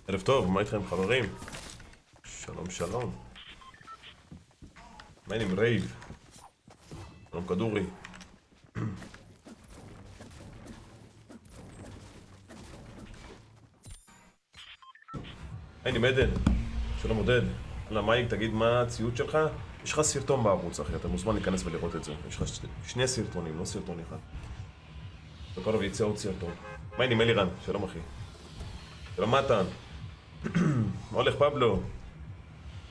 ערב טוב, מה איתכם חברים? שלום שלום. מה עם רייב? שלום כדורי. מה עם עדן? שלום עודד. יאללה מייק, תגיד מה הציוד שלך? יש לך סרטון בערוץ אחי, אתה מוזמן להיכנס ולראות את זה. יש לך שני סרטונים, לא סרטון אחד. בקרוב יצא עוד סרטון. מה עם אלירן? שלום אחי. שלום מתן. מה הולך פבלו?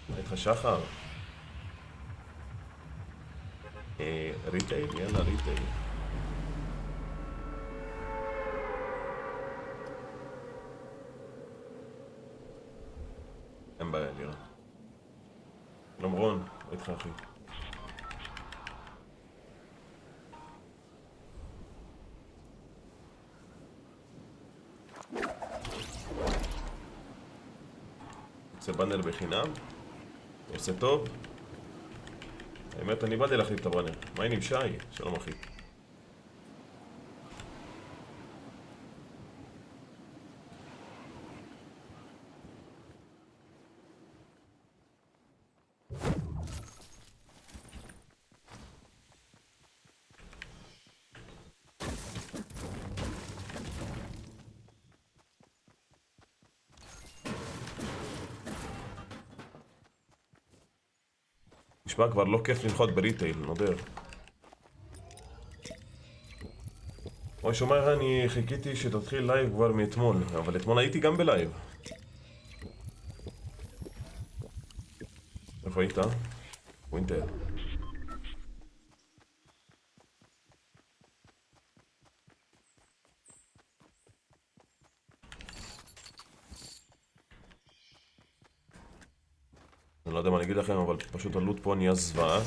מה איתך שחר? ריטייל? יאללה ריטייל. אין בעיה לירה. שלום רון, מה איתך אחי? עושה באנר בחינם? עושה טוב? האמת אני באתי להחליף את הבאנר. מה עם שי? שלום אחי. נשמע כבר לא כיף לנחות בריטייל, נודר. אוי, שומע לך, אני חיכיתי שתתחיל לייב כבר מאתמול, אבל אתמול הייתי גם בלייב. איפה היית? ווינטר. אני לא יודע מה אני אגיד לכם, אבל פשוט הלוט פה נהיה זוועה.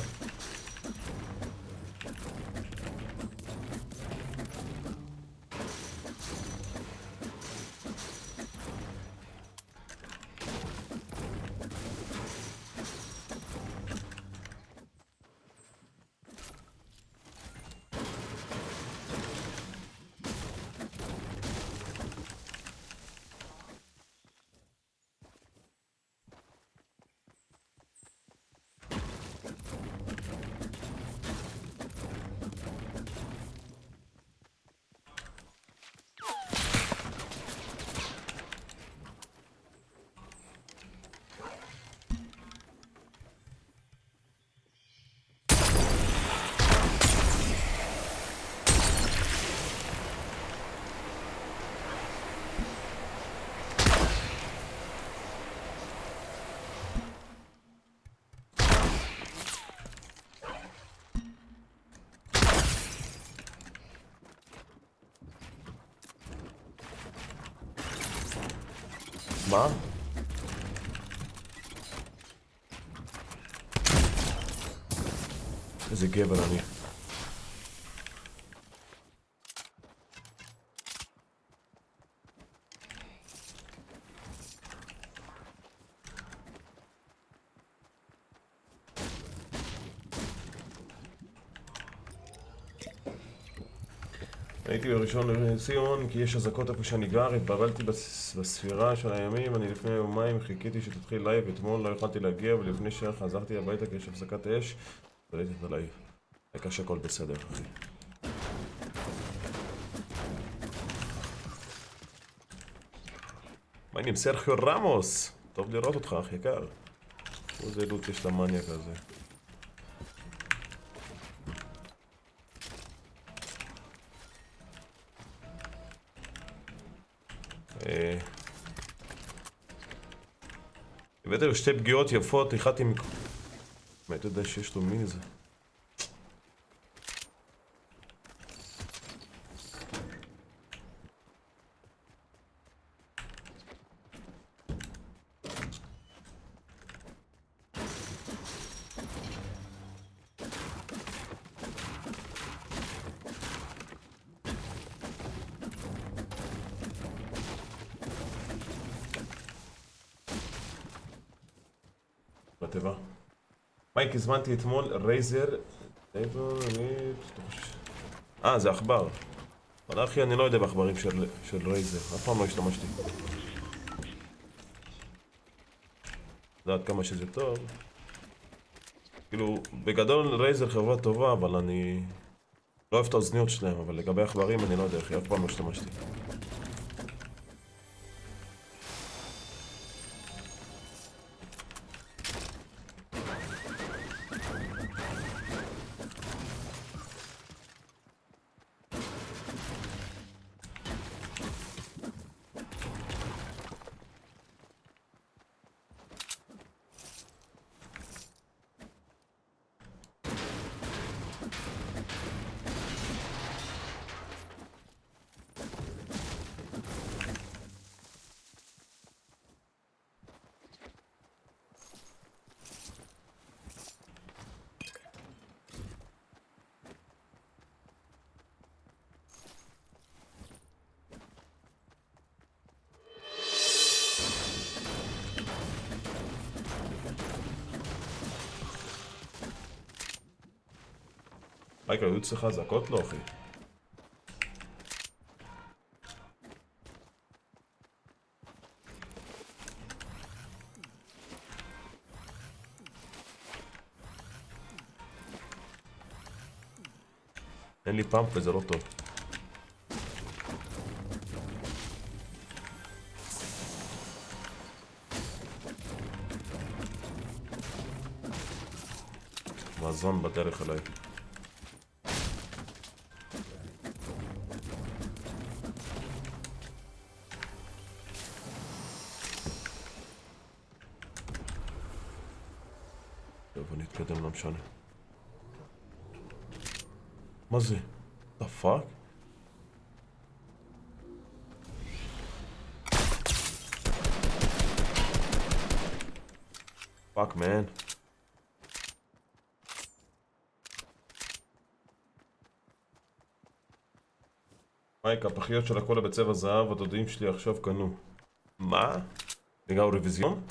מה? איזה גבר אני. הייתי בראשון לציון כי יש אזעקות איפה שאני גר, התבלבלתי בספירה של הימים, אני לפני יומיים חיכיתי שתתחיל לייב, אתמול לא יכולתי להגיע ולפני שחזרתי הביתה כי יש הפסקת אש, וראיתי את הלייב. העיקר שהכל בסדר אחי. מה עם סרחיו רמוס? טוב לראות אותך אח יקר. איזה לוט יש למניאק הזה. הבאתי לו שתי פגיעות יפות, החלטתי מה אתה יודע שיש לו מין זה? בטבע. מייק, הזמנתי אתמול רייזר. זה עכבר. אבל אחי, אני לא יודע בעכברים של רייזר. אף פעם לא השתמשתי. לדעת כמה שזה טוב. כאילו, בגדול רייזר חברה טובה, אבל אני לא אוהב את האוזניות שלהם, אבל לגבי עכברים אני לא יודע איך, אף פעם לא השתמשתי. רייקה, היו אצלך אזעקות? לא, אחי. אין לי פאמפ וזה לא טוב. מזון בדרך אליי. טוב, בוא נתקדם, לא משנה. מה זה? The fuck? fuck man. מייק, הפחיות של הקולה בצבע זהב, הדודים שלי עכשיו קנו. מה? בגלל רוויזיון?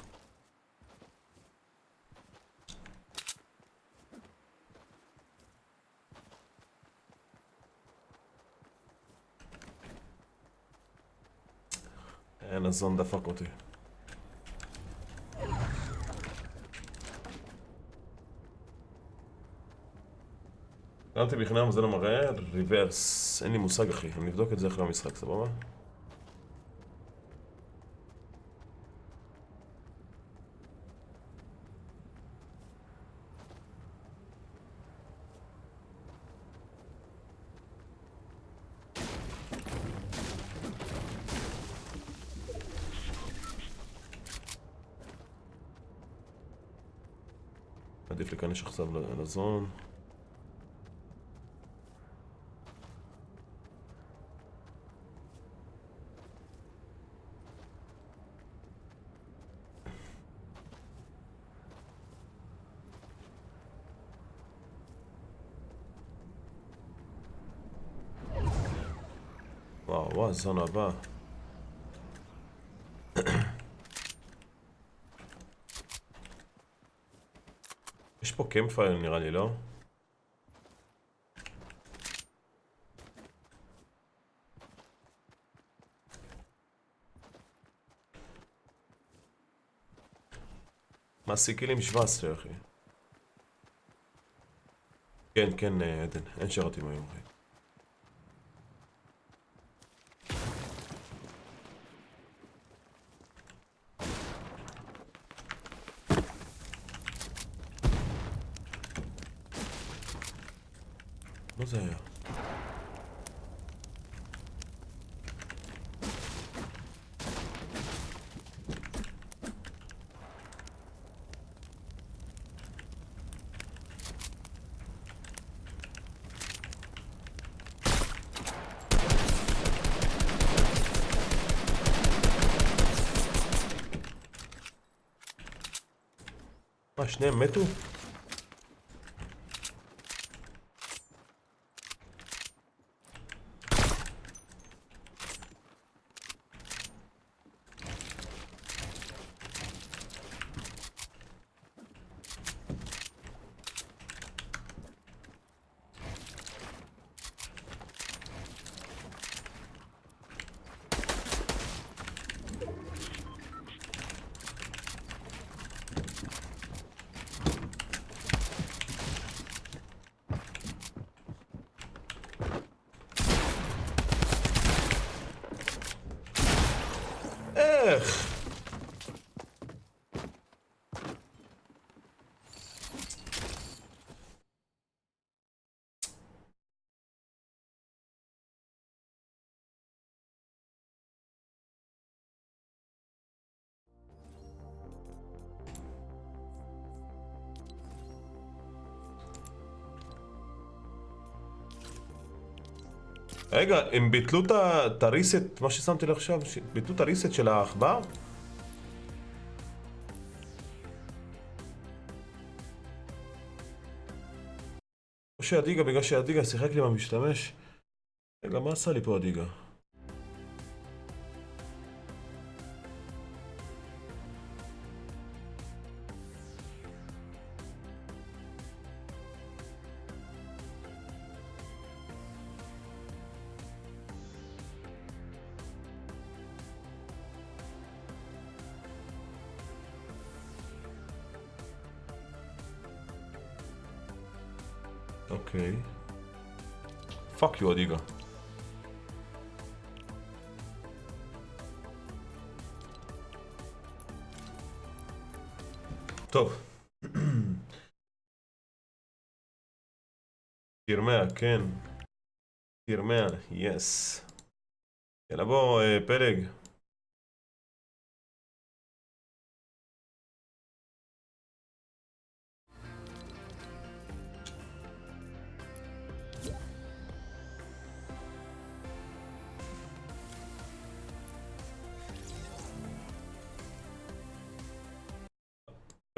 אין, הזון דפק אותי. קראתי בחינם, זה לא מראה, ריברס, אין לי מושג אחי, אני אבדוק את זה אחרי המשחק, סבבה? עדיף להיכנס עכשיו לזון. וואו, הזון הבא. יש פה קמפפייר נראה לי, לא? מעסיקים 17 אחי. כן, כן, עדן, אין שרתים היום אחי. מה זה היה? מה, שניהם מתו? רגע, הם ביטלו את הריסט, מה ששמתי לי עכשיו, ביטלו את הריסט של העכבר? או שהדיגה, בגלל שהדיגה שיחק לי במשתמש. רגע, מה עשה לי פה הדיגה? אוקיי. פאק יו הדיגה. טוב. טיר 100, כן. טיר 100, יס. יאללה בוא, פלג.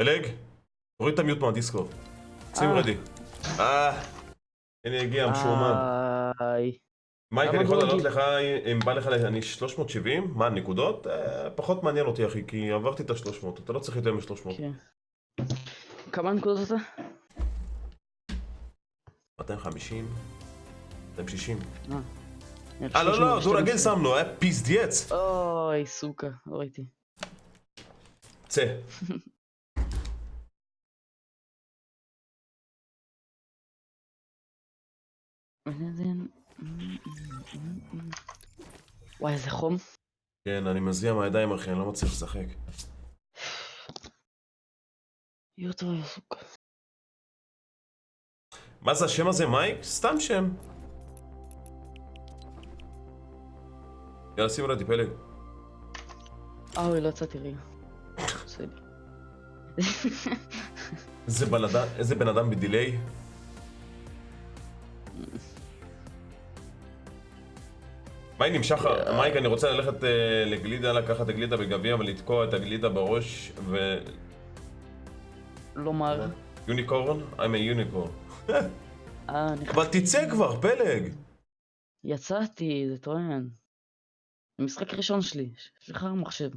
פלג, תוריד את המיוט מהדיסקורד. שים רדי. הנה הגיע המשומן. מייק, אני יכול לעלות לך, אם בא לך, אני 370, מה, נקודות? פחות מעניין אותי אחי, כי עברתי את ה-300, אתה לא צריך יותר מ-300. כמה נקודות אתה? 250, 260. לא, לא, דו רגיל שמנו, היה פיזדיאץ. אוי, סוכה, לא ראיתי. צא. וואי, איזה חום. כן, אני מזיע מהידיים אחי, אני לא מצליח לשחק. יוטו, סוכה. מה זה השם הזה, מייק? סתם שם. יאללה, שים רדי, פלג. אוי, לא יצאתי רגע. איזה בן אדם בדיליי. מייק נמשך, מייק אני רוצה ללכת לגלידה, לקחת את הגלידה בגביע ולתקוע את הגלידה בראש ו... לומר. יוניקורן? I'm a unicorn. נכנסתי. אבל תצא כבר, פלג! יצאתי, זה טוען. זה משחק ראשון שלי, יש לך מחשב.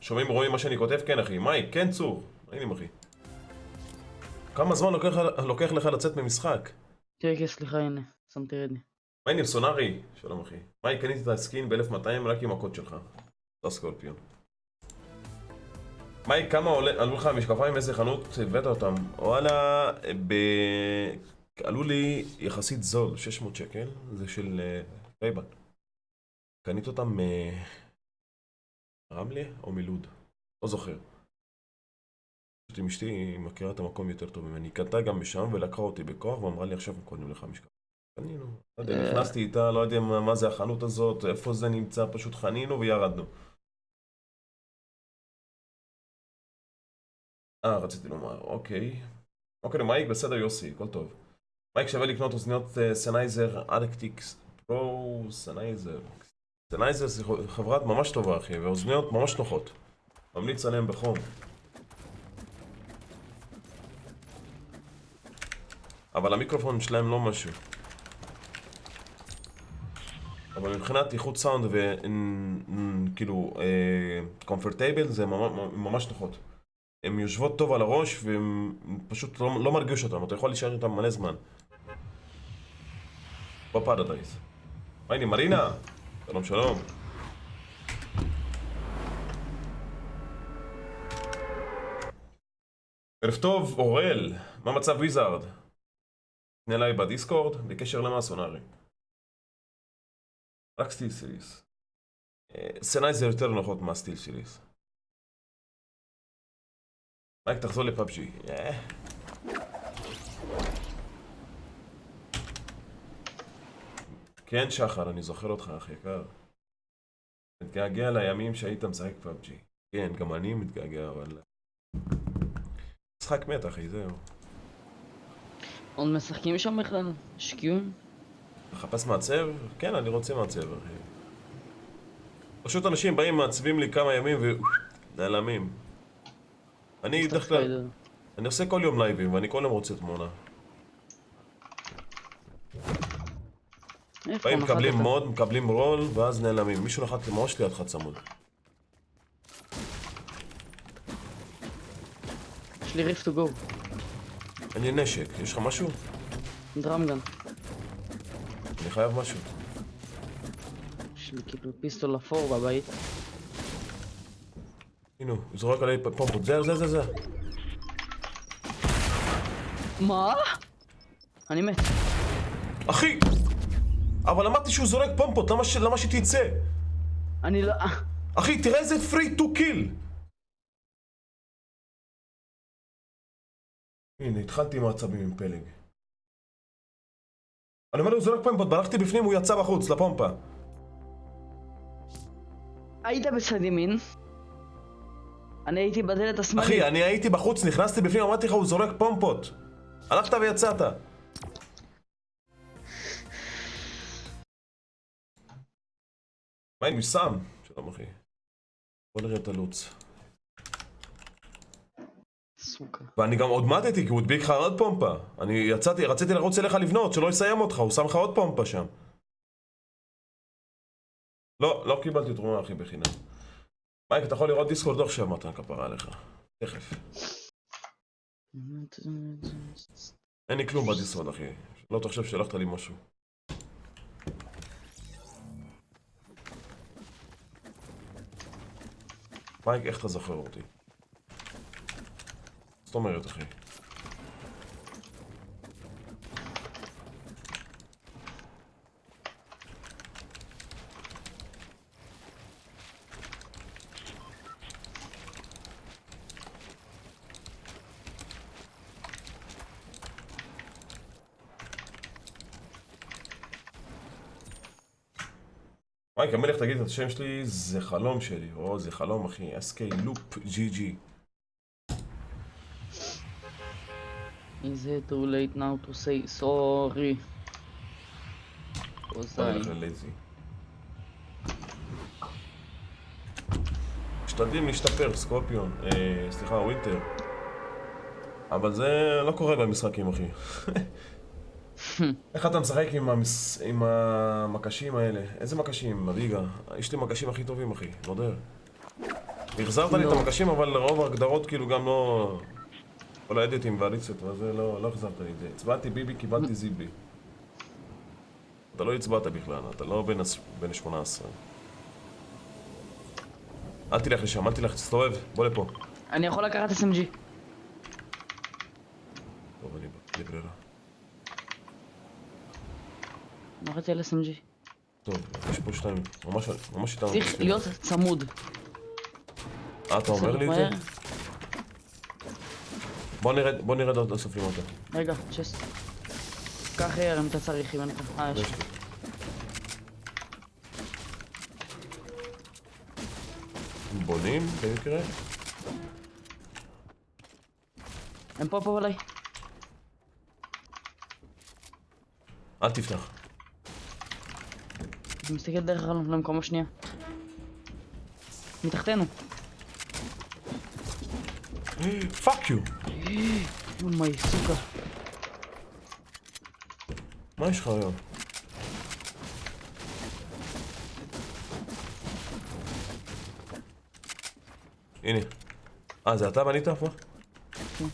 שומעים, רואים מה שאני כותב? כן אחי. מייק, כן צור. הנה אחי. כמה זמן לוקח לך לצאת ממשחק? כן, סליחה, הנה, שמתי רדי. מה העניינים, סונארי? שלום אחי. מייק, קניתי את הסקין ב-1200 רק עם הקוד שלך. לא סקורפיון. מייק, כמה עלו לך המשקפיים, איזה חנות הבאת אותם? וואלה, עלו לי יחסית זול, 600 שקל, זה של רייבן. קנית אותם מרמלה או מלוד? לא זוכר. עם אשתי מכירה את המקום יותר טוב ממני, היא קנתה גם משם ולקחה אותי בכוח ואמרה לי עכשיו קונים לך משקפיים. קנינו, לא יודע, נכנסתי איתה, לא יודע מה זה החנות הזאת, איפה זה נמצא, פשוט חנינו וירדנו. רציתי לומר, אוקיי. אוקיי, מייק, בסדר יוסי, הכל טוב. מייק, שווה לקנות אוזניות סנייזר ארקטיקס פרו סנייזר. סנייזר זה חברת ממש טובה אחי, ואוזניות ממש נוחות. ממליץ עליהם בחום. אבל המיקרופון שלהם לא משהו. אבל מבחינת איכות סאונד וכאילו קומפורטייבל זה ממש נוחות. הן יושבות טוב על הראש והן פשוט לא מרגיש אותם, אתה יכול להישאר איתם מלא זמן. בפרדייז. הנה מרינה! שלום שלום. ערב טוב, אורל, מה מצב ויזארד? תפנה אליי בדיסקורד, בקשר למה סונארי. רק סטיל סיריס. סנייזר זה יותר נוחות מהסטיל סיריס. מייק, תחזור לפאבג'י. כן שחר, אני זוכר אותך אחי יקר. מתגעגע לימים שהיית משחק פאבג'י. כן, גם אני מתגעגע, אבל... משחק מת אחי, זהו. עוד משחקים שם בכלל? שקיעים? לחפש מעצב? כן, אני רוצה מעצב, אחי. פשוט אנשים באים, מעצבים לי כמה ימים ונעלמים. אני בדרך כלל... אני עושה כל יום לייבים, ואני כל יום רוצה תמונה. באים, מקבלים מוד, מקבלים רול, ואז נעלמים. מישהו נחת לי ממש לידך צמוד. יש לי ריף טו גו. אין לי נשק, יש לך משהו? דרמגן. אני חייב משהו. יש לי כאילו פיסטול אפור בבית. הנה, הוא זורק עליי פומפות. זה. מה? אני מת. אחי! אבל אמרתי שהוא זורק פומפות, למה שתצא? אני לא... אחי, תראה איזה free to kill! הנה, התחלתי עם העצבים עם פלג. אני אומר לו, הוא זורק פומפות, ברחתי בפנים, הוא יצא בחוץ, לפומפה. היית בצד ימין. אני הייתי בדלת השמאלית. אחי, אני הייתי בחוץ, נכנסתי בפנים, אמרתי לך, הוא זורק פומפות. הלכת ויצאת. מה אין מסם? שלום אחי. בוא נראה את הלוץ. סוכה. ואני גם עוד מתתי, כי הוא הדביק לך עוד פומפה. אני יצאתי, רציתי לרוץ אליך לבנות, שלא יסיים אותך, הוא שם לך עוד פומפה שם. לא קיבלתי תרומה אחי בחינם. מייק, אתה יכול לראות דיסקורד עכשיו מתן כפרה עליך. תכף. אין לי כלום בדיסקורד אחי. לא תחשב שלחת לי משהו. מייק, איך אתה זוכר אותי? זאת אומרת אחי. מייק, המלך תגיד את השם שלי, זה חלום שלי, או זה חלום אחי, SK לופ GG. Is it too late now to say sorry? הולך ללייזי. משתדלים להשתפר, סקורפיון, סליחה, ווינטר. אבל זה לא קורה במשחקים אחי. איך אתה משחק עם המקשים האלה? איזה מקשים? מדיגה. יש לי מקשים הכי טובים אחי, נודר. החזרת לי את המקשים אבל לרוב ההגדרות כאילו גם לא... כל האדיטים והריצות וזה לא החזרת לי את זה. הצבעתי ביבי, קיבלתי זיבי. אתה לא הצבעת בכלל, אתה לא בן 18. אל תלך לשם, אל תלך, תסתובב, בוא לפה. אני יכול לקחת SMG. טוב, אני בלי ברירה. נחתי על SMG. טוב, יש פה שתיים, ממש איתנו. צריך להיות צמוד. אתה אומר לי את זה? בוא נרד עוד לסוף למטה. רגע, צ'סט. קח AR אם אתה צריך, אם אין לך. יש. בונים, במקרה? הם פה עליי. אל תפתח. אני מסתכל דרך החלום למקום השנייה. מתחתנו. פאק יו! אומי, סוכה. מה יש לך היום? הנה. זה אתה בנית פה? כן.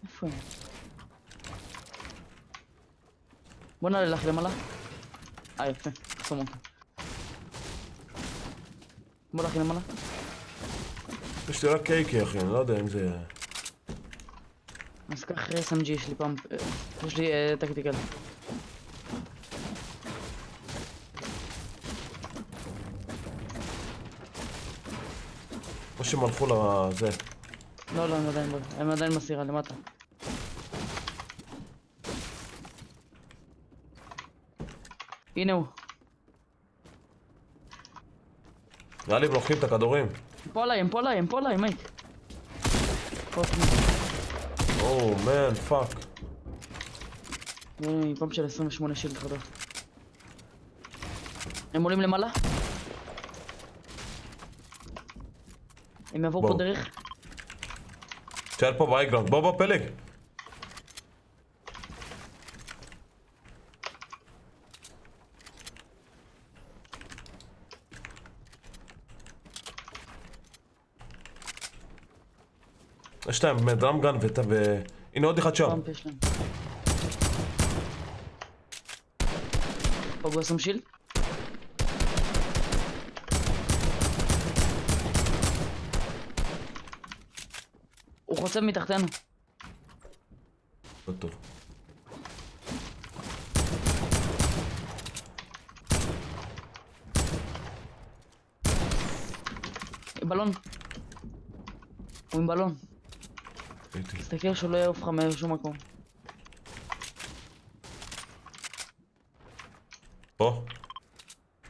איפה הם? בוא נעלה לך למעלה. יפה, חסום אותה. בוא נעלה למעלה. יש לי רק קייקי אחי, אני לא יודע אם זה... אז קח SMG, יש לי פאמפ... יש לי טקטיקל. או שהם הלכו לזה. לא, הם עדיין מסירה למטה. הנה הוא. נראה לי הם לוקחים את הכדורים. הם פה עליי, מייק. או, מן, פאק. פאמפ של 28 שילד חדש. הם עולים למעלה? הם יעבור פה דרך? תשאל פה באייגראונד, בוא פלג. יש להם דראמגן הנה עוד אחד שם. פאמפ יש להם. פגוע שם שילד? הוא חוצב מתחתנו. לא טוב. בלון. הוא עם בלון. הייתי. תסתכל שלא יעוף לך מאיזשהו מקום. פה.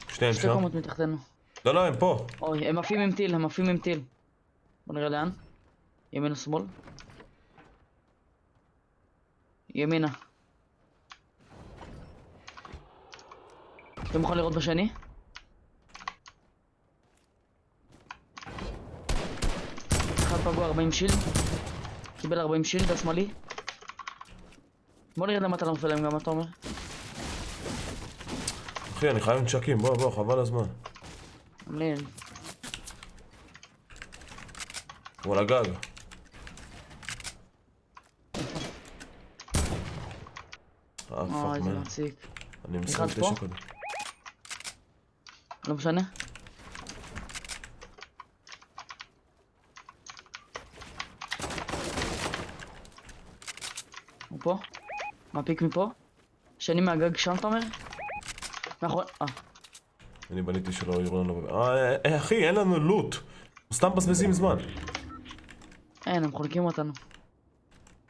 שניהם שתי שם. קומות מתחתנו. לא, הם פה. אוי, הם עפים עם טיל, בוא נראה לאן. ימין או שמאל? ימינה. אתם מוכן לראות בשני? אחד פגוע 40 שילד. קיבל 40 שילד, השמאלי. בוא נרד למטה למפל להם גם, מה אתה אומר? אחי, אני חייב נשקים, בוא, חבל הזמן. אמלין. הוא על הגג. פאק איזה מן. מציק. אני אחד מסיים פה? 9 קודם. לא משנה. הוא פה? מפיק מפה? שני מהגג שם, אתה אומר? נכון, אני בניתי שלא יראו לנו... אחי, אין לנו לוט. סתם מבזבזים זמן. אין, הם חולקים אותנו.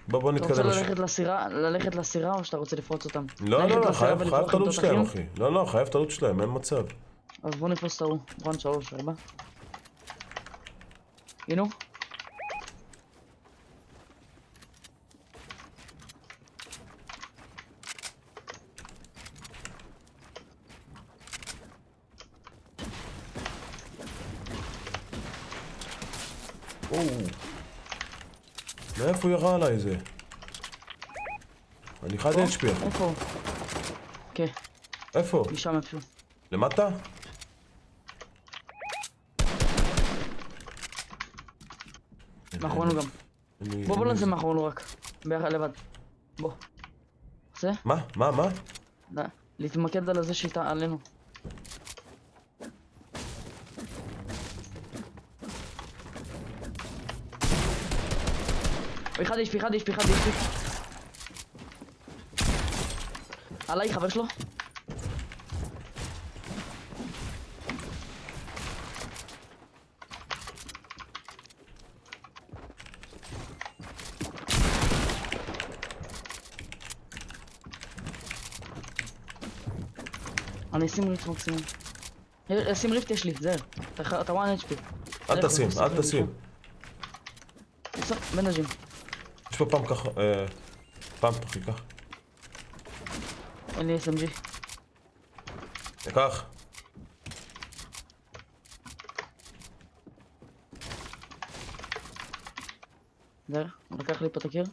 בוא אתה רוצה נתקדם. ללכת לסירה או שאתה רוצה לפרוץ אותם? לא, לסירה חייב ולברוח את עם הלוט שלהם, תותחים? אחי. לא, חייב את הלוט שלהם, אין מצב. אז בוא נפרוץ את ההוא. רון 3, 4. הנה. מאיפה הוא ירה עליי זה? אני 1 HP. איפה הוא? כן, איפה? משם איפשהו. למטה? מאחורינו גם. בוא נעשה מאחורינו רק. ביחד לבד. בוא. עושה? מה? לא. להתמקד על הזה שאיתה עלינו. אחד HP. עליי, חבר שלו. אני אשים ריפט מקסימום. אשים ריפט יש לי, זהר. אתה 1 HP. אל תשים. בן נג'ים. יש פה פאמפ ככה, פאמפ אחי, קח. אין לי SMG. קח. זהר, הוא לקח לי פה את הקיר.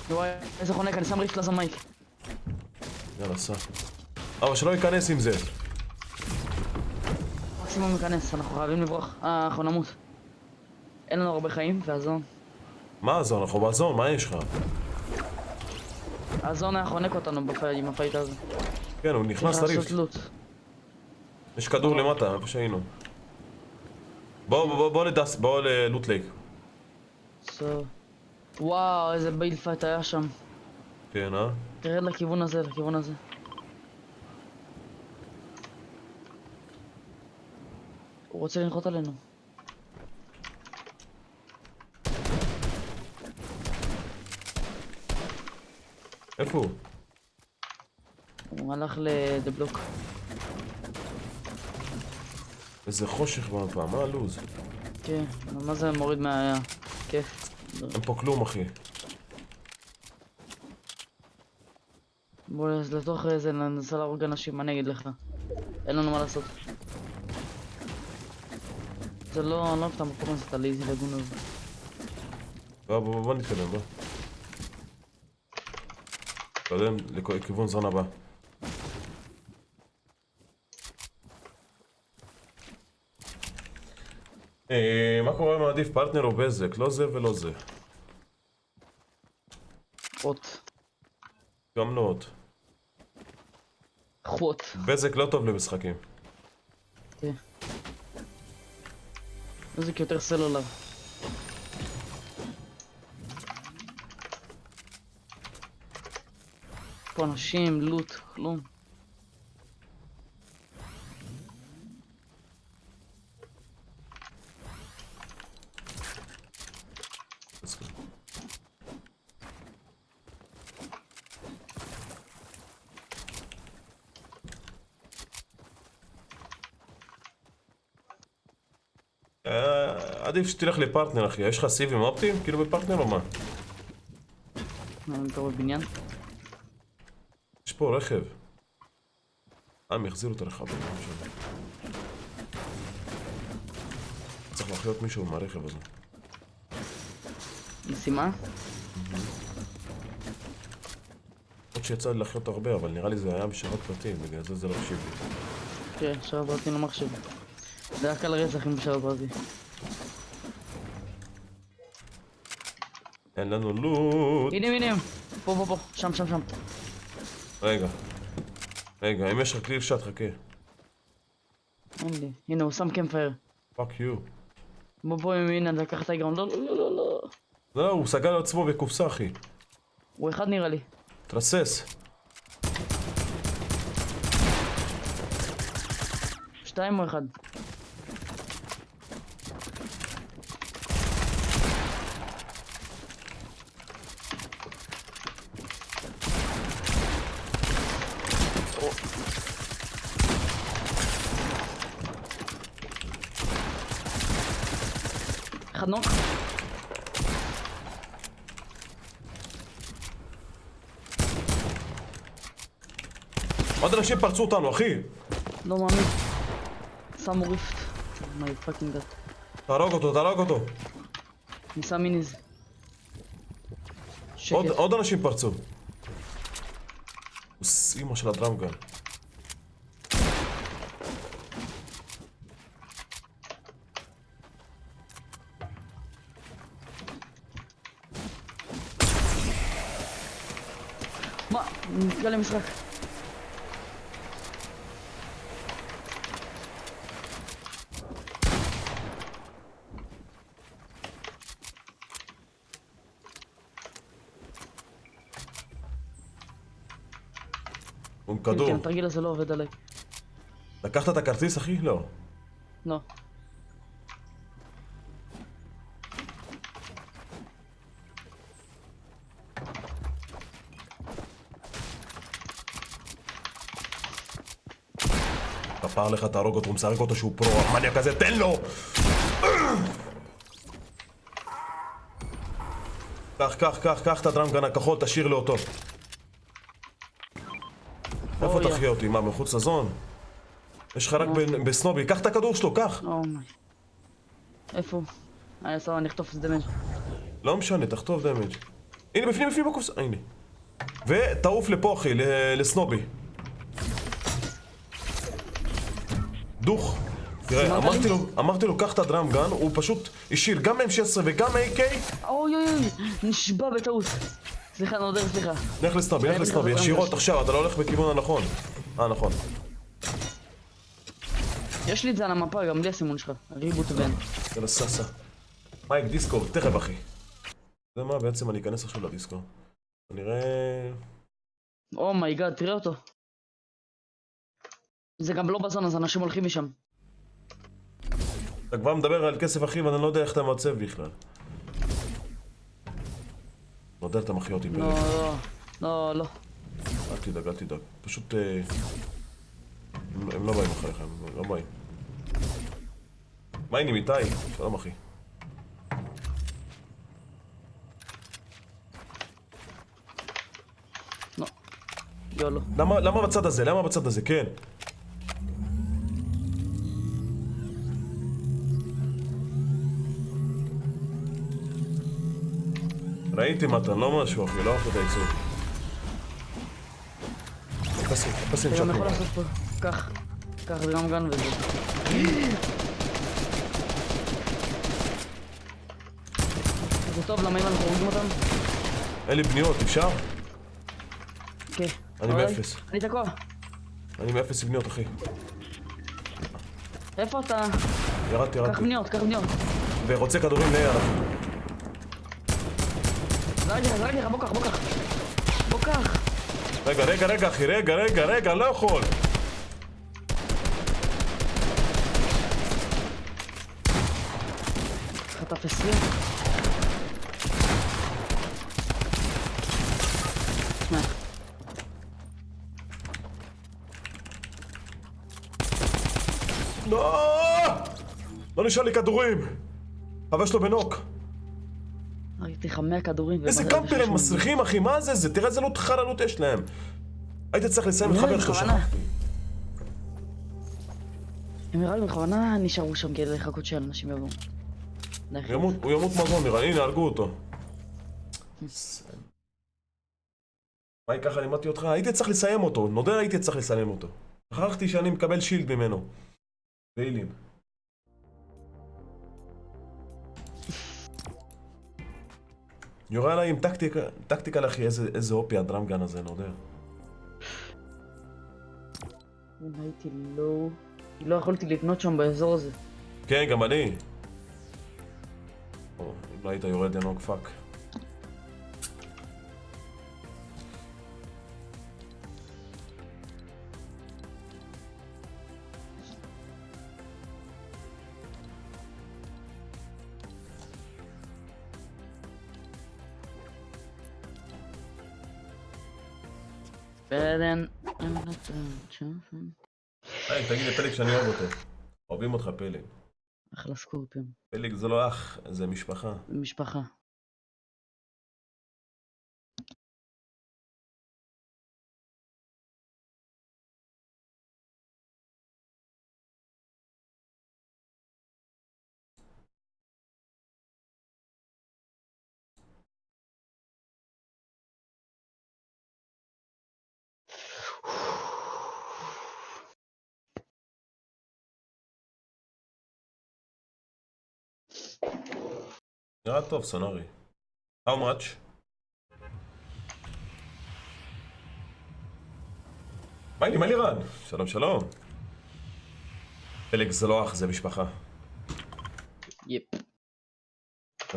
וואי, איזה חונק, אני שם ריפט לזמייק. יאללה, סע. אבל שלא ייכנס עם זה. מקסימום ניכנס, אנחנו חייבים לברוח. אנחנו נמות. אין לנו הרבה חיים, והזון. מה הזון? אנחנו בזון, מה יש לך? הזון היה חונק אותנו עם הפייט הזה. כן, הוא נכנס צריך לריפט. לעשות לוט. יש כדור למטה, איפה שהיינו. בוא ללוט לייק. וואו, איזה בייל פייט היה שם. כן, תרד לכיוון הזה. הוא רוצה לנחות עלינו. איפה הוא? הוא הלך לדבלוק. איזה חושך פעם, מה הלוז? כן, מה זה מוריד כיף. אין פה כלום, אחי. בוא לתוך איזה ננסה להרוג אנשים, מה אני אגיד לך? אין לנו מה לעשות. זה לא, אני לא אוהב את המקום הזה, את הליזי לגון הזה. בוא נתקדם, בוא. נתקדם לכיוון זון הבא. מה קורה אם מעדיף פרטנר או בזק? לא זה ולא זה. חוט. גם לא עוד. חוט. בזק לא טוב למשחקים. כן. זה יותר סלולר. פה אנשים, לוט, כלום. עדיף שתלך לפרטנר, אחי. יש לך סיבים אופטיים? כאילו בפרטנר או מה? אני קרוב בבניין. יש פה רכב. הם יחזירו את הרכב. צריך להחיות מישהו מהרכב הזה. משימה? עוד שיצא לי להחיות הרבה, אבל נראה לי זה היה בשרת פרטים, בגלל זה לא חשיב לי. כן, שרת פרטי לא מחשב. זה רק על רצח עם שרת פרטי. אין לנו לוט. הנה. פה. שם. רגע, אם יש לך כלי אפשט, חכה. אין לי. הנה, הוא שם קמפייר. פאק יו. בוא, הנה, לקח את האיגרון. לא. לא, הוא סגר על עצמו בקופסה, אחי. הוא אחד נראה לי. תרסס. 2 או 1? אחד נוק. עוד אנשים פרצו אותנו, אחי. לא מאמין. שמו ריפט. מי פאקינג גאט. תהרוג אותו. אני שם מיניז. שקט. עוד אנשים פרצו. אמא של הדרמגן. מה? נתגע למשחק. הוא עם כדור. כן, התרגיל הזה לא עובד עליי. לקחת את הכרטיס, אחי? לא. לא. כפר לך, תהרוג אותו, הוא משחק אותו שהוא פרו, המניה כזה, תן לו! קח את הדרמגן הכחול, תשאיר לו אותו. איפה תחיה אותי? מה, מחוץ לזון? יש לך רק בסנובי, קח את הכדור שלו, קח! אומי. איפה? אני סבבה, אני אחטוף את דמג'. לא משנה, תחטוף דמג'. הנה, בפנים בקופסה, הנה. ותעוף לפה, אחי, לסנובי. דוך. תראה, אמרתי לו, קח את הדרמגן, הוא פשוט השאיר גם M16 וגם AK. אוי, נשבע בטעות. סליחה, נודר, סליחה. לך לסנובי, ישירות עכשיו, אתה לא הולך בכיוון הנכון. נכון. יש לי את זה על המפה, גם בלי הסימון שלך. ריבוט בן. יאללה, ססה. מייק, דיסקורד, תכף, אחי. זה מה, בעצם אני אכנס עכשיו לדיסקורד. נראה... אומייגאד, תראה אותו. זה גם לא בזון, אז אנשים הולכים משם. אתה כבר מדבר על כסף, אחי, ואני לא יודע איך אתה מעצב בכלל. לא יודע, אתה מחיה אותי. לא. אל תדאג, אל תדאג. פשוט... הם לא באים אחריך, הם לא באים. מה העניינים איתי? שלום אחי. לא. יולו. למה בצד הזה? למה בצד הזה? כן. ראיתי מתן, לא משהו אחי, לא אהבתי את הייצור. פסים אתה גם צ'קו. יכול לעשות פה. קח דרמגן וזה. זה טוב, למה אם אנחנו הורגים אותם? אין לי בניות, אפשר? כן. אני באפס. אני תקוע. אני מאפס בניות אחי. איפה אתה? ירדתי. קח בניות. ורוצה כדורים ליד. זרק לך, בוא קח. רגע אחי, רגע, לא יכול. חטף 20. שמע. לא נשאר לי כדורים. חבר שלו בנוק. ראיתי לך 100 כדורים. איזה קמפר הם מסריחים אחי, מה זה? תראה איזה לוט חרנות יש להם. היית צריך לסיים את חבר שלו שכחתי. הם נראה לי בכוונה נשארו שם כדי לחכות שאנשים יבואו. הוא ימות מזון נראה, הנה הרגו אותו. מה ככה לימדתי אותך? הייתי צריך לסיים אותו, נודה הייתי צריך לסיים אותו. שכחתי שאני מקבל שילד ממנו. ואילים. יורה עליי עם טקטיקה אחי, איזה אופי הדרמגן הזה, נודה. אם הייתי לא יכולתי לקנות שם באזור הזה. כן, גם אני. אם לא היית יורד ינוג פאק. פלן... תגיד לפלג שאני אוהב אותו. אוהבים אותך פלג. אחלה סקורפיון. פלג זה לא אח, זה משפחה. משפחה. נראה טוב, סונארי. How much? מה לי רן? שלום. פלג זה לא אח, זה משפחה. יפ.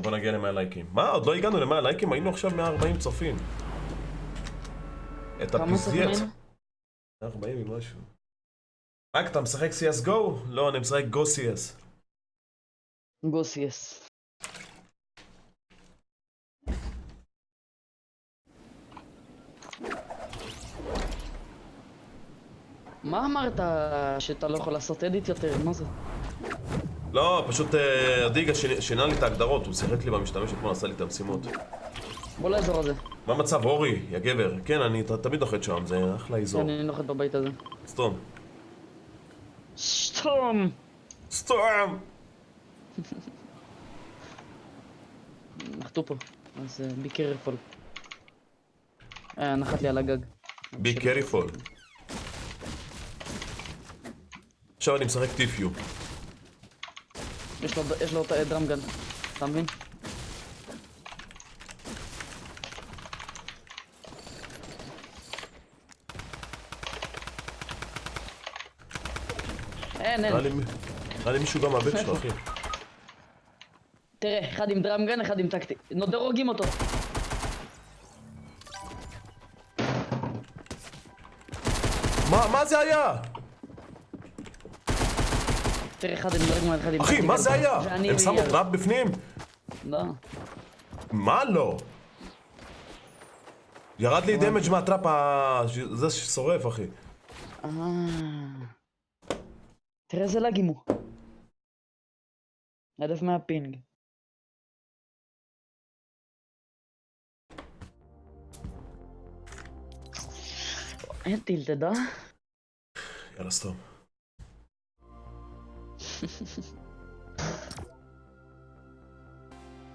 בוא נגיע ל100 לייקים. מה? עוד לא הגענו ל100 לייקים? היינו עכשיו 140 צופים. את הפיזיית. 140 ומשהו. רק אתה משחק CSGO? לא, אני משחק Go CS. גו CS. מה אמרת שאתה לא יכול לעשות אדיט יותר? מה זה? לא, פשוט אדיגה שינה לי את ההגדרות, הוא שיחק לי במשתמש אתמול, עשה לי את המשימות. בוא לאזור הזה. מה מצב אורי, יא גבר? כן, אני תמיד נוחת שם, זה אחלה אזור. אני נוחת בבית הזה. סתום. סתום! נחתו פה, אז be careful. נחת לי על הגג. be careful. עכשיו אני משחק טיפיו. יש לו דרמגן, אתה מבין? אין. נראה לי מישהו גם מהבית שלו, אחי. תראה, אחד עם דרמגן, אחד עם טקטי. נודר הורגים אותו. מה זה היה? תראה, אחד עם דרמגן, אחד עם טקטי. אחי, מה זה היה? הם שמו טראפ בפנים? לא. מה לא? ירד לי דמג' מהטראפ, זה ששורף, אחי. תראה איזה לגים הוא. 1100 פינג. אין טילטד, אה? יאללה, סתום.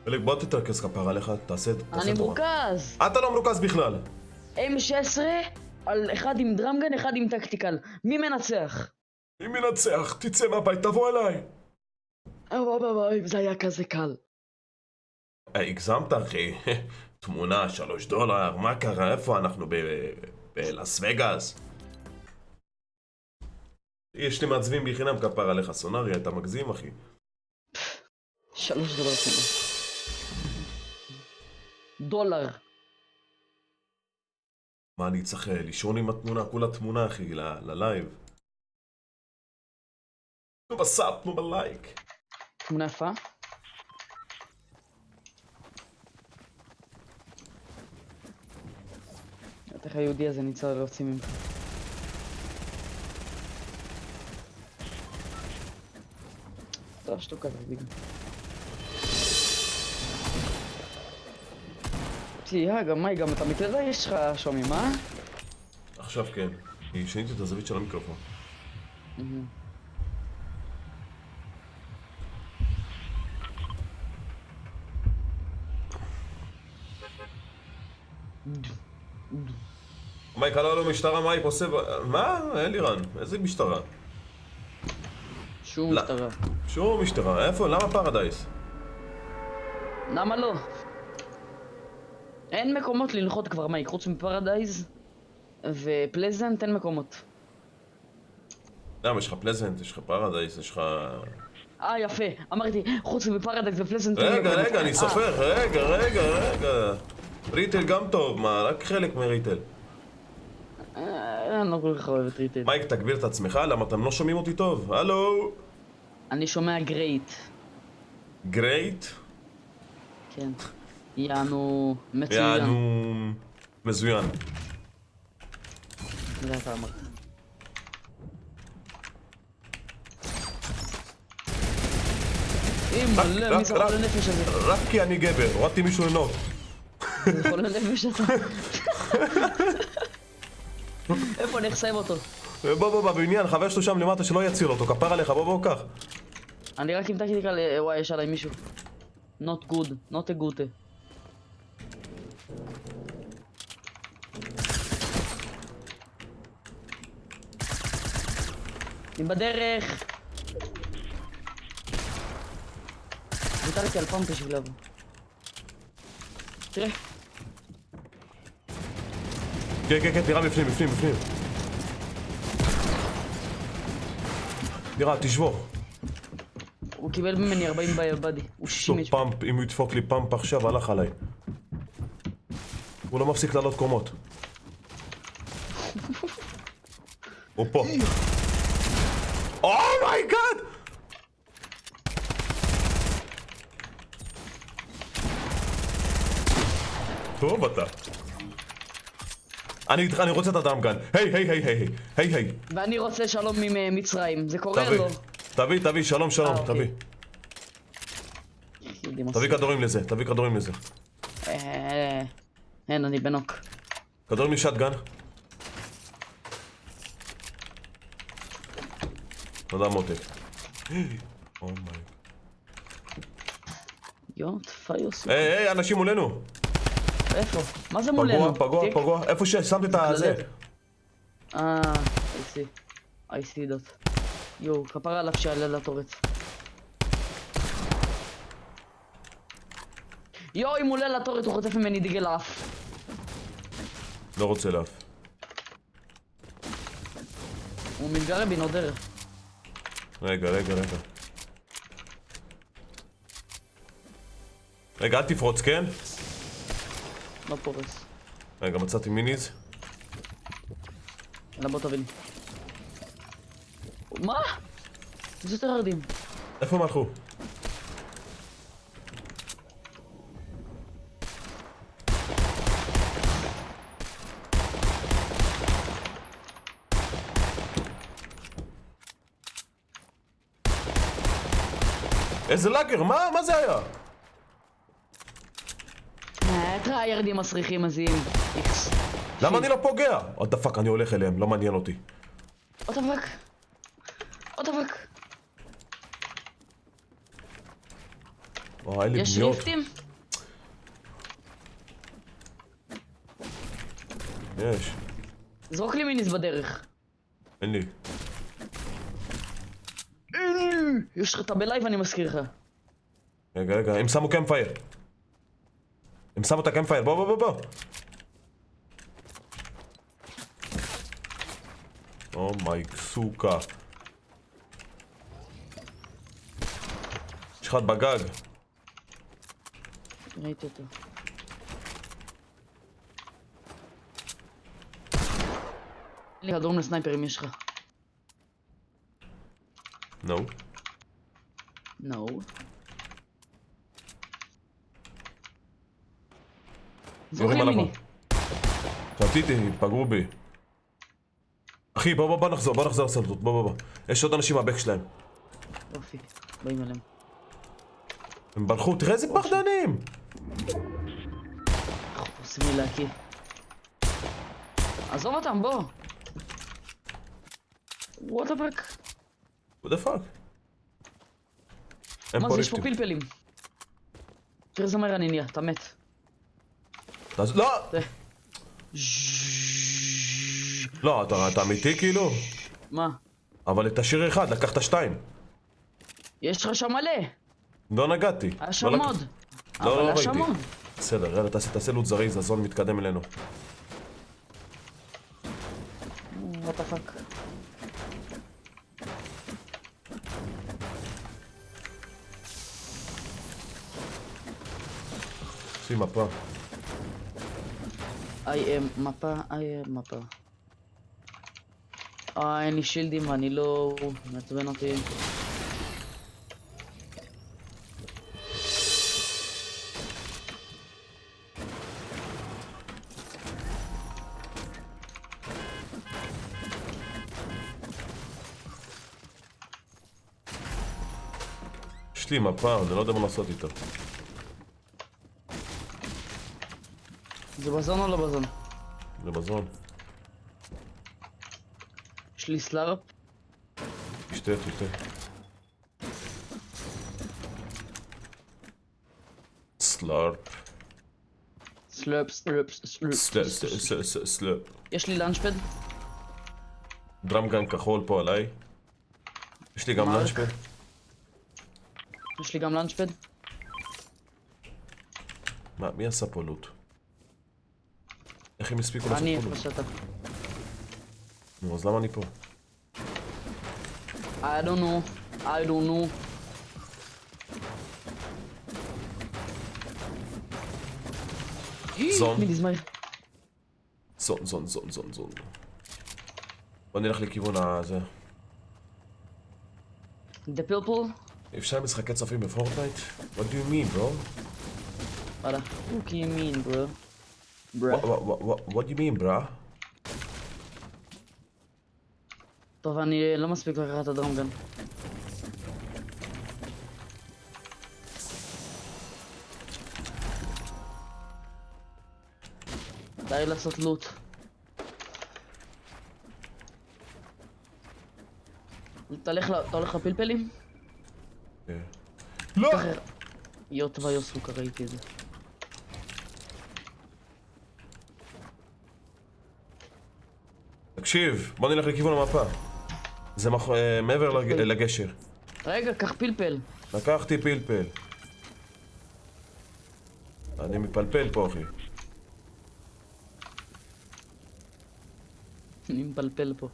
פלג, בוא תתרכז כפרה עליך, תעשה תורה. אני מורכז! אתה לא מרוכז בכלל! M16 על אחד עם דרמגן, אחד עם טקטיקל. מי מנצח? מי מנצח? תצא מהבית, תבוא אליי! זה היה כזה קל. הגזמת, אחי. תמונה, $3, מה קרה? איפה אנחנו? בלאס וגאס? יש לי מעצבים בחינם כפר עליך, סונארי, אתה מגזים, אחי. $3 דולר. מה, אני צריך לישון עם התמונה? כולה תמונה, אחי, ללייב. תנו בסאפ, תנו בלייק. תמונה יפה. איך היהודי הזה ניצל להוציא ממך. טוב, שתוק כזה, ביגו. תהיה, גם מה, גם אתה מתלדה יש לך שומעים, אה? עכשיו כן. שיניתי את הזווית של המיקרופון. מייק, עלה לו משטרה, מייק עושה... מה? אלירן, איזה משטרה? שום משטרה. שום משטרה, איפה? למה פרדייס? למה לא? אין מקומות לנחות כבר, מייק, חוץ מפרדייז ופלזנט אין מקומות. למה, יש לך פלזנט, יש לך פרדייס, יש לך... יפה, אמרתי, חוץ מפרדייז ופלזנט אין מקומות. רגע, אני סופר, רגע. ריטל גם טוב, מה? רק חלק מריטל. אני לא כל כך אוהב את ריטל. מייק, תגביר את עצמך, למה אתם לא שומעים אותי טוב? הלו? אני שומע גרייט. גרייט? כן. יענו מצוין. יענו... מזוין. זה אתה אמרת. אימא'לה, מי זה חולה נפש הזה? רק כי אני גבר, הורדתי מישהו לנוף. זה חולה נפש אתה. איפה אני אחסיים אותו? בוא, בבניין, חבר שלו שם למטה שלא יציל אותו, כפר עליך, בוא, קח. אני רק עם טקטיקל, וואי, יש עליי מישהו. Not good, not a good. אני בדרך. ויתרתי על פאמפ בשביל לבוא. תראה. כן, תראה בפנים. תראה, תשבור. הוא קיבל ממני 40 בדי. הוא 60 שוב פאמפ, אם הוא ידפוק לי פאמפ עכשיו, הלך עליי. הוא לא מפסיק לעלות קומות. הוא פה. אומייגאד! טוב אתה. אני רוצה את הדם כאן. היי. ואני רוצה שלום ממצרים. זה קורה לו. תביא, שלום, תביא. תביא כדורים לזה. אין, אני בנוק. כדורים משטגן. תודה מותק. אומייג. יוט, פיוס. היי, אנשים מולנו. איפה? מה זה מולנו? פגוע. איפה ששמת את הזה. I see that. יו, כפרה עליו שעלה לטורץ. יו, אם הוא עולה לטורץ הוא חוטף ממני דגל אף. לא רוצה לאף. הוא מתגרה בי נודר. רגע. רגע, אל תפרוץ, כן? לא פורס. רגע, מצאתי מיניז. יאללה, בוא תביא לי. מה? זה יותר ירדים. איפה הם הלכו? איזה לאגר, מה זה היה? טריירדים מסריחים מזיעים. איקס. למה אני לא פוגע? עוד דפק, אני הולך אליהם, לא מעניין אותי. עוד אבק. עוד אבק. וואי, אין לי יש בניות. ריפטים? יש. זרוק לי מיניס בדרך. אין לי. יש לך, אתה בלייב אני מזכיר לך. רגע, הם שמו קמפייר. הם שמו את הקמפייר, בוא. אומי סוכה. יש אחד בגג. ראיתי אותו. אין לי כדורים לסנייפר אם יש לך. נו. נו. זרוק לי יורים מיני. עליו. חטיתי, פגעו בי. אחי, בוא נחזור לסלטות, בוא. יש עוד אנשים מהבק שלהם. יופי, באים אליהם. הם ברחו, תראה איזה פחדנים! עושים לי להקיא. עזוב אותם, בוא. what the fuck? what the fuck? הם מה פה זה, יש פה ריפטים. פלפלים. תראה איזה מהר אני נהיה, אתה מת. לא! זה. לא, אתה אמיתי כאילו? מה? אבל את השיר אחד, לקחת 2. יש לך שם מלא. לא נגעתי. היה שם לא עוד. לא אבל היה ראיתי. שם עוד. בסדר, יאללה, תעשה לוט זריז, הזון מתקדם אלינו. what the fuck? שים מפה. מפה, מפה. אין לי שילדים ואני לא... מעצבן אותי. יש לי מפה, אני לא יודע מה לעשות איתה. זה בזון או לא בזון? זה מזון. יש לי סלארפ. תשתה. סלארפ. סלאפ. סלאפ. יש לי לאנצ'פד. דרמגן כחול פה עליי. יש לי גם מרק. לאנצ'פד. יש לי גם לאנצ'פד. מה, מי עשה פה לוט? איך הם הספיקו לעשות אני פה איפה לוט? שאתה. נו, אז למה אני פה? I don't know. זון. מיניס מהר. זון. בוא נלך לכיוון הזה. The purple. אפשר משחקי צופים בפורטנייט? What do you mean, bro? וואלה. What do you mean, bro? What do you mean, bro? טוב, אני לא מספיק לקחת את הדרמגן. די לעשות לוט. אתה הולך לפלפלים? לא! יוט ויוסוקה, ראיתי את זה. תקשיב, בוא נלך לכיוון המפה. זה מעבר לגשר. רגע, קח פלפל. לקחתי פלפל. אני מפלפל פה, אחי. אני מפלפל פה.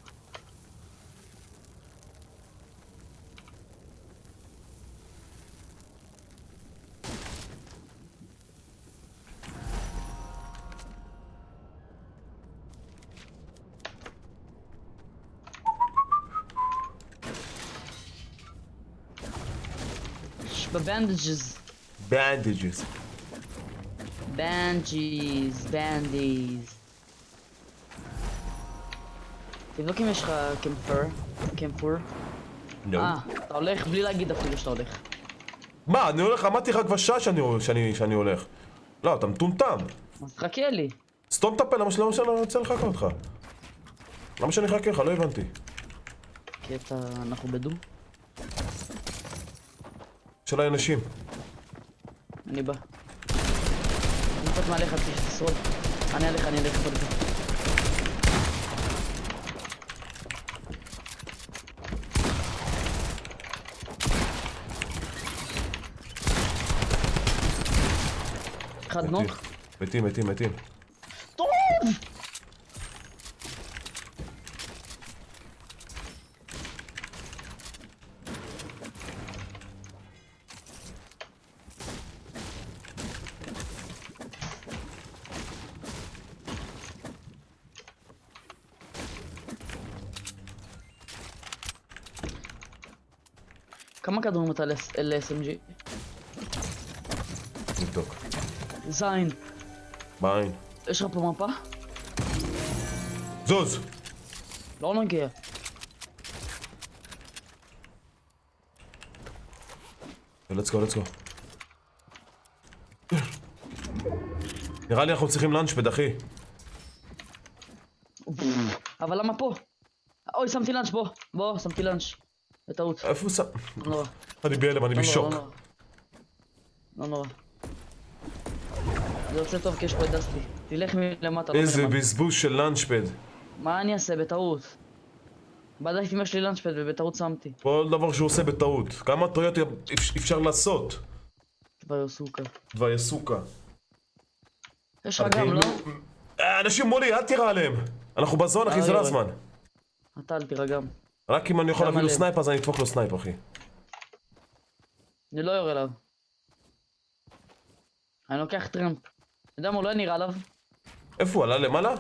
בבנדג'ז. Bandages. בנדיז. תבדוק אם יש לך קמפור. No. אתה הולך בלי להגיד אפילו שאתה הולך. מה, אני הולך, אמרתי לך כבר שעה שאני הולך. לא, אתה מטומטם. אז חכה לי. סתום את הפה, למה שאני לא רוצה לחכות אותך? למה שאני אחכה לך? לא הבנתי. כי אנחנו בדו. יש עליי אנשים. אני בא. אני קצת מעליך, תשרוד. אני עליך, בוא נבוא. אחד נוק. מתים. טוב! כמה כדורים אתה ל-SMG? נבדוק. זין. בעין. יש לך פה מפה? זוז! לא נגיע. let's go. נראה לי אנחנו צריכים לאנצ'פד, אחי. אבל למה פה? אוי, שמתי לאנץ', בוא, שמתי לאנץ'. בטעות. איפה הוא שם? לא נורא. אני בהלם, אני בשוק. לא נורא. זה יוצא טוב כי יש פה את דסטי. תלך מלמטה, לא איזה מלמטה. בזבוז של לאנצ'פד. מה אני אעשה? בטעות. בדקתי אם יש לי לאנצ'פד ובטעות שמתי. כל דבר שהוא עושה בטעות. כמה טעויות אפשר לעשות? כבר יסוקה. דווי סוכה. יש לך גם, לא? אנשים מולי, אל תירא עליהם. אנחנו בזון, אחי, זה לא הזמן. אתה אל תירא גם. רק אם אני יכול גם להביא לו עליהם. סנייפ, אז אני אדפוק לו סנייפ, אחי. אני לא יורה עליו. אני לוקח טרמפ. אתה יודע מה, אולי נראה עליו? איפה הוא עלה למעלה?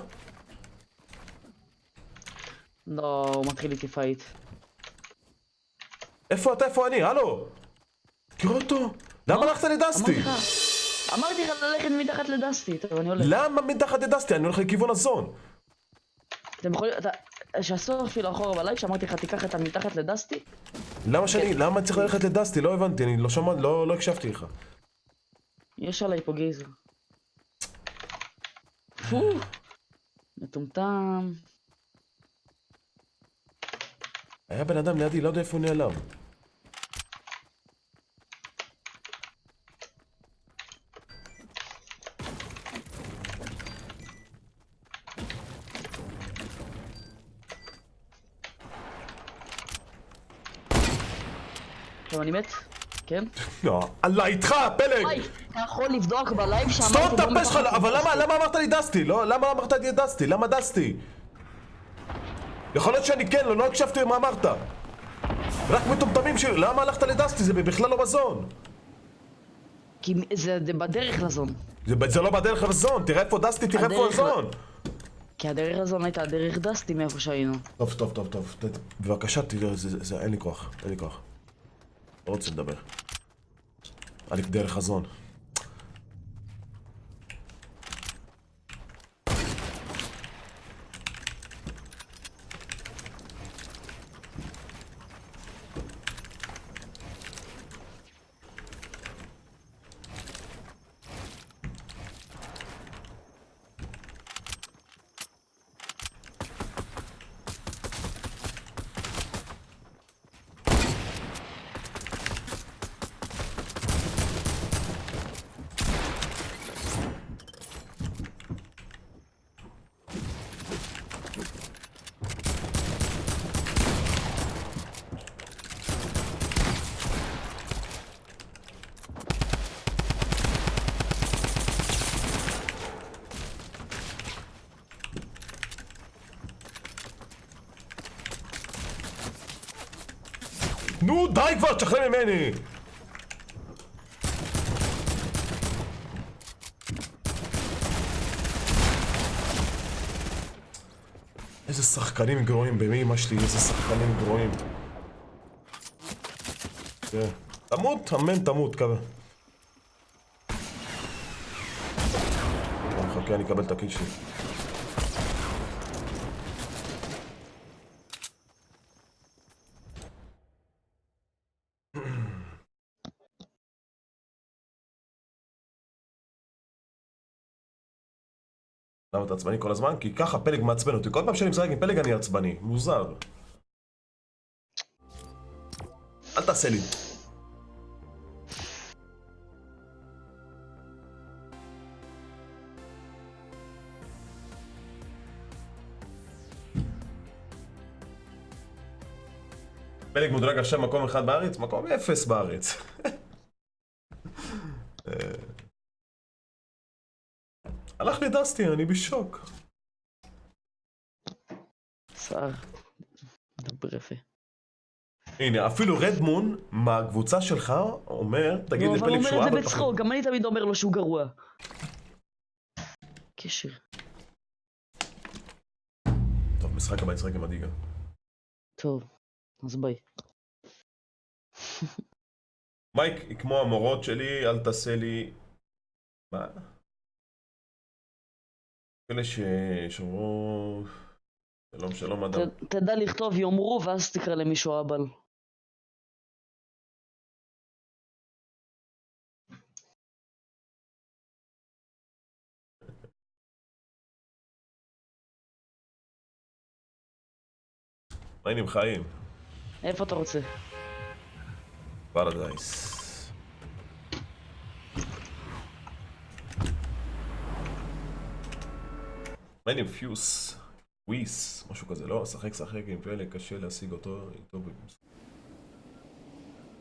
לא, הוא מתחיל איתי פייט. איפה אתה, איפה אני? הלו? תראו אותו. למה הלכת לדסטי? אמרתי לך ללכת מתחת לדסטי, טוב, אני הולך. למה מתחת לדסטי? אני הולך לכיוון הזון. אתם יכולים, שעשו אפילו אחורה בלייב, שאמרתי לך תיקח את המתחת לדסטי? למה אני צריך ללכת לדסטי? לא הבנתי, אני לא שמע, לא הקשבתי לך. יש עליי פה גייזר. פו! מטומטם. היה בן אדם לידי, לא יודע איפה הוא נעלם. טוב, אני מת? כן? לא, אללה איתך, פלג! וואי, אתה יכול לבדוק בלייב שאמרתי... סתום את הפה שלך, אבל למה אמרת לי דסטי? למה אמרת לי דסטי? למה דסטי? יכול להיות שאני כן, לא הקשבתי מה אמרת. רק מטומטמים למה הלכת לדסטי? זה בכלל לא בזון. כי זה בדרך לזון. זה לא בדרך לזון, תראה איפה דסטי, תראה איפה הזון. כי הדרך לזון הייתה דרך דסטי מאיפה שהיינו. טוב, בבקשה תראה, אין לי כוח. לא רוצה לדבר. אני דרך הזון. נו, די כבר, תשחרר ממני! איזה שחקנים גרועים, במי אמא שלי, איזה שחקנים גרועים. תמות, אמן תמות, כזה. חכה, אני אקבל את הקיל שלי. למה אתה עצבני כל הזמן? כי ככה פלג מעצבן אותי. כל פעם שאני משחק עם פלג אני עצבני. מוזר. אל תעשה לי. פלג מודרג עכשיו מקום 1 בארץ? מקום 0 בארץ. הלך לי דסטי, אני בשוק. שר. דבר יפה. הנה, אפילו רדמון מהקבוצה שלך אומר, תגיד לא, אבל הוא לפלג אומר שהוא את זה אבא בצחוק, גם אני תמיד אומר לו שהוא גרוע. קשר. טוב, משחק הבא ישחק עם הדיגה. טוב, אז ביי. מייק, היא כמו המורות שלי, אל תעשה לי... מה? כאלה ששומרו... שלום שלום אדם. תדע לכתוב יאמרו ואז תקרא למישהו אבל. מה העניינים חיים? איפה אתה רוצה? פרדייס. מה העניינים פיוס? וויס, משהו כזה, לא? שחק עם פלג, קשה להשיג אותו איתו במשחק.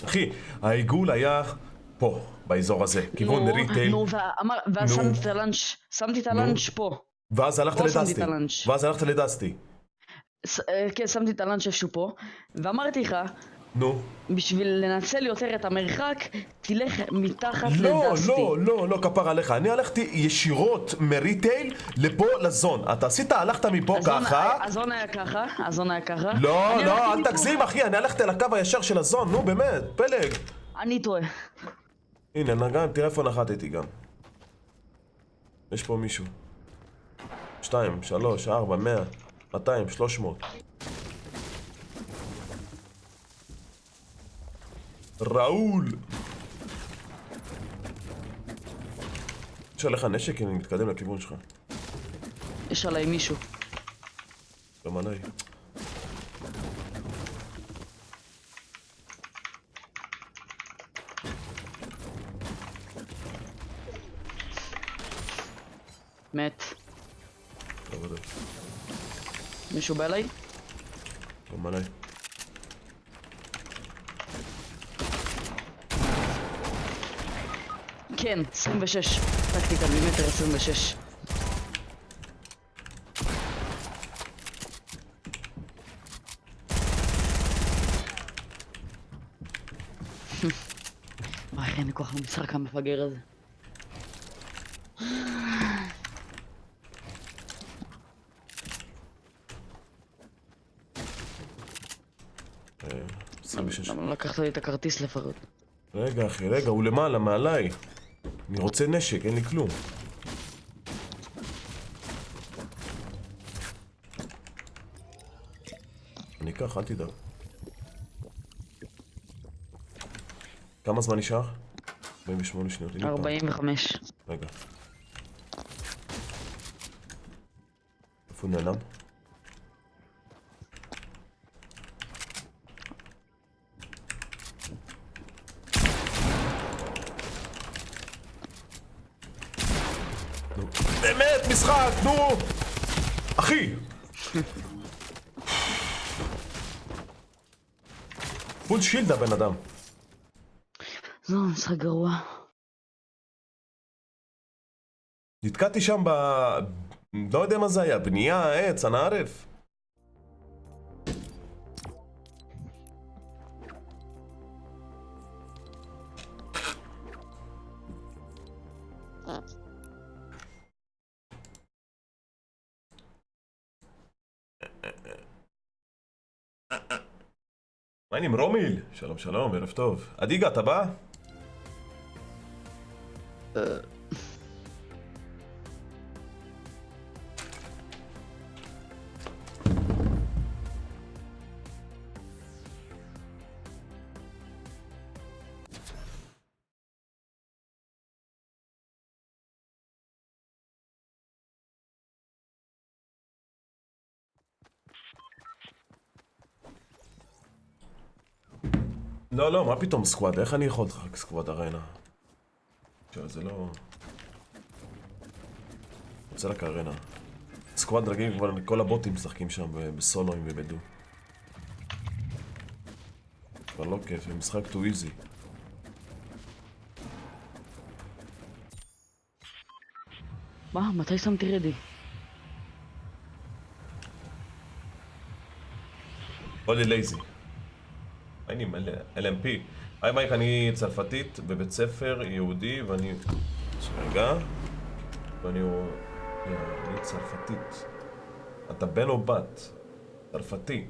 אחי, העיגול היה פה, באזור הזה, כיוון ריטייל. נו, ואז שמתי את הלאנץ' פה. ואז הלכת פה שמתי לדסטי. את הלאנץ'. ואז הלכת לדסטי. כן, שמתי את הלאנץ' איפשהו פה, ואמרתי לך, נו. בשביל לנצל יותר את המרחק, תלך מתחת לא, לדסטי. לא, כפר עליך. אני הלכתי ישירות מריטייל לפה לזון. אתה הלכת מפה ככה. הזון היה ככה. לא, אל תגזים אחי, אני הלכתי על הקו הישר של הזון, נו באמת, פלג. אני טועה. הנה, נגן, תראה איפה נחתתי גם. יש פה מישהו. 2, 3, 4, 100, 200, 300. ראול! יש עליך נשק? אני מתקדם לכיוון שלך. יש עליי מישהו. גם עליי. מת. עבודה. מישהו בא אליי? גם עליי. כן, 26. טקטיקה מילימטר 26. וואי, אין לי כוח למשחק המפגר הזה. אה, 26. למה לא לקחת לי את הכרטיס לפחות? רגע אחי, רגע, הוא למעלה, מעליי. אני רוצה נשק, אין לי כלום. אני אקח, אל תדאג. כמה זמן נשאר? 48 שניות. הנה פעם. 45. רגע. איפה הוא נעלם? נו. באמת, משחק, נו! אחי! פול שילד הבן אדם. לא, משחק גרוע. נתקעתי שם לא יודע מה זה היה, בנייה, עץ, אנא ערף. מה העניינים רומיל? שלום שלום, ערב טוב. אדיגה, אתה בא? לא, לא, מה פתאום סקוואד? איך אני יכול לשחק סקוואד ארנה? זה לא... רוצה רק ארנה. סקוואד רגיל כבר כל הבוטים משחקים שם בסולוים ובדו. כבר לא כיף, זה משחק טו איזי. מה? מתי שמתי רדי? אולי לייזי. אני מלא, LMP. היי מייק, אני צרפתית בבית ספר יהודי ואני... רגע. ואני צרפתית. אתה בן או בת? צרפתי.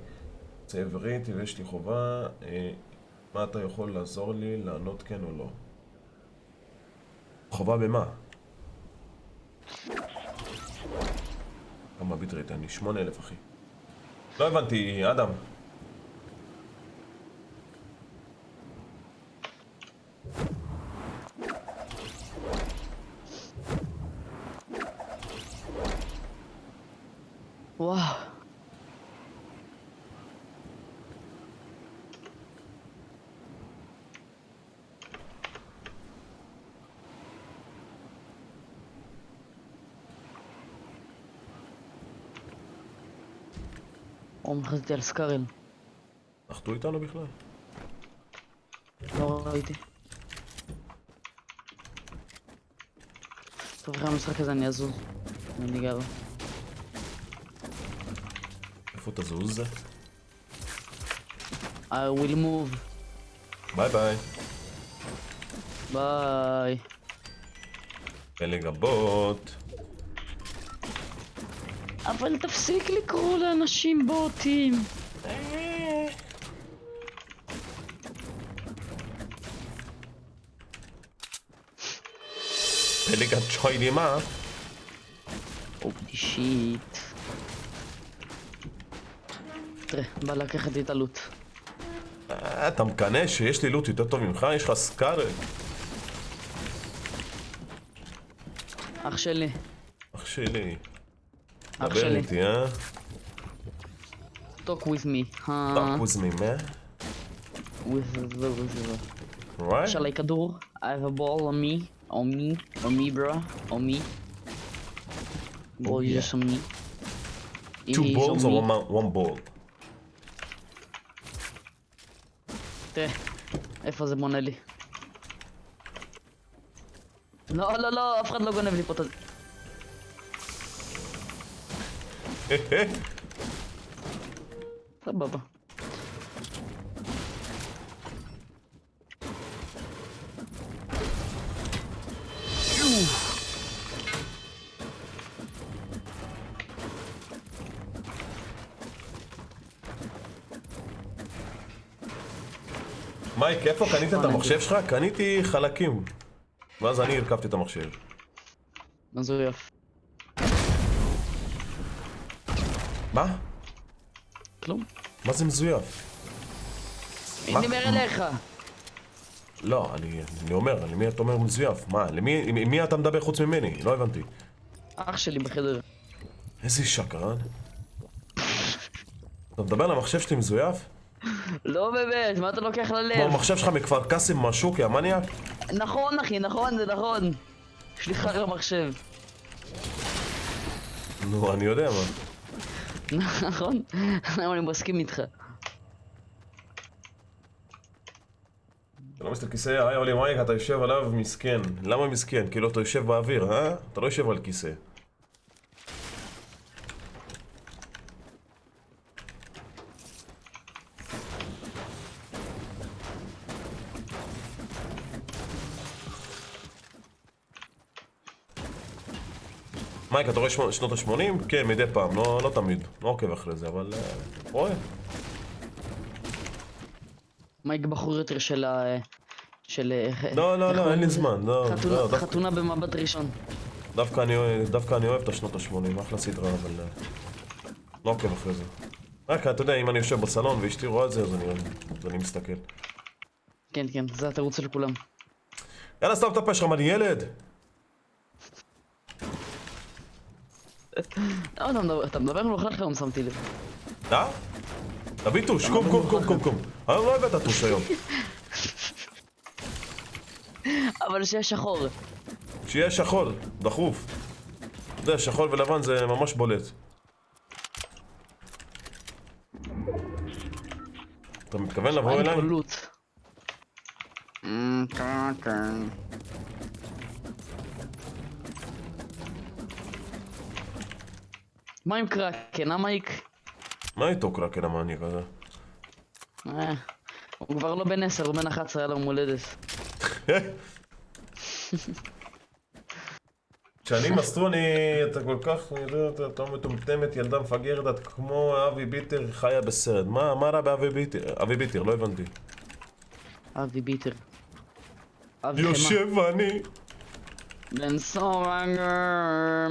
זה עברית ויש לי חובה. מה אתה יכול לעזור לי לענות כן או לא? חובה במה? כמה ביטרית? אני 8,000 אחי. לא הבנתי, אדם. וואו. חזיתי על סקארל. נחתו איתנו בכלל? לא ראיתי. טוב, אחרי המשחק הזה אני אזוז. אני גר. איפה תזוז זה? I will move. ביי ביי. ביי. אין לי גבות. אבל תפסיק לקרוא לאנשים בוטים. פליגת צ'ויני מה? אולי שיט. תראה, בא לקחת לי את הלוט. אתה מקנא שיש לי לוט יותר טוב ממך? יש לך סקארל. אח שלי. אח שלי. אח דבר שלי. איתי, Talk with me. Talk with me, man. With the... Right? יש עליי כדור. I have a ball on me. On me. On me, bro. On me. Ball yeah. is on me. Two He is balls on or me. one ball? תראה, איפה זה מונה לי? לא, לא, לא, אף אחד לא גונב לי פה את זה. סבבה. מייק, איפה קנית את המחשב שלך? קניתי חלקים. ואז אני הרכבתי את המחשב. מזויף. מה? כלום. מה זה מזויף? אני דיבר אליך. לא, אני אומר, למי אתה אומר מזויף? מה, למי אתה מדבר חוץ ממני? לא הבנתי. אח שלי בחדר. איזה שקרן. אתה מדבר על המחשב שלי מזויף? לא באמת, מה אתה לוקח ללב? כמו המחשב שלך מכפר קאסם משהו, כי המניאק? נכון אחי, נכון, זה נכון. יש לי חרא מחשב. נו, אני יודע מה. נכון? למה אני מסכים איתך. אתה לא מסתכל כיסא, היי אולי מייק, אתה יושב עליו מסכן. למה מסכן? כאילו אתה יושב באוויר, אה? אתה לא יושב על כיסא. מייק, אתה רואה שנות ה-80? כן, מדי פעם, לא תמיד. לא עוקב אחרי זה, אבל... רואה. מייק בחור יותר של ה... לא, אין לי זמן. חתונה במבט ראשון. דווקא אני אוהב את השנות ה-80, אחלה סדרה, אבל... לא עוקב אחרי זה. רק, אתה יודע, אם אני יושב בסלון ואשתי רואה את זה, אז אני מסתכל. כן, כן, זה התירוץ של כולם. יאללה, סתום את הפה שלך, מה, אני ילד? אתה מדבר מלוכלך היום, שמתי לב. תביא טוש, קום. היום לא הבאת טוש היום. אבל שיהיה שחור. שיהיה שחור, דחוף. אתה יודע, שחור ולבן זה ממש בולט. אתה מתכוון לבוא אין אליי? פה לוט. כן. מה עם קרקן, מייק? מה איתו קרקן המעניק הזה? הוא כבר לא בן 10, הוא בן 11, היה לו מולדת. כשאני מסטרוני, אתה כל כך, אתה מטומטמת, ילדה מפגרת, את כמו אבי ביטר חיה בסרט. מה רע באבי ביטר? אבי ביטר, לא הבנתי. אבי ביטר. אבי חמה. יושב אני. בן סורנגר.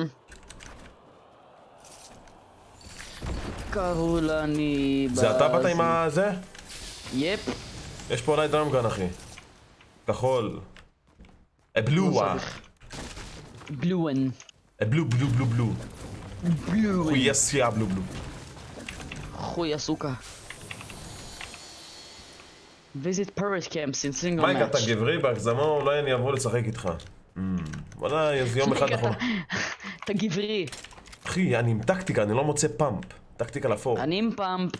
קראו לני זה אתה באת עם הזה? יפ. יש פה אולי דרמגן אחי. כחול. בלואה. בלואן. בלו. בלואן. חוי יסיה בלו. חוי הסוכה. visit Paris camps in single מייק, אתה match. גברי בהגזמה, אולי אני אבוא לשחק איתך. וואלה, יום אחד נכון. אתה גברי. אחי, אני עם טקטיקה, אני לא מוצא פאמפ. טקטיקה לפור. אני עם פאמפ.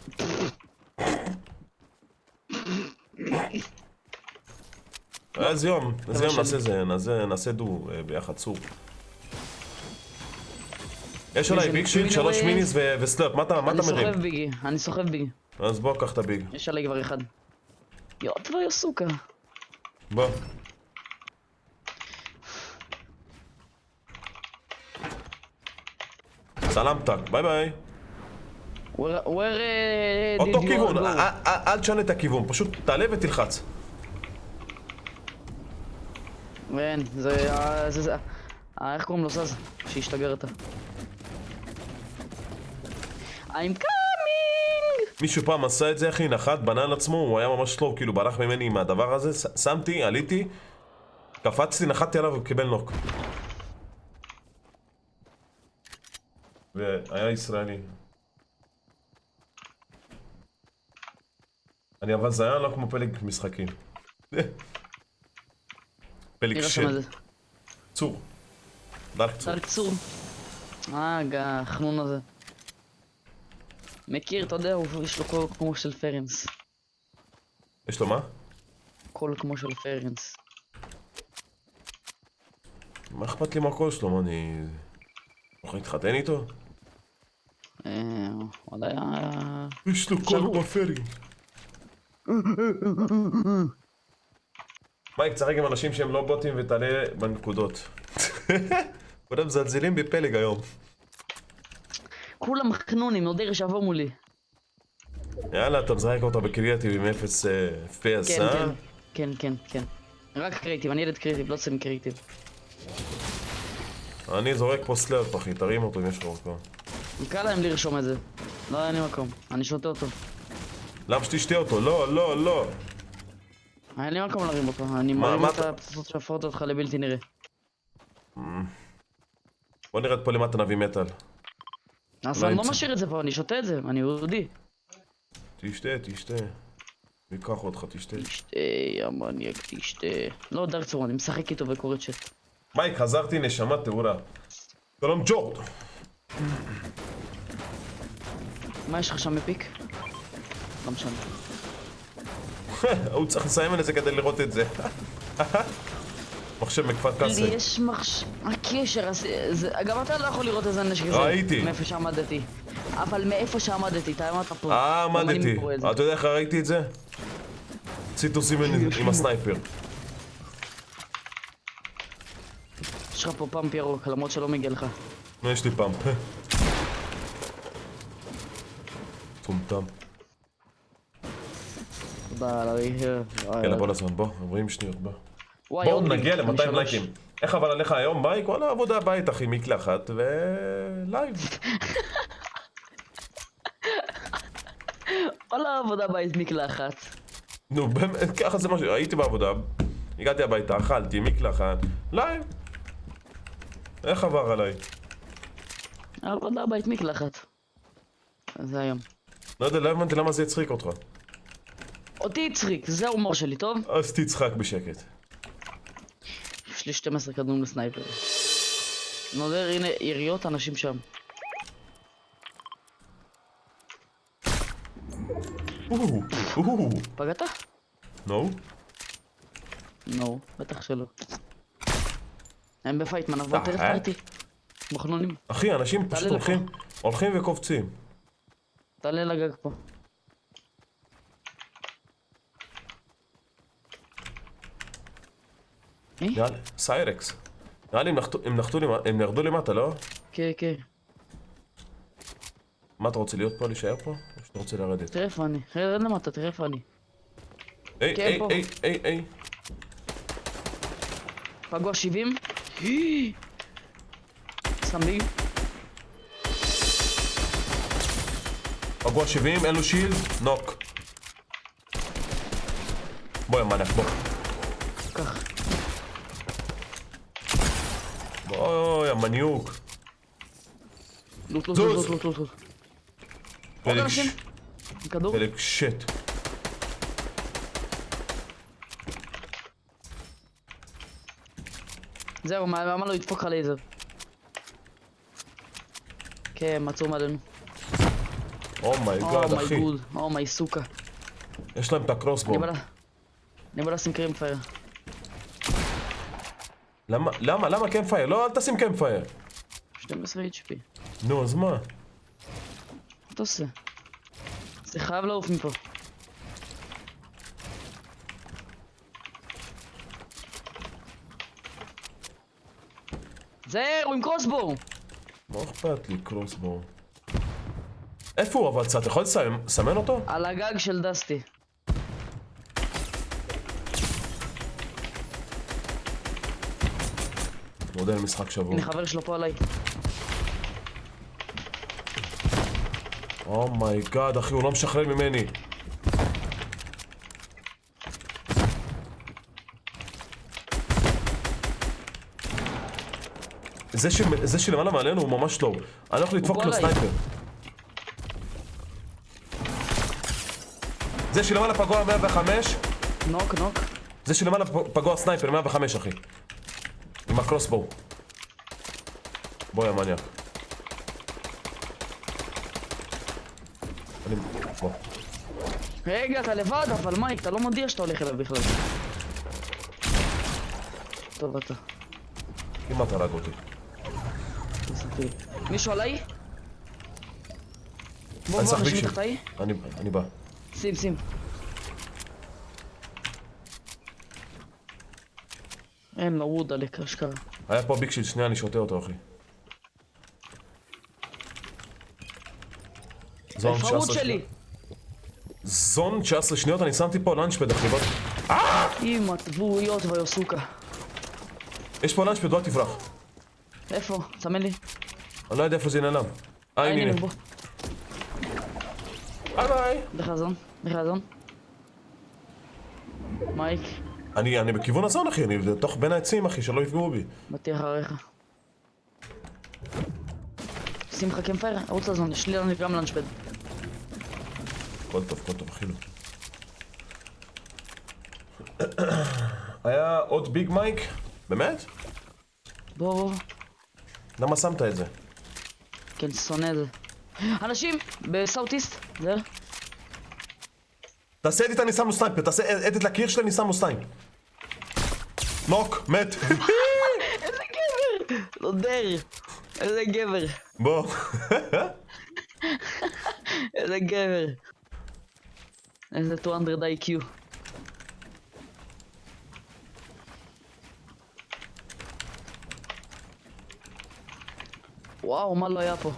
איזה יום נעשה זה, נעשה דו ביחד, צור. יש עליי ביג שיט, 3 מיניס וסלאפ, מה אתה מרים? אני סוחב ביגי. אז בוא, קח את הביג. יש עליי כבר אחד. יוט ויוסוקה. בוא. סלמתק, ביי ביי. אותו כיוון, אל תשנה את הכיוון, פשוט תעלה ותלחץ. אין, זה... איך קוראים לו זז? שהשתגרת. I'm coming! מישהו פעם עשה את זה אחי, נחת, בנה על עצמו, הוא היה ממש טוב, כאילו ברח ממני עם הדבר הזה, שמתי, עליתי, קפצתי, נחתתי עליו וקיבל נוק. והיה ישראלי. אני אבל זיין לא כמו פלג משחקים. פלג של. צור. דארק צור. דארק צור. החנון הזה. מכיר, אתה יודע, יש לו קול כמו של פרנס. יש לו מה? קול כמו של פרנס. מה אכפת לי מהקול שלו? מה אני... יכול להתחתן איתו? עוד היה... יש לו קול כמו פרנס. מייק, תשחק עם אנשים שהם לא בוטים ותעלה בנקודות. כולם מזלזלים בפלג היום. כולם חנונים, נודר שעבור מולי. יאללה, אתה משחק אותו בקריאטיב עם 0 FPS, אה? כן. רק קריאטיב, אני ילד קריאטיב, לא עושה מקריאטיב. אני זורק פה סלאפ, אחי, תרים אותו אם יש לך מקום. קל להם לרשום את זה. לא, אין לי מקום, אני שותה אותו. למה שתשתה אותו? לא. אין לי מקום להרים אותו, אני מרים את הפצצות שהפרות אותך לבלתי נראה. בוא נרד פה למטה נביא מטל. אז אני לא משאיר את זה פה, אני שותה את זה, אני יהודי. תשתה. ניקח אותך, תשתה. תשתה, יא מניאק, תשתה. לא, דארק צור, אני משחק איתו וקורא צ'אט. מייק, חזרתי נשמה טהורה. שלום ג'ורד. מה יש לך שם מפיק? לא משנה. הוא צריך לסיים על זה כדי לראות את זה. מחשב מכפר קאסם. לי יש הקשר, גם אתה לא יכול לראות איזה נשק הזה. ראיתי. מאיפה שעמדתי. אבל מאיפה שעמדתי, אתה אמרת פה. עמדתי. אתה יודע איך ראיתי את זה? ציטוסים עם הסנייפר. יש לך פה פאמפ ירוק, למרות שלא מגיע לך. יש לי פאמפ. טומטם. תודה על הרעייה. יאללה בוא לזמן, בוא, 40 שניות, בוא. וואי, בואו נגיע אני ל-200 שלוש. לייקים. איך עבר עליך היום בייק? וואלה, עבודה בית אחי, מקלחת ולייב. וואלה, עבודה בית מקלחת. נו באמת, ככה זה משהו, הייתי בעבודה, הגעתי הביתה, אכלתי, מקלחת, לייב. איך עבר עליי? עבודה בית מקלחת. זה היום. לא יודע, לא הבנתי למה זה יצחיק אותך. אותי הצחיק, זה ההומור שלי, טוב? אז תצחק בשקט. יש לי 12 כדורים לסנייפר. נודר, הנה יריות, אנשים שם. פגעת? נו? נו, בטח שלא. הם בפייט, מה נבוא יותר פייטי? מוכנונים. אחי, אנשים פשוט הולכים וקופצים. תעלה לגג פה. מי? יאללה, סיירקס. נראה לי הם ירדו למטה, לא? כן, כן. מה, אתה רוצה להיות פה, להישאר פה? או שאתה רוצה לרדת? תראה איפה אני. רד למטה, תראה איפה אני. היי, כן, היי, פה. היי, היי. פגוע 70. סמבי. פגוע 70, אין לו שילד, נוק. בוא, יא מניאק, בוא. כך. בוא, יא מניוק. לוט. עוד פלג אנשים? כדור? פלג שט. זהו, מה לא ידפוק לך לייזר? כן, מצאו עלינו. אומייגאד, אחי. אומי סוכה. יש להם את הקרוסבו. אני בא לשים קרימפייר. למה קמפייר? לא, אל תשים קמפייר. 12 HP. נו, אז מה? מה אתה עושה? זה חייב לעוף מפה. זהר, הוא עם קרוסבו! מה אכפת לי, קרוסבו? איפה הוא אבל קצת? אתה יכול לסמן אותו? על הגג של דסטי. מודל משחק שבוע. הנה חבר שלו פה עליי. אומייגאד, אחי, הוא לא משחרר ממני. זה שלמעלה מעלינו הוא ממש טוב. אני הולך לדפוק לו סנייפר. זה שלמעלה פגוע 105. נוק. זה שלמעלה פגוע סנייפר 105, אחי. עם הקרוסבו. בוא, יא מניאק. בוא. רגע, אתה לבד, אבל מייק, אתה לא מודיע שאתה הולך אליו בכלל. טוב, אתה. כמעט הרג אותי. מישהו עליי? בוא, אני צריך אנשים ביקשי. מתחתיי. אני בא. שים. אין לו ווד עלק, אשכרה. היה פה ביקשיל, שנייה, אני שותה אותו, אחי. זון 19 שלי! זון 19 שניות, אני שמתי פה לאנצ'פד, אחי, בוא. עם הטבועיות ויוסוקה. יש פה לאנצ'פד, בוא תברח. איפה? סמן לי. אני לא יודע איפה זה נעלם. הנה. בוא. ביי. לך הזון. מייק. אני בכיוון הזון, אחי, אני בתוך בין העצים, אחי, שלא יפגעו בי. באתי אחריך. שים לך קמפייר, ערוץ לזון, יש לי גם לאנצ'פד. כל טוב, אחי לא. היה עוד ביג מייק? באמת? בוא. למה שמת את זה? כן, שונא את זה. אנשים! בסאוט-איסט, זה? תעשה אדיט, אני שם לו סנייפר, תעשה אדיט לקיר שלי, אני שם לו סנייפ. נוק, מת. איזה גבר! נודר! איזה גבר! בוא. איזה גבר! איזה 200 IQ. וואו, מה לא היה פה?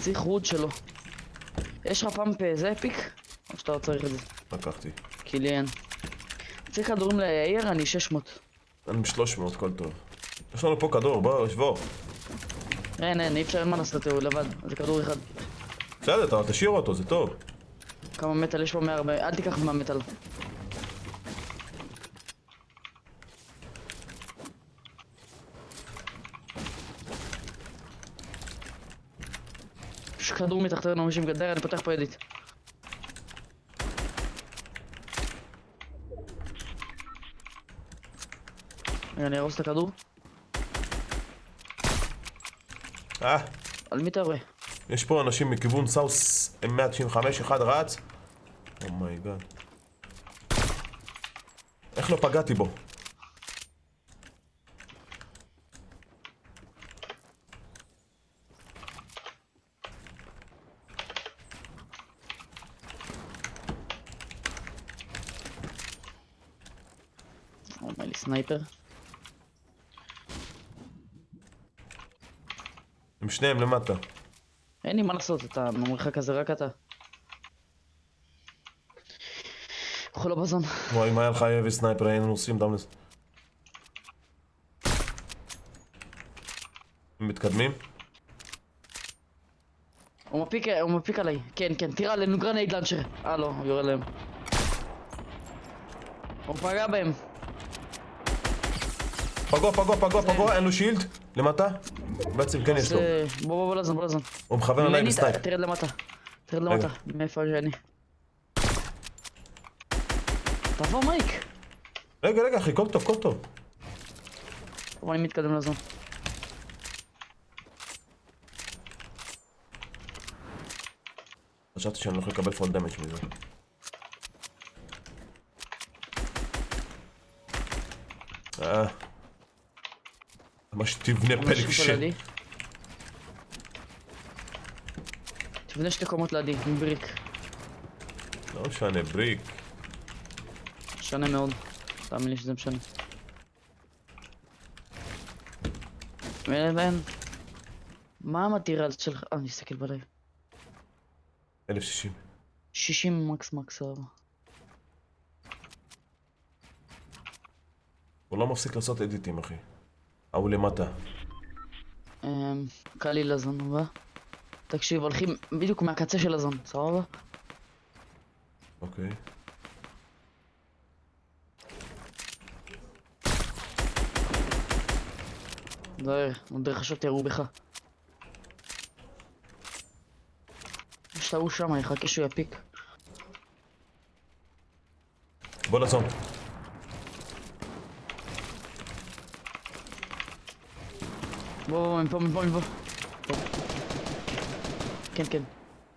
צריך ווד שלו. יש לך פאמפ זה אפיק? או שאתה לא צריך את זה? לקחתי. כי לי אין. צריך כדורים ליאיר, אני 600. אני 300, כל טוב. יש לנו פה כדור, בוא, שבוא. אין, אי אפשר, אין מה לעשות, הוא לבד. זה כדור אחד. בסדר, תשאיר אותו, זה טוב. כמה מטל יש פה 140, אל תיקח מהמטל. יש כדור מתחתנו, מישהו מגדר, אני פותח פה אדיט. אני ארוס את הכדור. אה, על מי אתה רואה? יש פה אנשים מכיוון סאוס M195, אחד רץ. אומייגאד. איך לא פגעתי בו? אומר לי סנייפר. הם שניהם למטה. אין לי מה לעשות, אתה במרחק הזה, רק אתה. יכול לא בזון. וואי, אם היה לך אבי סנייפר היינו עושים דאמלס. הם מתקדמים? הוא מפיק עליי. כן, כן, תראה עלינו גרנייד לאנצ'ר. לא, הוא יורה להם. הוא פגע בהם. פגוע, אין לו שילד. למטה? בעצם כן יש לו. בוא לזון. הוא מכוון עליי ממני, בסנייפ. תרד למטה. מאיפה שאני. תבוא מייק. רגע, אחי, כל טוב. טוב, אני מתקדם לזון. חשבתי שאני לא יכול לקבל פול דמג' מזה. ממש תבנה פלג של... תבנה שתי קומות לידי, עם בריק. לא משנה, בריק. משנה מאוד. תאמין לי שזה משנה. ואין... מה המטריאל שלך? אני אסתכל בלייב. 1060. 60 מקס. הוא לא מפסיק לעשות אדיטים, אחי. הוא למטה. קל לי לזון, הבא. תקשיב, הולכים בדיוק מהקצה של הזון, סבבה? אוקיי. דרך חשבתי יראו בך. יש את ההוא שמה, יחכה שהוא יפיק. בוא לזון. בוא, מפה. כן.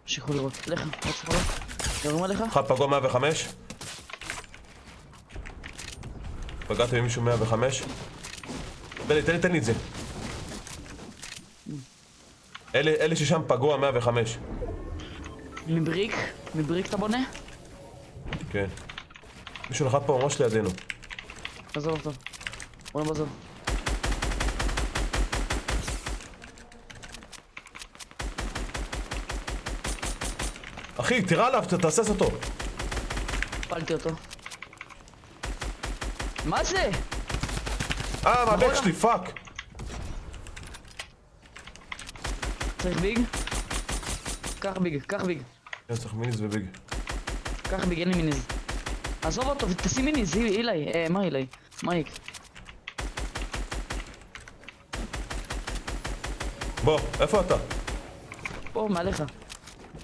שיקחו לראות. לך, רצו לראות. יורים עליך? אחד פגוע 105. פגעתי במישהו 105. תן לי את זה. אלה ששם פגוע 105. מבריק אתה בונה? כן. מישהו נחת פה ממש לידינו. עזוב אותו. בוא נבזוב. אחי, תראה עליו, תעשס אותו. הפלתי אותו. מה זה? מהבק שלי, פאק. צריך ביג? קח ביג. כן, צריך מיניז וביג. קח ביג, אין לי מיניז. עזוב אותו, תשים מיניז, אילי. מה אילי? מייק. בוא, איפה אתה? פה, מעליך.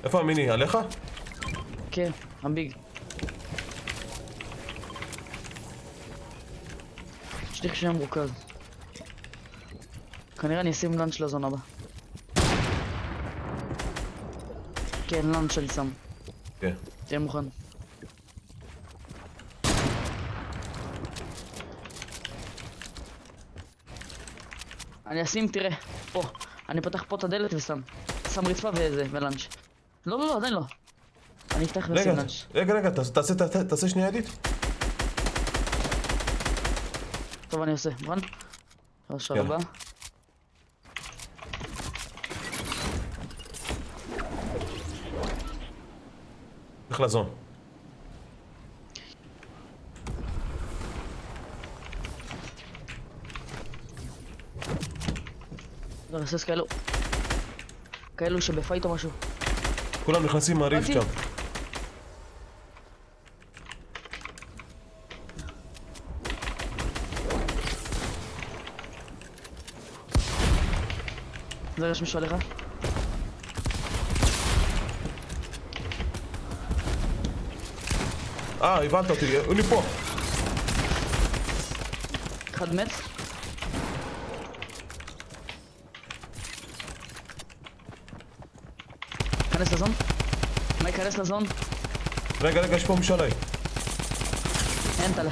איפה המיני? עליך? כן, הביג. יש לי חשב מרוכז. כנראה אני אשים לאנץ' לזון הבא. כן, לאנץ' אני שם. כן. תהיה מוכן. אני אשים, תראה, פה. אני פותח פה את הדלת ושם. שם רצפה ולאנץ'. לא, עדיין לא. אני אפתח ושים לאנץ'. רגע, תעשה שנייה אדיט. טוב, אני עושה, מוכן? השאר הבא. איך לזון? נרסס כאלו שבפייט או משהו. כולם נכנסים מהריב שם. זה יש מישהו עליך? הבנת אותי, הוא לי פה. אחד מת? כנס לזון. מה ייכנס לזון? רגע, יש פה מישהו עליי. אין תלה.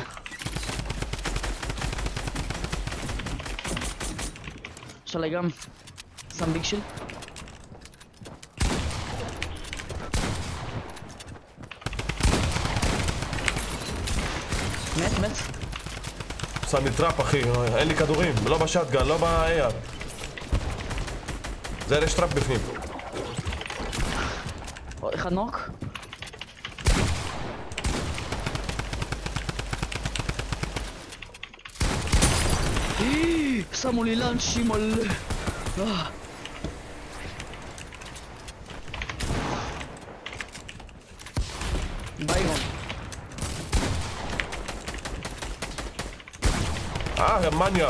יש עליי גם. שם ביג שיל. מת. שם לי טראפ אחי, אין לי כדורים, לא בשטגן, לא ב-AR. זה יש טראפ בפנים. אחד נוק. שמו לי לאנצ'ים מלא. בייגון. מניה.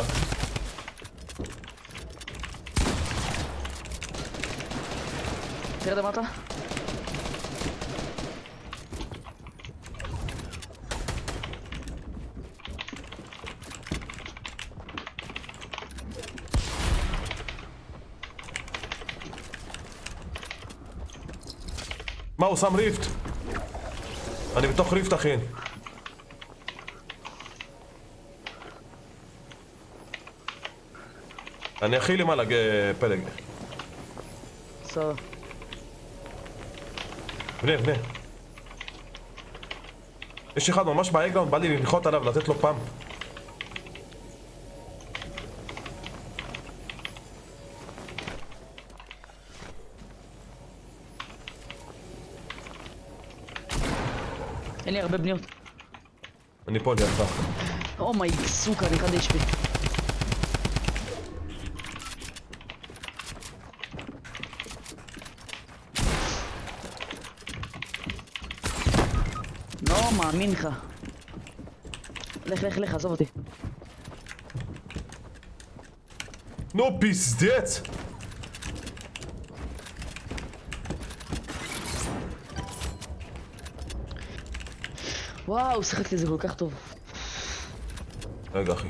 תרד למטה. מה, הוא שם ריפט? אני בתוך ריפט אחי. אני הכי למעלה פלג. סבבה. בנה. יש אחד ממש באגראונד, בא לי לנחות עליו, לתת לו פאמפ. אין לי הרבה בניות. אני פה לידך. אומי סוכה, אני 1 HP. לא מאמין לך. לך, עזוב אותי. נו פיסדץ! וואו, שיחקתי את זה כל כך טוב. רגע אחי.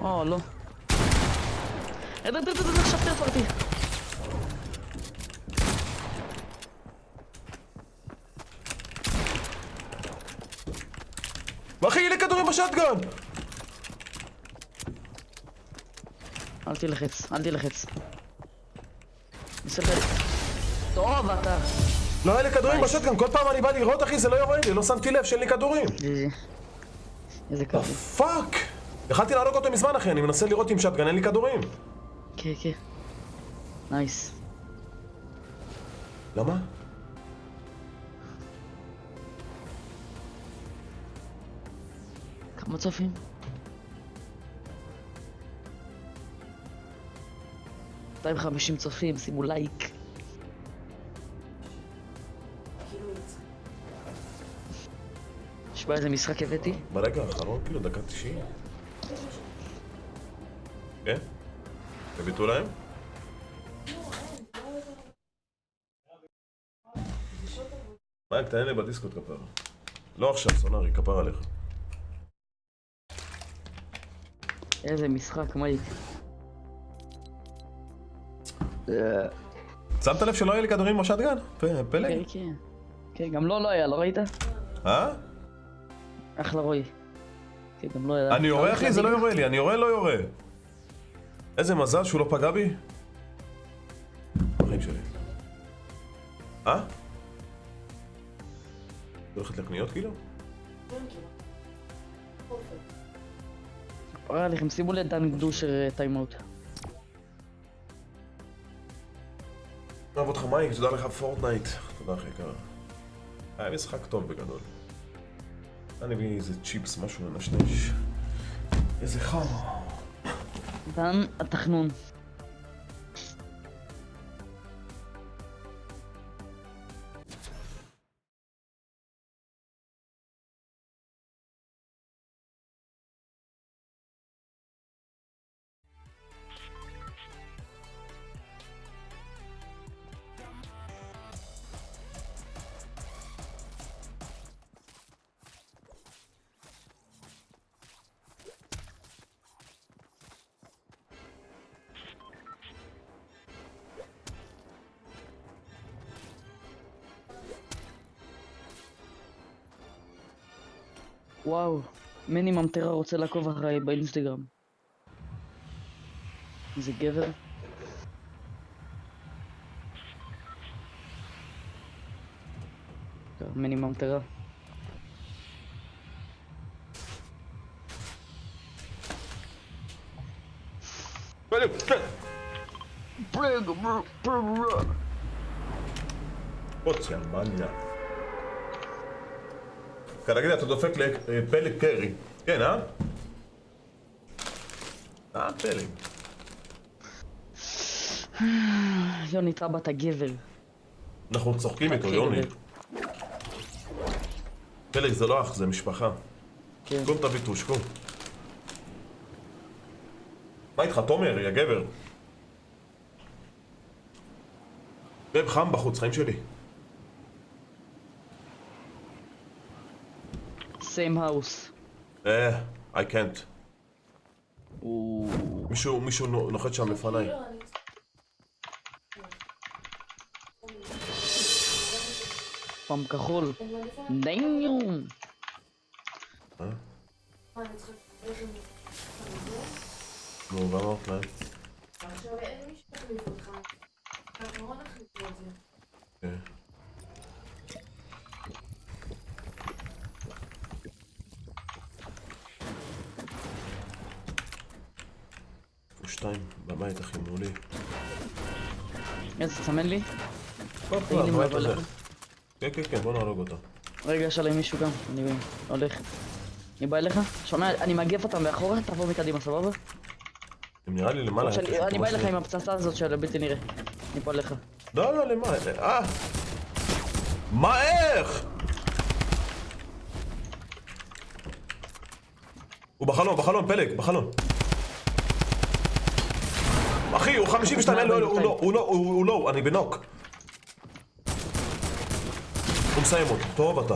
לא. עכשיו טרף אותי. אחי, יהיה לי כדורים בשטגן! אל תלחץ. טוב אתה. לא היה לי כדורים בשטגן, כל פעם אני בא לראות אחי, זה לא יורד לי, לא שמתי לב שאין לי כדורים. איזה קרוב. פאק! יכלתי להרוג אותו מזמן אחי, אני מנסה לראות עם שטגן, אין לי כדורים. כן. נייס. למה? כמה צופים? מאתיים 50 צופים, שימו לייק. נשמע איזה משחק הבאתי? ברגע האחרון, כאילו דקה 90. כן? הביטו להם? מייק, תענה לי בדיסקוט כפרה. לא עכשיו, סונארי, כפרה עליך. איזה משחק, מייק. שמת לב שלא היה לי כדורים בשטגן? פלג? כן, גם לא היה, לא ראית? אחלה רוי. כן, גם לא היה. אני יורה אחי, זה לא יורה לי, אני יורה לא יורה. איזה מזל שהוא לא פגע בי. בחיים שלי. הולכת לקניות כאילו? פרה לכם, שימו לדן גדושר טיימאוט. אוהב אותך מייק, תודה לך פורטנייט. תודה אחי יקר. היה משחק טוב בגדול. אני מביא איזה צ'יפס, משהו לנשנש. איזה חם. דן התחנון. וואו, מני ממטרה רוצה לעקוב אחריי באינסטגרם. איזה גבר. טוב, מני ממטרה. פוציה, מניה. כרגיל אתה דופק לפלג קרי. כן, אה? פלג. יוני טאבה אתה גבר. אנחנו צוחקים איתו, יוני. פלג זה לא אח, זה משפחה. כן. קום תביא תושקו. מה איתך, תומר, יא גבר? בב חם בחוץ, חיים שלי. same house. I can't. מישהו נוחת שם לפניי. פעם כחול. דיום. נו, ואמרת להם. עכשיו אין מי שתחליף אותך. אנחנו לא נחליף את זה. כן. שתיים, בבית אחי, מעולי. איזה, תסמן לי? תגיד לי מה בא לך. כן, כן, כן, בוא נהרוג אותה. רגע, יש עליי מישהו גם, אני הולך. אני בא אליך? שומע, אני מאגף אותם מאחורה, תבוא מקדימה, סבבה? הם נראה לי למעלה. אני בא אליך עם הפצצה הזאת של הבלתי נראה. אני פה אליך. לא, לא, למה? מה, איך? הוא בחלון, פלג, בחלון. אחי, הוא 52, הוא לא, אני בנוק. הוא מסיים אותו, טוב אתה.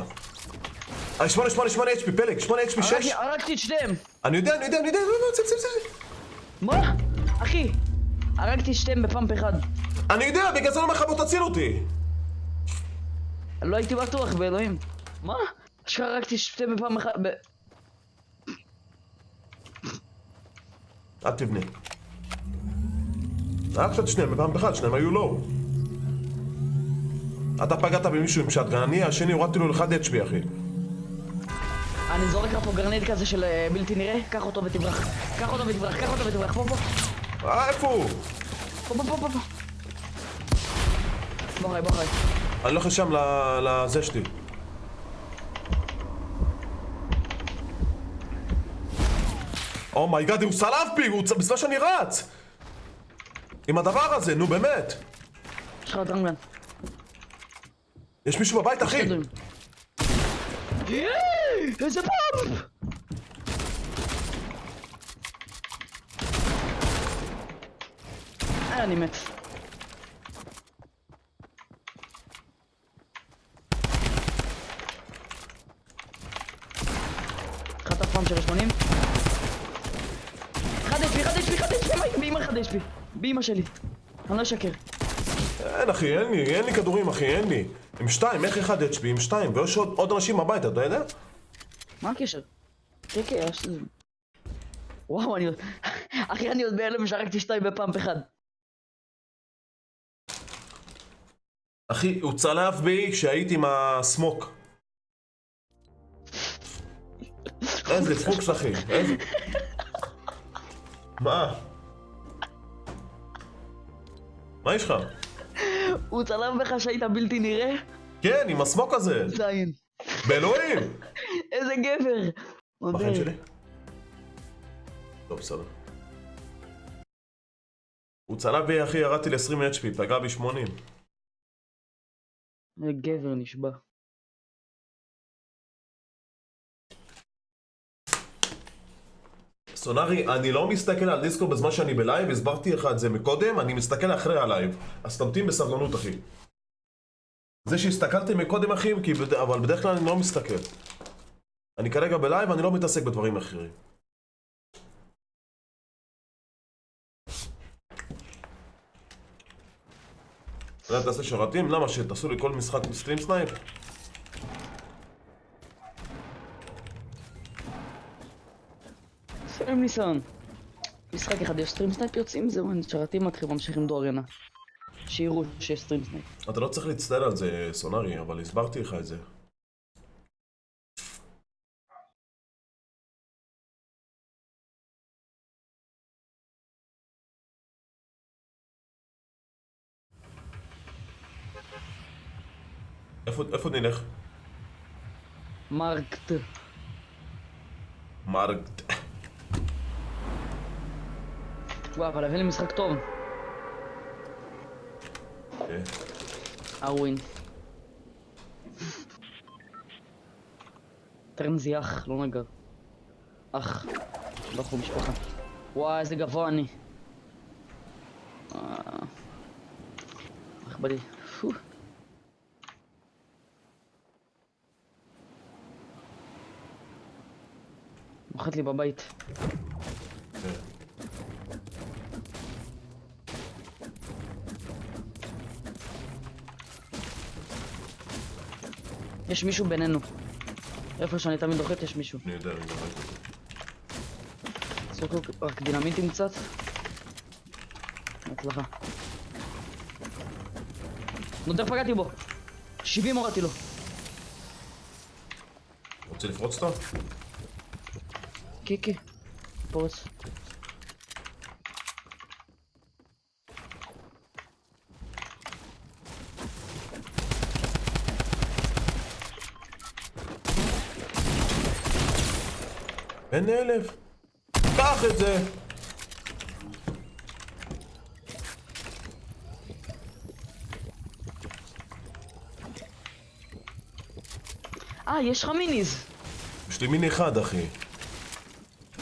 8 HP, פלג, 8 HP, 6. הרגתי את שניהם. אני יודע, צא. מה? אחי, הרגתי את שניהם בפאמפ אחד. אני יודע, בגלל זה אני אומר לך, בוא תציל אותי. לא הייתי בטוח באלוהים. מה? אשכרה הרגתי את שניהם בפאמפ אחד. אל תבנה. רק קצת שניהם, בפעם אחד, שניהם היו לואו. אתה פגעת במישהו עם שטגן, אני השני הורדתי לו 1 HP אחי. אני זורק לך פה גרנד כזה של בלתי נראה, קח אותו ותברח. פה. איפה הוא? פה. בוא חי. אני הולך לשם לזה שלי. אומייגאד, הוא סלב בי, בזמן שאני רץ! עם הדבר הזה, נו באמת! יש לך דרמגן. יש מישהו בבית, אחי! איזה פאמפ! אני מת. אחת הפעם של 80. 1 HP, באמא 1 HP. באמא שלי. אני לא אשקר. אין אחי, אין לי כדורים אחי, אין לי. עם 2, איך 1 HP? עם 2, ויש עוד אנשים בבית, אתה יודע? מה הקשר? כן, יש לזה. וואו, אחי, אני עוד בהלם שרקתי 2 בפאמפ אחד. אחי, הוא צלף בי כשהייתי עם הסמוק. איזה פוקס אחי, איזה... מה? מה יש לך? הוא צלם בך שהיית בלתי נראה? כן, עם הסמוק הזה. זין. באלוהים! איזה גבר! בחיים שלי? טוב, בסדר. הוא צלב בי אחי, ירדתי ל-20 HP, פגע בי 80. גבר נשבע. סונארי, אני לא מסתכל על דיסקו בזמן שאני בלייב, הסברתי לך את זה מקודם, אני מסתכל אחרי הלייב. אז תמתין בסבלנות אחי. זה שהסתכלתי מקודם אחי, אבל בדרך כלל אני לא מסתכל. אני כרגע בלייב, אני לא מתעסק בדברים אחרים. אתה יודע, תעשה שרתים? למה שתעשו לי כל משחק סטרים סנייפ? אין ניסיון. משחק אחד יש סטרים סנייפ יוצאים, זהו, שרתים ממשיכים דו ארנה. שיראו שיש סטרים סנייפ. אתה לא צריך להצטער על זה, סונארי, אבל הסברתי לך את זה. איפה נלך? מרקט. מרקט. וואו, אבל הביא לי משחק טוב. ארווין. טרנזי אח, לא נגר. אח. בחור משפחה. וואי, איזה גבוה אני. אח בדי. נוחת לי בבית. יש מישהו בינינו. איפה שאני תמיד דוחת יש מישהו. אני יודע, אני יודע. סוכו רק דינמיטים קצת. הצלחה. נותר פגעתי בו. 70 הורדתי לו. רוצה לפרוץ אותו? קיקי. פורץ. בן 1000! קח את זה! יש לך מיניז! יש לי מיני אחד, אחי.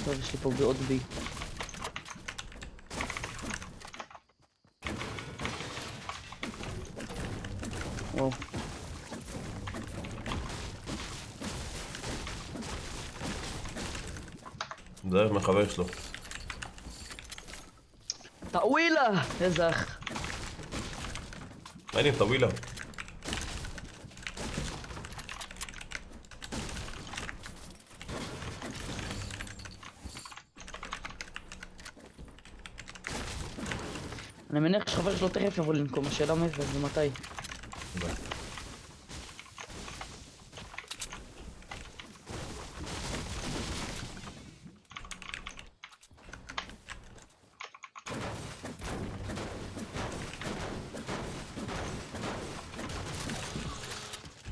טוב, יש לי פה בעוד בי. וואו. זה מחבר שלו. טאווילה! איזה אח. מעניין, טווילה. אני מניח שחבר שלו תכף יבוא לנקום, השאלה מאיפה ומתי.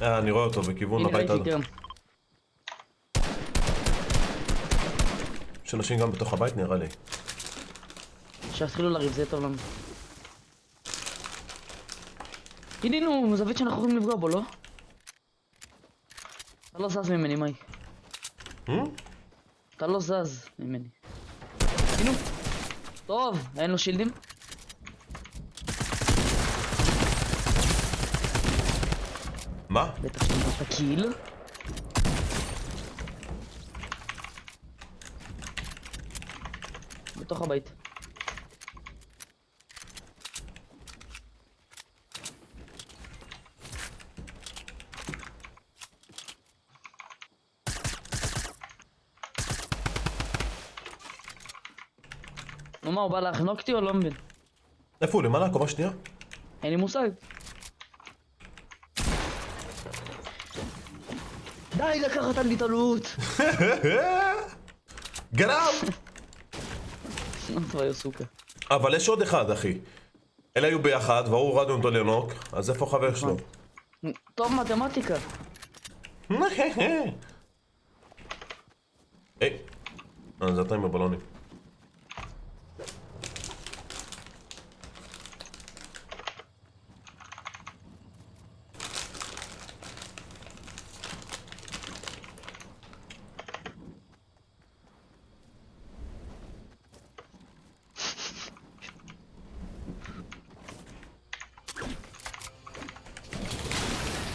אני רואה אותו בכיוון הנה הבית. ראיתי גם. יש אנשים גם בתוך הבית נראה לי. שיתחילו לריב, זה יהיה טוב לנו. הנה נו, זווית שאנחנו יכולים לפגוע בו, לא? אתה לא זז ממני, מאי. אתה לא זז ממני. הנה. טוב, אין לו שילדים? מה? בטח שאתה קיל. בתוך הבית. נו מה, הוא בא להחנוק אותי או לא מבין? איפה הוא? למעלה? קומה שנייה? אין לי מושג. די לקחת לי את הלוט! גנב! טוב, יוסוקה. אבל יש עוד אחד, אחי. אלה היו ביחד, והוא הורדנו אותו לנוק, אז איפה חבר שלו? טוב, מתמטיקה. היי. זה אתה עם הבלונים.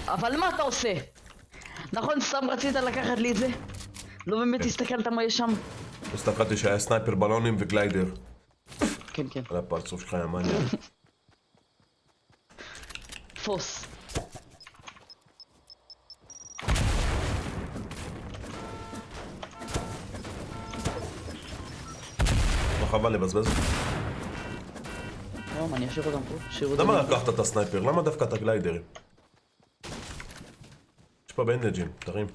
אבל מה אתה עושה? נכון, סתם רצית לקחת לי את זה? לא באמת הסתכלת מה יש שם? הסתכלתי שהיה סנייפר בלונים וגליידר. כן, כן. על הפרצוף שלך היה מעניין. פוס. חבל לבזבז. לא, מה, אני אשאיר אותם פה? שירו אותם. למה לקחת את הסנייפר? למה דווקא את הגליידרים? יש פה בנדג'ים, תרים.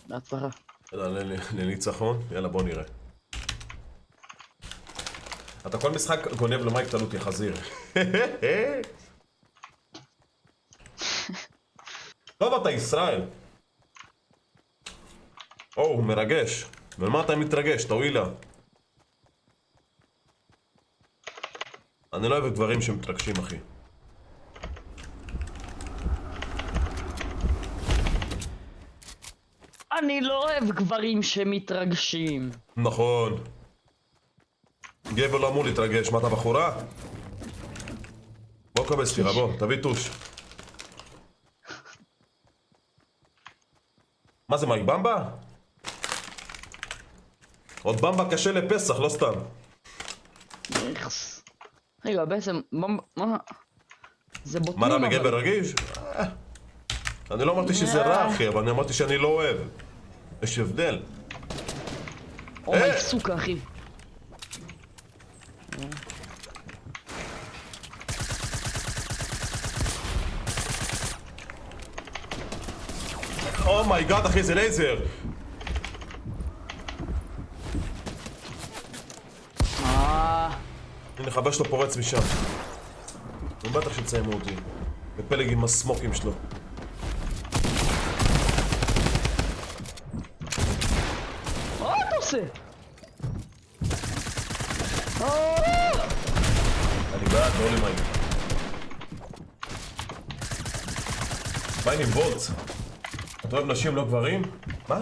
בהצלחה. יאללה, לניצחון, יאללה בוא נראה. אתה כל משחק גונב למייק תלו אותי חזיר. טוב אתה ישראל. הוא מרגש. ולמה אתה מתרגש? תואיל לה. אני לא אוהב דברים שמתרגשים אחי. אני לא אוהב גברים שמתרגשים. נכון. גבר לא אמור להתרגש, מה אתה בחורה? בוא קבל ספירה, בוא, תביא טוש. מה זה מייק במבה? עוד במבה קשה לפסח, לא סתם. איכס. רגע, בעצם, מה? זה בוטים מה רע אבל. בגבר רגיש? אני לא אמרתי שזה רע אחי, אבל אני אמרתי שאני לא אוהב. יש הבדל. אומי, סוכה אחי. אומייגאד אחי, זה לייזר. הנה חבר שלו פורץ משם. הוא בטח שציימו אותי. בפלג עם הסמוקים שלו. מה אתה עושה? אני בעד, לא למייק. מה עם וולט? אתה אוהב נשים לא גברים? מה?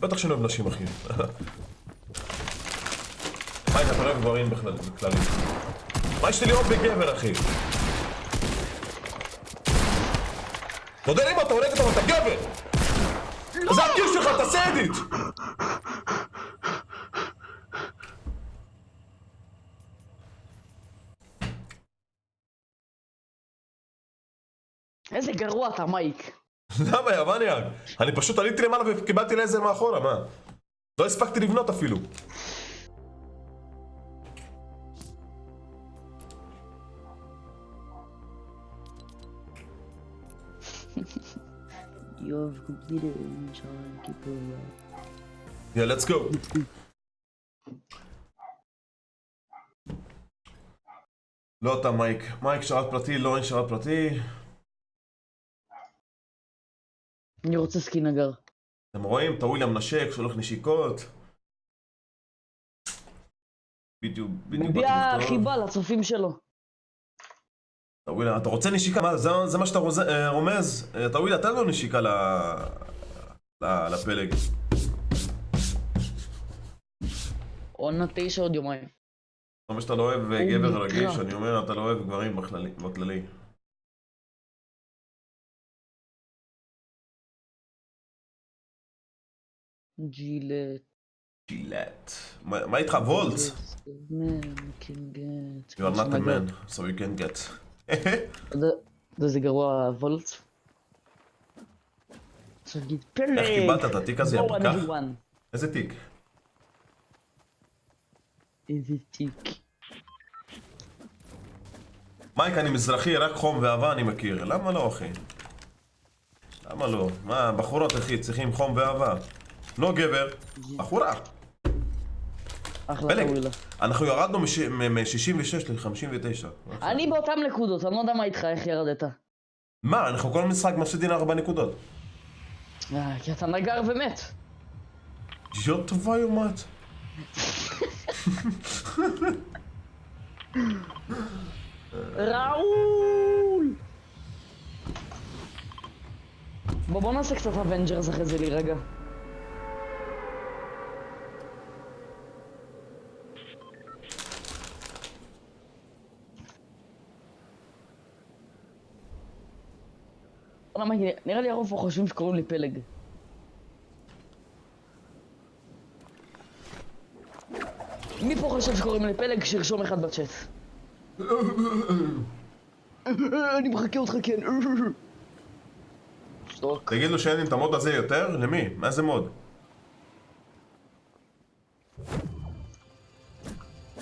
בטח שאני אוהב נשים אחי. מייק, אתה אוהב גברים בכללי. מה יש לי לראות בגבר אחי? אתה יודע אם אתה הולך איתם אתה גבר! זה הגיל שלך, תעשה אדיט! איזה גרוע אתה מייק. למה יא מניאק? אני פשוט עליתי למעלה וקיבלתי לייזר מאחורה, מה? לא הספקתי לבנות אפילו. You have completed an challenge, keep it up. Yeah, let's go. לא אתה מייק. מייק שרת פרטי, לא אין שרת פרטי. אני רוצה סקין נגר. אתם רואים? טעוי למנשק, שולח נשיקות. בדיוק מביע חיבה לצופים שלו. טעוי, אתה רוצה נשיקה? מה, זה מה שאתה רומז? טעוי, אתה לא נשיקה לפלג. עונה 9 עוד יומיים. זאת אומרת שאתה לא אוהב גבר רגיש, אני אומר, אתה לא אוהב גברים בכללי. ג'ילט. מה איתך? וולט? You are not a man, so you can get. זה גרוע וולט. עכשיו גיד פלג. איך קיבלת את התיק הזה, יא פקח? איזה תיק? איזה תיק. מייק, אני מזרחי, רק חום ואהבה אני מכיר. למה לא, אחי? למה לא? מה, בחורות, אחי, צריכים חום ואהבה. לא גבר, בחורה. אחלה טעוילה. אנחנו ירדנו מ-66 ל-59. אני באותם נקודות, אני לא יודע מה איתך, איך ירדת. מה, אנחנו כל משחק מפסידים 4 נקודות. כי אתה נגר ומת. יו טובה יומת. ראול! בוא נעשה קצת אבנג'רס אחרי זה להירגע. נראה לי הרוב פה חושבים שקוראים לי פלג. מי פה חושב שקוראים לי פלג? שירשום אחד בצ'אט. אני מחכה אותך כן. שתוק. תגיד לו שאין לי את המוד הזה יותר? למי? מה זה מוד?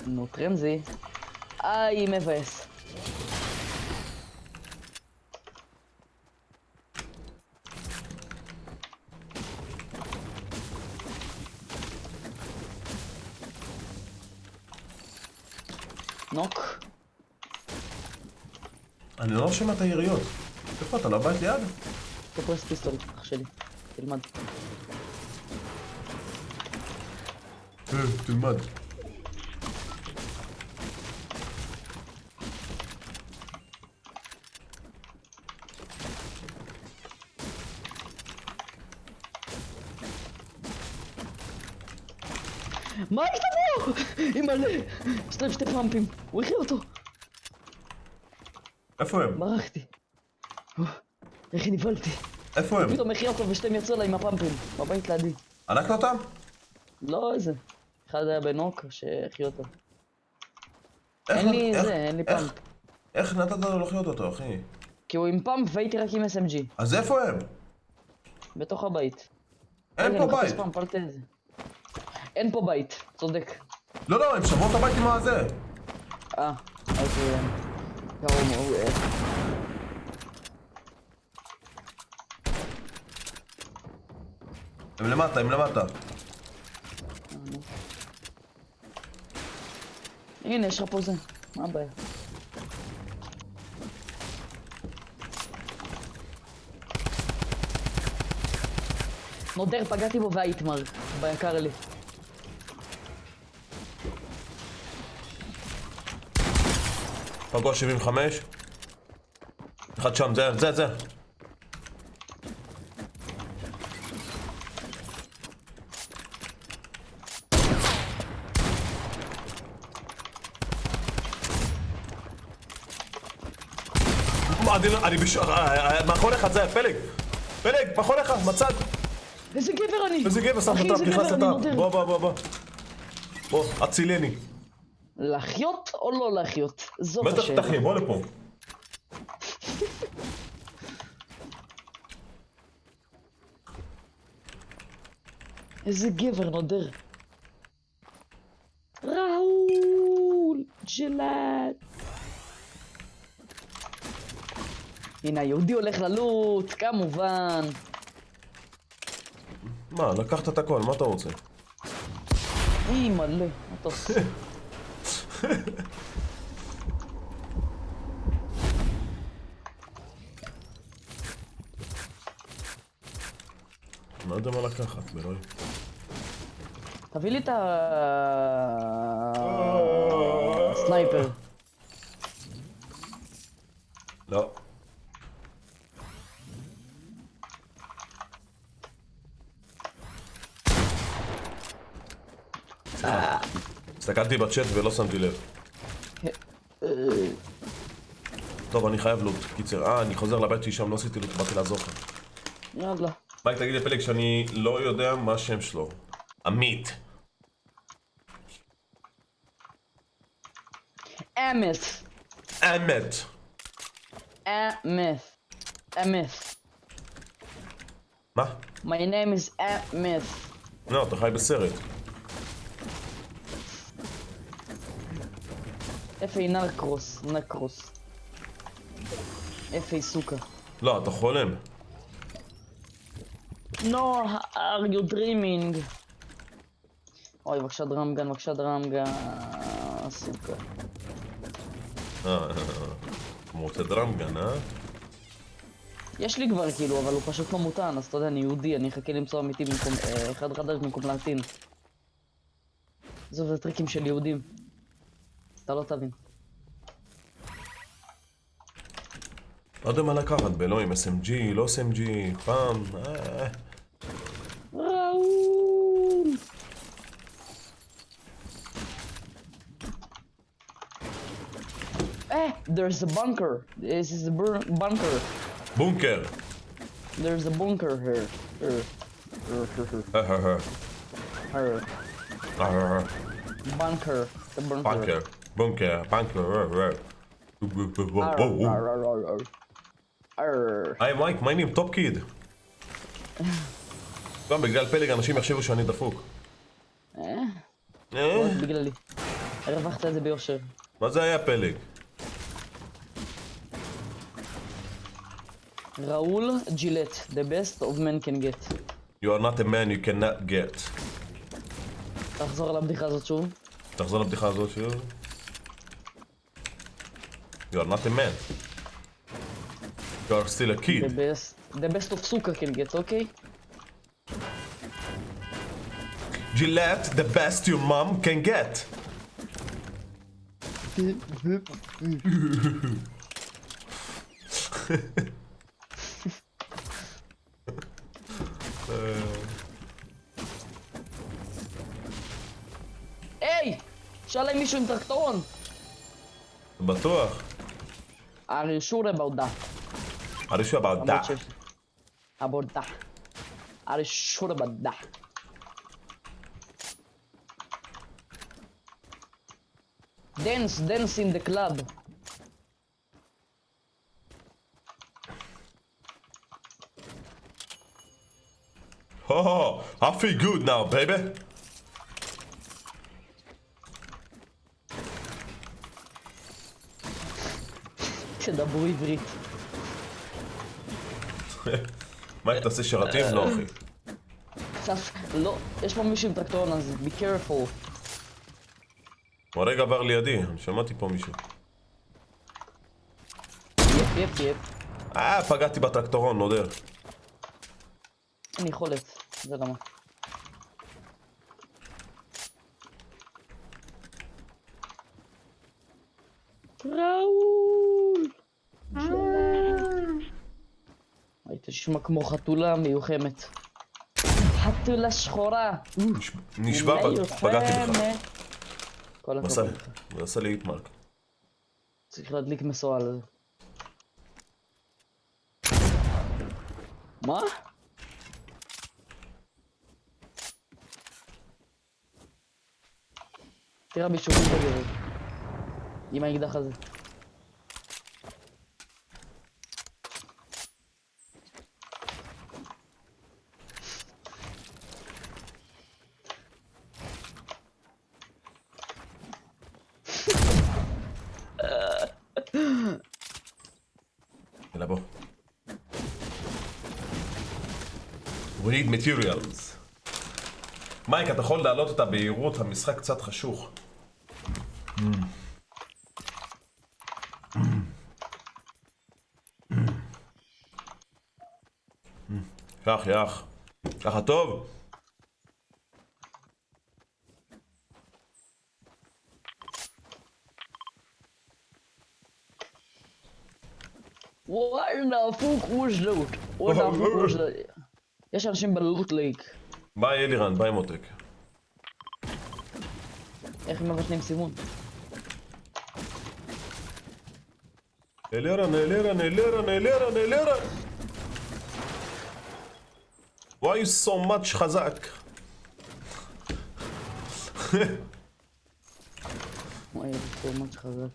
נו, טרנזי. איי, מבאס. נוק. אני לא שומע את היריות. איפה אתה? לא בית ליד? תפרס פיסטול, אח שלי. תלמד. תלמד. מה יש לנו? אימא'לה! יש להם 2 פאמפים. הוא הכי אותו. איפה הם? ברחתי. איך נבהלתי. איפה הם? פתאום הכי אותו ושתיהם יצאו אליי עם הפאמפים. בבית לידי. ענקת אותם? לא איזה. אחד היה בנוק שהכי אותו. איך אין לי איך- זה, אין לי איך- פאמפ. איך נתת לו לחיות אותו, אחי? כי הוא עם פאמפ והייתי רק עם SMG. אז איפה הם? בתוך הבית. אין רגע, פה אני מחפש בית. פאמפ, אל תן את זה. אין פה בית, צודק. לא, הם שברו את הבית עם הזה. אז קרוב מאוד. הם למטה, הם למטה. הנה, יש לך פה זה. מה הבעיה? נודר, פגעתי בו והאיתמר. ביקר לי. פגוע 75. אחד שם, זה. מאחוריך זה, פלג, מאחוריך, מצד. איזה גבר אני! איזה גבר, שם את אחי, הטראפ, איזה נכנס גבר, אני לטראפ. נודר. בוא, הצילני. לחיות או לא לחיות? זאת בטח השאלה. תחי, בוא לפה. איזה גבר נודר. ראול! ג'לאט! הנה, היהודי הולך ללוט, כמובן. מה, לקחת את הכל, מה אתה רוצה? אימא'לה, מטוס. לא יודע מה לקחת, ברוי. תביא לי את הסנייפר. לא. הסתכלתי בצ'אט ולא שמתי לב. טוב, אני חייב לוט. קיצר, אני חוזר לבית שלי שם, לא עשיתי לוט, באתי לעזור לך. יאללה. מייק, תגיד לפלג שאני לא יודע מה השם שלו. עמית. אמת. אמת. אמת. אמת. מה? My name is אמת. לא, אתה חי בסרט. איפה היא נקרוס? איפה היא סוכה? לא, אתה חולם. No, are you dreaming? אוי, בבקשה דרמגן, סוכה. הוא רוצה דרמגן, יש לי כבר כאילו, אבל הוא פשוט לא מותן, אז אתה יודע, אני יהודי, אני אחכה למצוא אמיתי במקום, אחד חדש במקום להטין. עזוב, זה טריקים של יהודים. אתה לא תבין. לא יודע מה לקחת, באלוהים, SMG, לא SMG, פעם, ראול! There's a bunker. This is a bunker. בונקר. There's a bunker here. Bunker. The bunker. בונקר. היי מייק, מה העניינים? טופ קיד. גם בגלל פלג אנשים יחשבו שאני דפוק. בגללי. הרווחת את זה ביושר. מה זה היה פלג? ראול ג'ילט, the best of men can get. You are not a man you cannot get. תחזור על הבדיחה הזאת שוב. תחזור לבדיחה הזאת שוב. You are not a man. You are still a kid. The best of סוכר can get, אוקיי? Gillette, the best your mom can get. היי! שאלה מישהו עם טרקטורון. בטוח. Are you sure about that? Are you sure about that? About that. Are you sure about that? Dance in the club. Oh, I feel good now, baby. תדברו עברית. מה, אתה עושה שרתים? לא, אחי. קצת, לא, יש פה מישהו עם טרקטורון, אז be careful. הוא הרגע עבר לידי, אני שמעתי פה מישהו. יפ. פגעתי בטרקטורון, נודר. אין יכולת, זה למה. ראול! היית תשמע כמו חתולה מיוחמת. חתולה שחורה! נשבע, פגעתי בך. כל הוא הכבוד. עשה לי איטמרק. צריך להדליק מסוע על זה. מה? תראה בישובים בגלל עם האקדח הזה. יאללה בוא. We need materials. מייק, אתה יכול להעלות את הבהירות, המשחק קצת חשוך. יח. ככה טוב? וואלה פוק וושלוט. יש אנשים בלוט לייק. ביי אלירן, ביי מותק. איך הם מבטנים סימון? אלירן. Why you so much חזק? וואי, זה כל ממש חזק.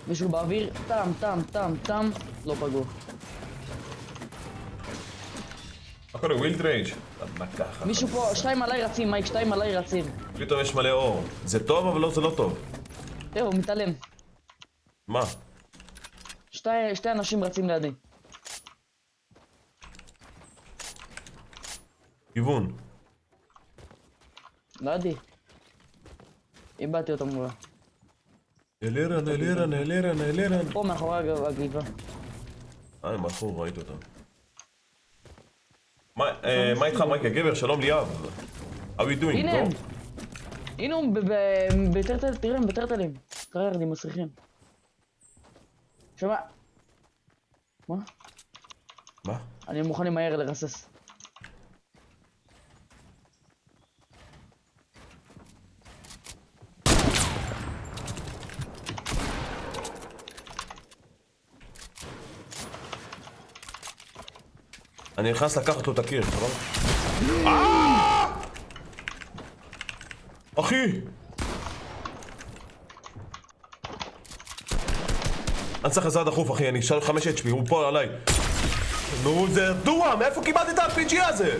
מישהו באוויר, טם, לא פגעו. מה קורה? ווילד רייג'? מה ככה? מישהו פה, 2 עליי רצים, מייק, 2 עליי רצים. פתאום יש מלא אור. זה טוב אבל לא, זה לא טוב. תראו, הוא מתעלם. מה? 2 אנשים רצים לידי. כיוון. לא ידי. איבדתי אותם מולה. אלירן. פה מאחורי הגליפה. הם הלכו, ראיתי אותם. מה איתך מייק הגבר? שלום ליאב. How you doing? הנה הם! טוב? הנה הוא בטרטל, תראה הם בטרטלים. קריירה ירדים מסריחים. שמע. מה? מה? אני מוכן מהר לרסס. אני נכנס לקחת לו את הקיר, נכון? אחי! אני צריך עזרה דחוף אחי, אני 5 HP, הוא פה עליי. נו, זה ידוע, מאיפה קיבלתי את ה-RPG הזה?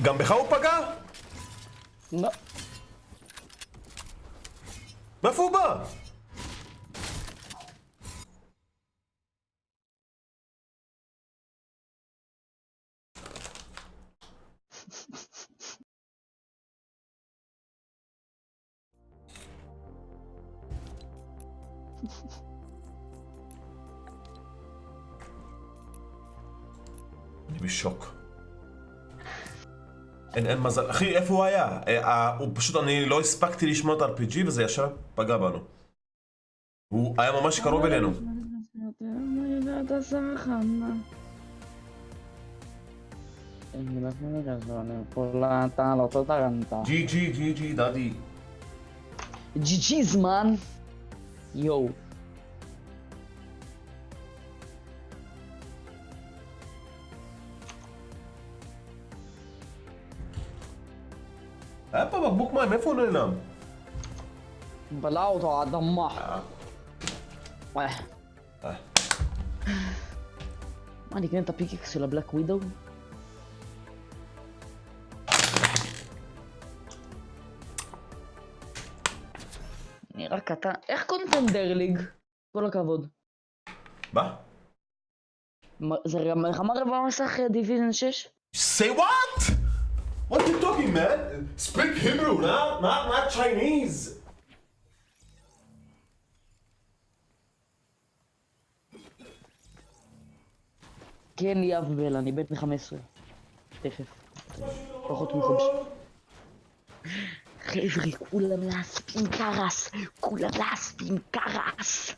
גם בך הוא פגע? לא. מאיפה הוא בא? אני בשוק. אין מזל. אחי, איפה הוא היה? הוא פשוט, אני לא הספקתי לשמוע את ה-RPG וזה ישר פגע בנו. הוא היה ממש קרוב אלינו. ג'י ג'י ג'י ג'י דאדי. ג'י זמן. יואו. היה פה בקבוק מים, איפה הוא נעלם? בלע אותו האדמה. מה, אני אקנה את הפיקקס של הבלק ווידו? נראה קטן. איך קונטנדר ליג? כל הכבוד. מה? זה גם מלחמה רבע מסך דיוויזן 6? Say what? What are you talking, man? Speak Hebrew, not Chinese. כן, ליאב בל, אני בן 15. תכף. פחות מחודש. חבר'ה, כולם להספין קרס. כולם להספין קרס.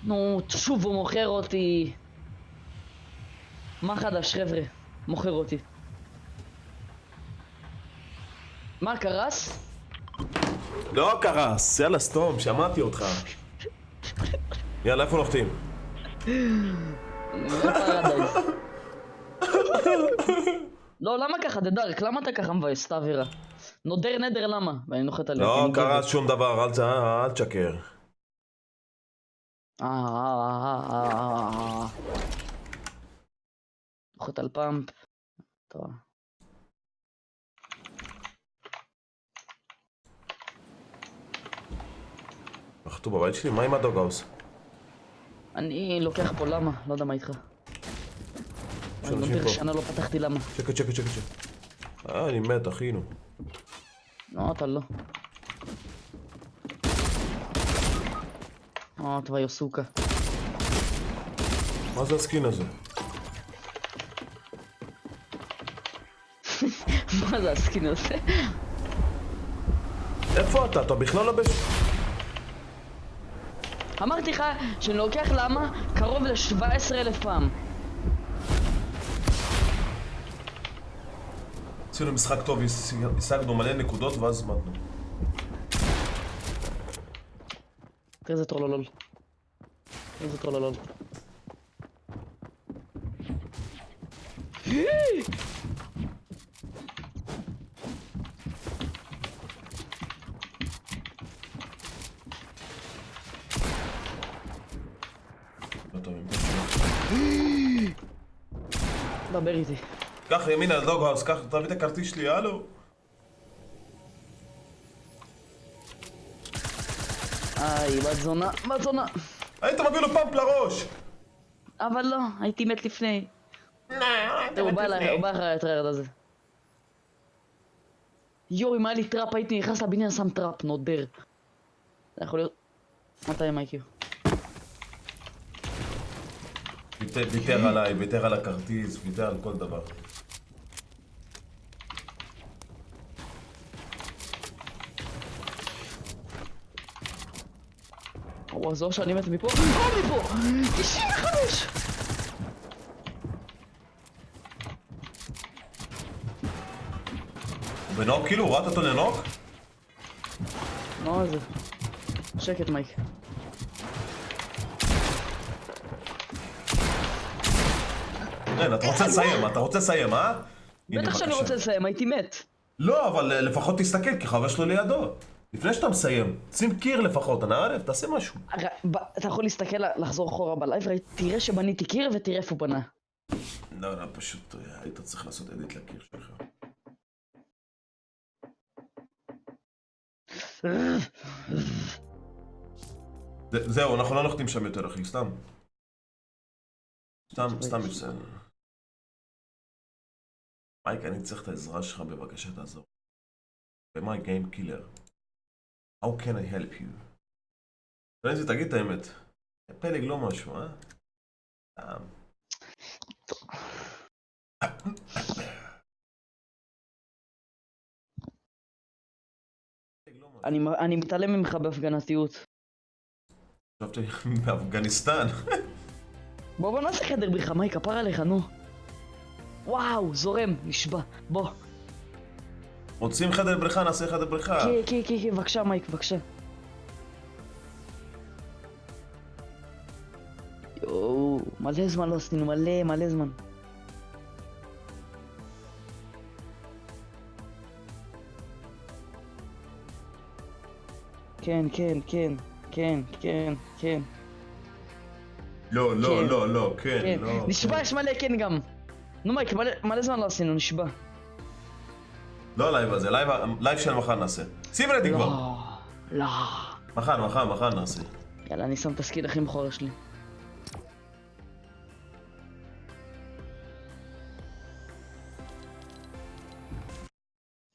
נו, שוב הוא מוכר אותי. מה חדש, חבר'ה? מוכר אותי. מה, קרס? לא קרס, יאללה סתום, שמעתי אותך. יאללה, איפה נוחתים? לא, למה ככה, דדארק? למה אתה ככה מבאס? סתם עבירה. נודר נדר למה? ואני נוחת עליה. לא קרס שום דבר, אל תשקר. נוחת על פאמפ. טוב. נחתו בבית שלי, מה עם הדוגהאוס? אני לוקח פה למה, לא יודע מה איתך. אני נודר שנה לא פתחתי למה. שקט. אני מת, אחינו. לא, אתה לא. טובה יוסוקה. מה זה הסקין הזה? מה זה הסקין הזה? איפה אתה? אתה בכלל לא אמרתי לך שאני לוקח למה קרוב ל-17,000 פעם. עשינו משחק טוב, השגנו מלא נקודות ואז מתנו. איזה טרולולול. איזה טרולולול. דבר איתי. קח ימינה לדוגהאוס, קח, תביא את הכרטיס שלי, הלו. בת זונה. היית מביא לו פאמפ לראש! אבל לא, הייתי מת לפני. הוא בא אחרי הטרארד הזה. יואו, אם היה לי טראפ הייתי נכנס לבניין שם טראפ, נודר. זה יכול להיות... 200 איי-קיו. ויתר עליי, ויתר על הכרטיס, ויתר על כל דבר. או זו שאני מת מפה. או מפה! 95! בנוק כאילו? הורדת אותו לנוק? לא, זה... שקט, מייק. כן, אתה רוצה לסיים, אתה רוצה לסיים, אה? בטח שאני רוצה לסיים, הייתי מת. לא, אבל לפחות תסתכל, כי חבר שלו לידו. לפני שאתה מסיים, שים קיר לפחות, אנא ערב, תעשה משהו. אתה יכול להסתכל, לחזור אחורה בלייב, תראה שבניתי קיר ותראה איפה הוא בנה. לא, פשוט היית צריך לעשות אדיט לקיר שלך. זהו, אנחנו לא נוחתים שם יותר, אחי, סתם. סתם בסדר. מייק, אני צריך את העזרה שלך, בבקשה תעזור. במה גיים קילר? How can I help you? פרנזי, תגיד את האמת. פלג לא משהו, אה? סתם. אני מתעלם ממך בהפגנתיות. חשבתי באפגניסטן. בוא נעשה חדר בריחה, מייק, כפר עליך, נו. וואו, זורם, נשבע, בוא. רוצים חדר בריחה, נעשה חדר בריחה. כן, בבקשה, מייק, בבקשה. יואו, מלא זמן לא עשינו, מלא זמן. כן. לא, כן, לא. נשבע, יש מלא כן גם. נו מייק, מלא זמן לא עשינו, נשבע. לא הלייב הזה, לייב של מחר נעשה. שים רדי כבר. לא. מחר נעשה. יאללה, אני שם את הסקיל הכי מכוער שלי.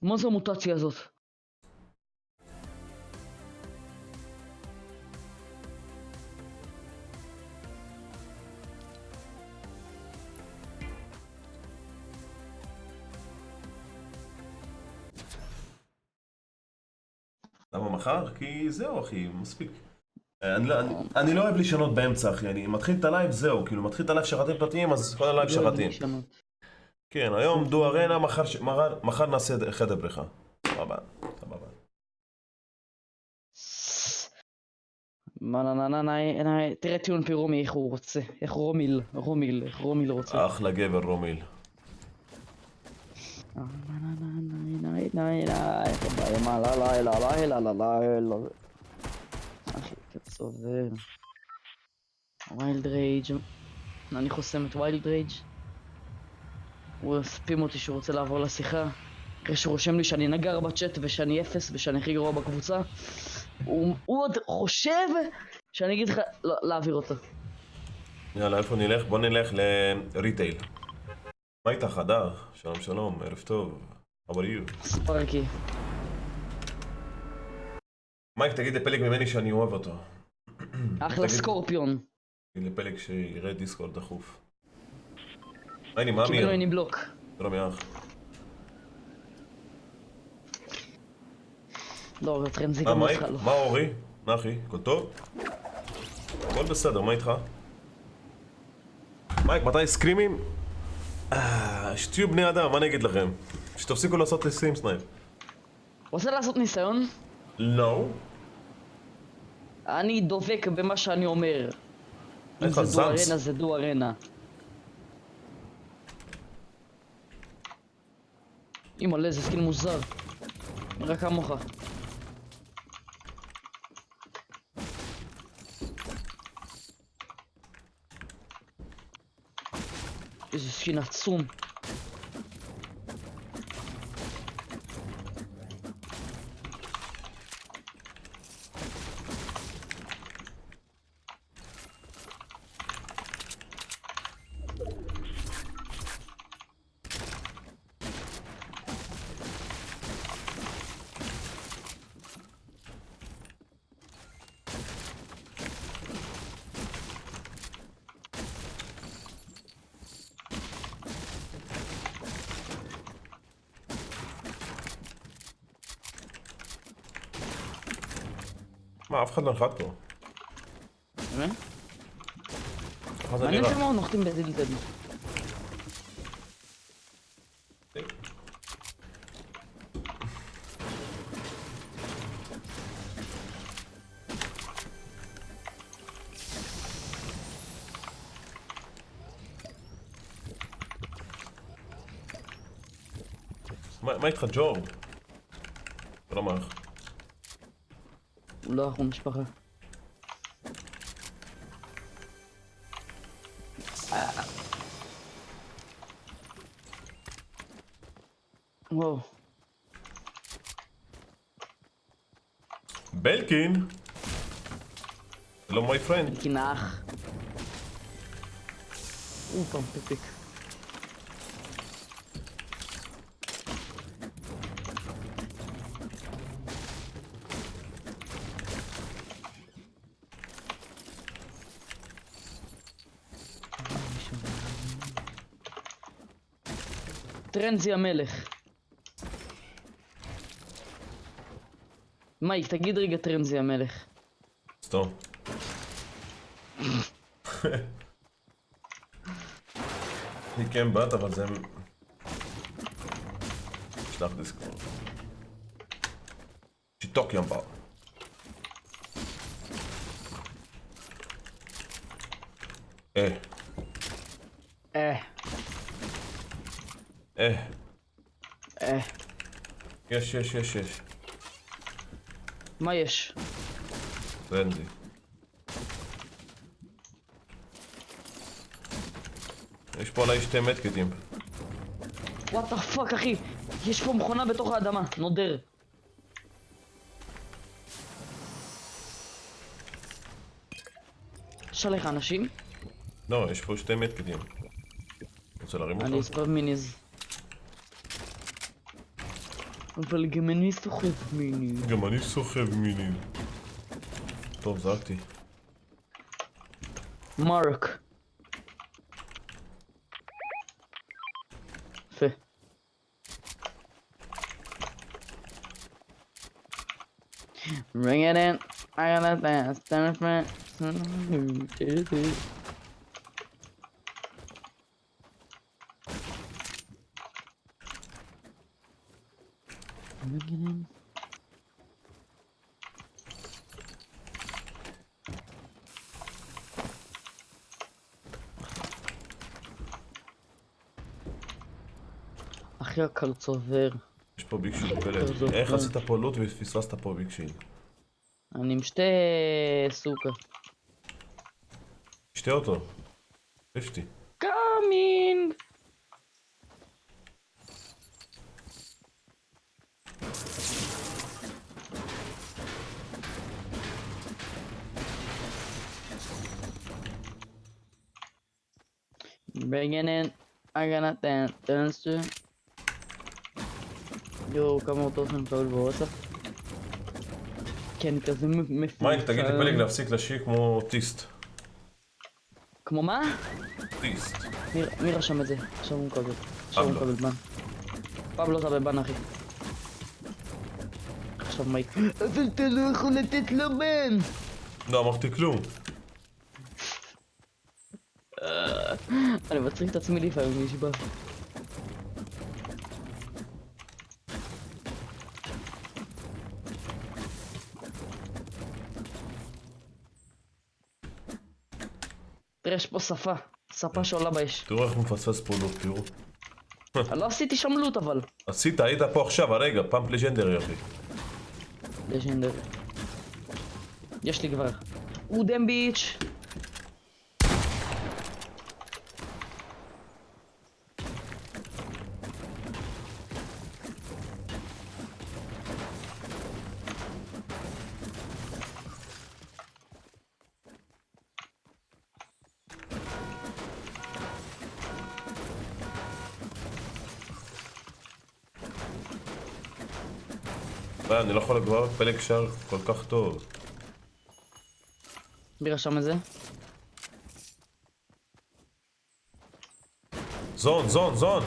מה זו המוטציה הזאת? למה מחר? כי זהו אחי, מספיק. אני לא אוהב לשנות באמצע אחי, אני מתחיל את הלייב זהו, כאילו מתחיל את הלייב שרתים פרטיים, אז כל הלייב שרתים. כן, היום דו ארנה, מחר נעשה חדר בריחה. סבבה. תראה טיון פי רומי איך הוא רוצה, איך רומיל רוצה. אחלה גבר רומיל. אחי, כצובר. ויילד רייג'. אני חוסם את ויילד רייג'. הוא הספים אותי שהוא רוצה לעבור לשיחה. אחרי שהוא רושם לי שאני נגר בצ'אט ושאני אפס ושאני הכי גרוע בקבוצה. הוא עוד חושב שאני אגיד לך להעביר אותו. יאללה, איפה נלך? בוא נלך לריטייל. מה איתך, הדר? שלום, ערב טוב. How are you? ספרקי. מייק, תגיד לפלג ממני שאני אוהב אותו. אחלה סקורפיון. תגיד לפלג שיראה דיסקורד דחוף. הייני, מה אמיר? קיבלנו איני בלוק. שלום יאח. לא, טרנזי גם אותך לא. מה אורי? נחי, הכל טוב? הכל בסדר, מה איתך? מייק, מתי סקרימים? שתהיו בני אדם, מה אני אגיד לכם? שתפסיקו לעשות לי סים סנייפ. רוצה לעשות ניסיון? לא. אני דובק במה שאני אומר. אם זה דו ארנה, זה דו ארנה. אימא'לה, זה סקיל מוזר. נראה כמוך. איזה סקין עצום. מה, אף אחד לא נחת פה. באמת? ככה זה מעניין נראה. כמה נוחתים בדילטד. מה איתך ג'ורד? שלום אח. לא, אנחנו משפחה. וואו. בלקין! שלום מי פרנד. קינח. פעם פפיק. טרנזי המלך. מייק, תגיד רגע טרנזי המלך. סתום. היא כן בת, אבל זה... שלח דיסקורד. שיטוק ימבר. אה. אה. אה. אה. יש. מה יש? טרנזי. יש פה עליי 2 מדקטים. וואט דה פאק אחי, יש פה מכונה בתוך האדמה, נודר. יש עליך אנשים? לא, יש פה 2 מדקטים. רוצה להרים אני אותו? אסבב מיניז. אבל גם אני סוחב מיניז. גם אני סוחב מיני. טוב, זרקתי. מרק. יפה. Bring it in. I gotta dance. Stand front. Bring it in. אחי הקרצובר. יש פה ביג שיל פלט. טוב, איך טוב. עשית פה לוט ופספסת פה ביג שיל? אני עם שתי סוכה. שתה אותו. 50. קאמינג! Bringing in, I gonna dance to. יואו, כמה אותו שאני מקבל בוואטסאפ. כן, כזה מפורסם. מייק, תגיד לפלג להפסיק לשיר כמו אוטיסט. כמו מה? אוטיסט. מי רשם את זה? עכשיו הוא מקבל. עכשיו הוא פבלו. מקבל בן. פבלו אתה בבן אחי. עכשיו מייק. אבל אתה לא יכול לתת לו בן! לא אמרתי כלום. אני מצחיק את עצמי לפעמים, נשבע. תראה, יש פה שפה שעולה באש. תראו איך הוא מפספס פה לוט, תראו. אני לא עשיתי שם לוט אבל. עשית, היית פה עכשיו, הרגע, פאמפ לג'נדרי אחי. לג'נדרי. יש לי כבר. אודם ביץ'. אני לא יכול לגרוע פלג שר כל כך טוב. מי רשם את זה? זון!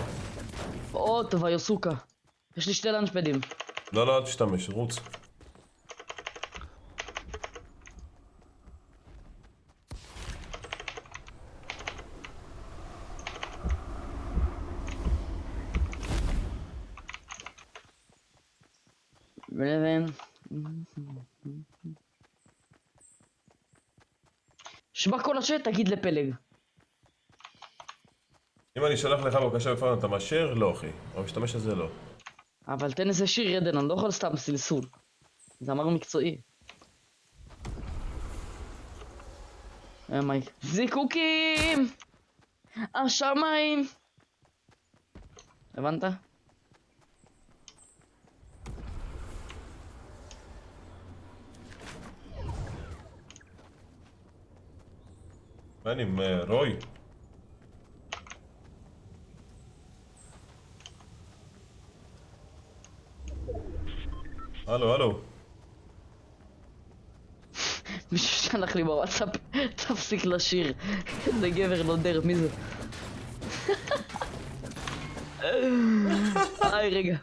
או, טובה יוסוקה. יש לי 2 לנצ'פדים. לא, אל תשתמש, רוץ. ולבן. שמע כל השט, תגיד לפלג. אם אני שולח לך בבקשה בפרק אתה מאשר? לא אחי. אבל משתמש על זה לא. אבל תן איזה שיר ידן, אני לא יכול סתם סלסול. זה אמר מקצועי. מייק. זיקוקים! השמיים! הבנת? מה עם רוי? הלו, הלו. מישהו שלח לי בוואטסאפ, תפסיק לשיר. איזה גבר נודר, מי זה? היי, רגע.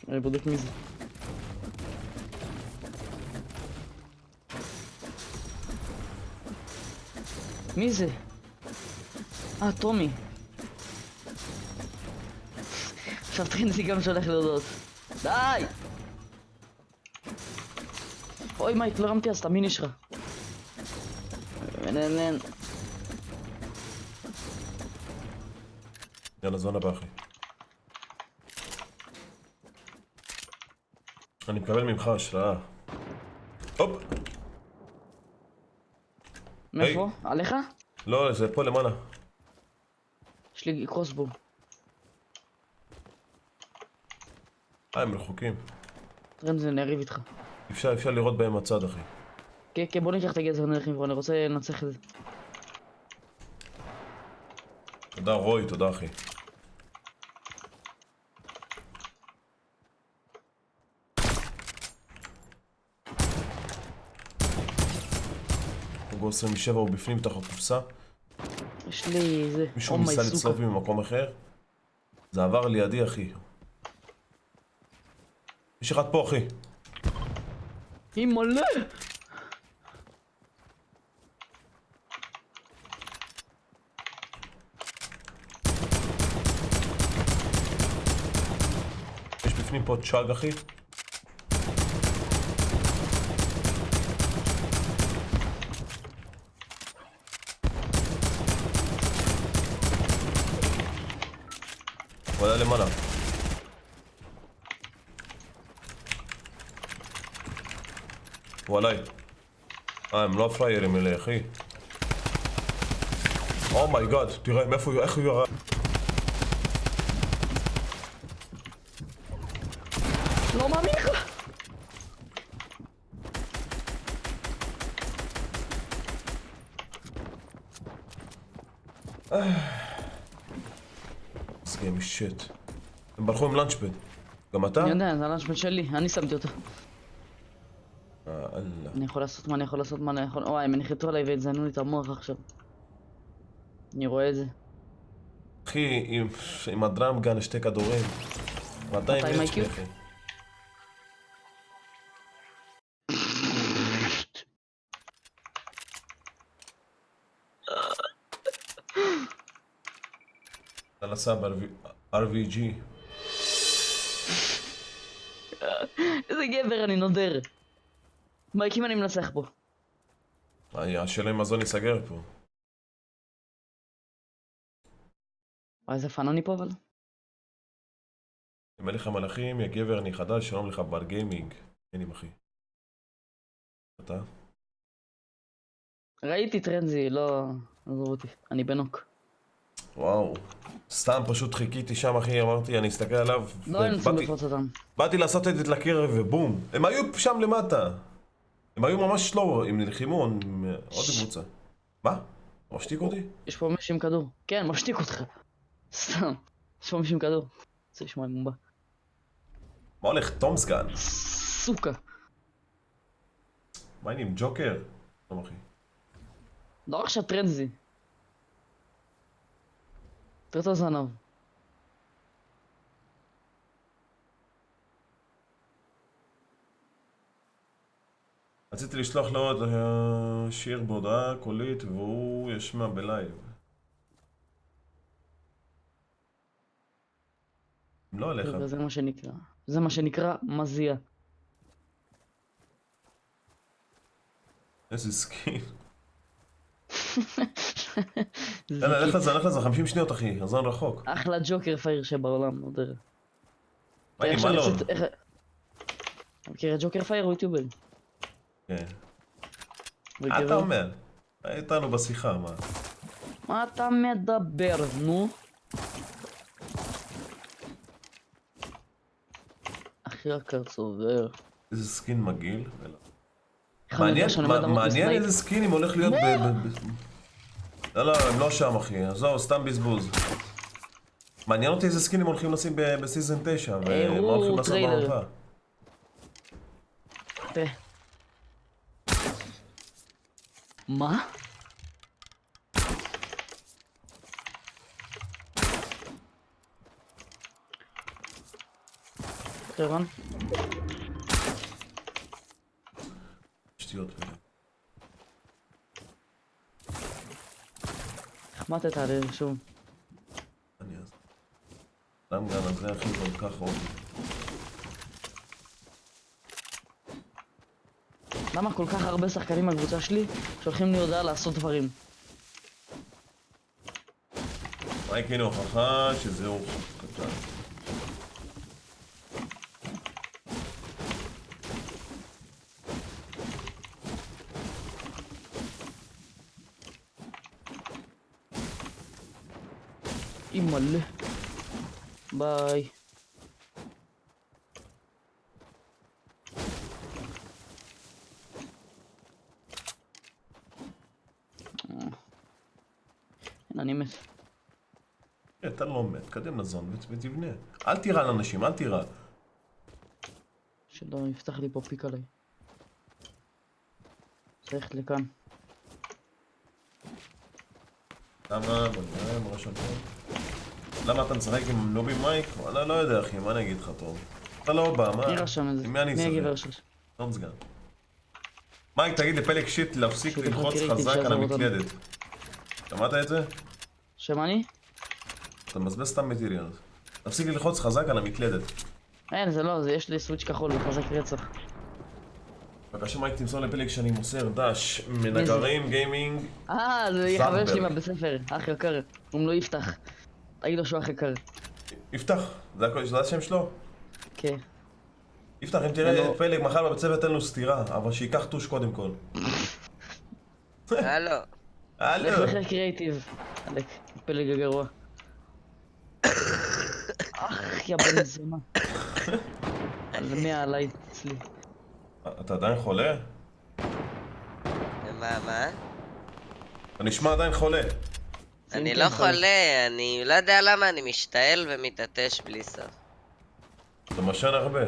אני בודק מי זה. מי זה? טומי. עכשיו טרינזי גם שולח להודות. די! אוי מייק, לא רמתי אז את המיני שלך. ונהנן. יאללה, זון הבא אחי. אני מקבל ממך השראה. הופ! מאיפה? עליך? לא, זה פה למעלה. יש לי קרוסבו. הם רחוקים. טרינזי, אני אריב איתך. אפשר לראות בהם הצד אחי. כן, בוא ניקח את הגזר נלך מפה, אני רוצה לנצח את זה. תודה רוי, תודה אחי. גו 27 הוא בפנים תחת קופסה. יש לי זה, מישהו ניסה לצלוב ממקום אחר. זה עבר לידי אחי. יש אחד פה אחי. היא מלא! יש בפנים פה צ'אג אחי. הוא עלה למעלה. הוא עליי. הם לא הפריירים אלה אחי. אומייגאד, תראה מאיפה הוא, איך הוא ירה. לא מאמין לך! This game is shit. הם ברחו עם לאנצ'פד. גם אתה? אני יודע, זה הלאנצ'פד שלי, אני שמתי אותו. אללה. אני יכול לעשות מה אני יכול לעשות מה אני יכול... וואי, הם ינחתו עליי ויזיינו לי את המוח עכשיו. אני רואה את זה. אחי, עם הדראמגן שתי כדורים. 200 200 אצ'פי IQ? אחי. יאללה סבא, RVG. איזה גבר, אני נודר. מייק, אם אני מנצח פה. השאלה אם הזון ייסגר פה. וואי, איזה פאנוני פה אבל. אם אין לך מלאכים, יא גבר, אני חדש, שלום לך בר גיימינג. אין עם אחי. אתה? ראיתי טרנזי, לא... עזוב אותי, אני בנוק. וואו. סתם פשוט חיכיתי שם אחי, אמרתי, אני אסתכל עליו. לא היינו צריכים לפרוץ אותם. באתי לעשות את זה לקרב ובום. הם היו שם למטה. הם היו ממש לא, הם נלחימו עם עוד קבוצה. מה? משתיק אותי? יש פה מישהו עם כדור. כן, משתיק אותך. סתם. יש פה מישהו עם כדור. רוצה לשמוע אם הוא בא. מה הולך? תומסגן. סוכה. מה העניינים? ג'וקר? לא אחי. לא עכשיו טרנזי. תראה את הזנב. רציתי לשלוח לו עוד שיר בהודעה קולית והוא ישמע בלייב. אם לא עליך. זה מה שנקרא. זה מה שנקרא מזיע. איזה סקין. זה יאללה, כי- לך לזה, 50 שניות אחי, הזמן רחוק. אחלה ג'וקר פייר שבעולם, לא יודע. מה איך מה לא? שאני יוצאת- אתה מכיר את ג'וקר פייר? הוא יוטיובר. כן. מה וגבר. אתה אומר? איתנו בשיחה, מה? מה אתה מדבר, נו? אחי יקר צובר. איזה סקין מגעיל. איך אני יודע שאני עומד לעמוד מעניין בסנייק? איזה סקינים הולך להיות לא, לא, הם לא שם אחי, עזוב, סתם בזבוז. מעניין אותי איזה סקינים הולכים לשים בסיזן 9, ומה הולכים לעשות טריילר. במפה. פה. מה? קרן? שטויות. החמטת עלי שוב. אני אז. למה גם הזה אחי כל כך עוד. למה כל כך הרבה שחקנים מהקבוצה שלי שולחים לי הודעה לעשות דברים? מייק הנה הוכחה שזהו קטן. אימא'לה. ביי. הנה, אני מת. אתה לא מת, קדם לזון ותבנה. אל תירא לאנשים, אל תירא. שלא יפתח לי פה פיק עליי. צריך ללכת לכאן. למה? בוא נראה מה רשם פה. למה אתה משחק עם נובי מייק? וואלה, לא יודע אחי, מה אני אגיד לך טוב? אתה לא בא, מה? מי רשם את זה? עם מי אני מי הגבר אשחק? שלך? לא מסגן. מייק, תגיד לפלג שיט להפסיק שיט, ללחוץ חכה, חזק שיעזור על אותנו. המקלדת. שמעת את זה? שמה אני? אתה מבזבז סתם מטיריאל. תפסיק ללחוץ חזק על המקלדת. אין, זה לא, יש לי סוויץ' כחול, זה חזק רצח. בבקשה מייק תמסור לפלג שאני מוסר דש מנגרים גיימינג. זה חבר שלי זנדברג. מהבית ספר, אח יקר. קוראים לו יפתח. תגיד לו שהוא אח יקר. יפתח, זה השם שלו? כן. יפתח, אם תראה הלו. את פלג מחר בבית ספר תן לו סטירה, אבל שייקח טוש קודם כל. הלו. לך הלו. לחר קריאייטיב. עלק, פלג הגרוע. אך, יא בן זונה. זה 100 עליי אצלי. אתה עדיין חולה? מה? אתה נשמע עדיין חולה. אני לא חולה, אני לא יודע למה אני משתעל ומתעטש בלי סוף. אתה משן הרבה.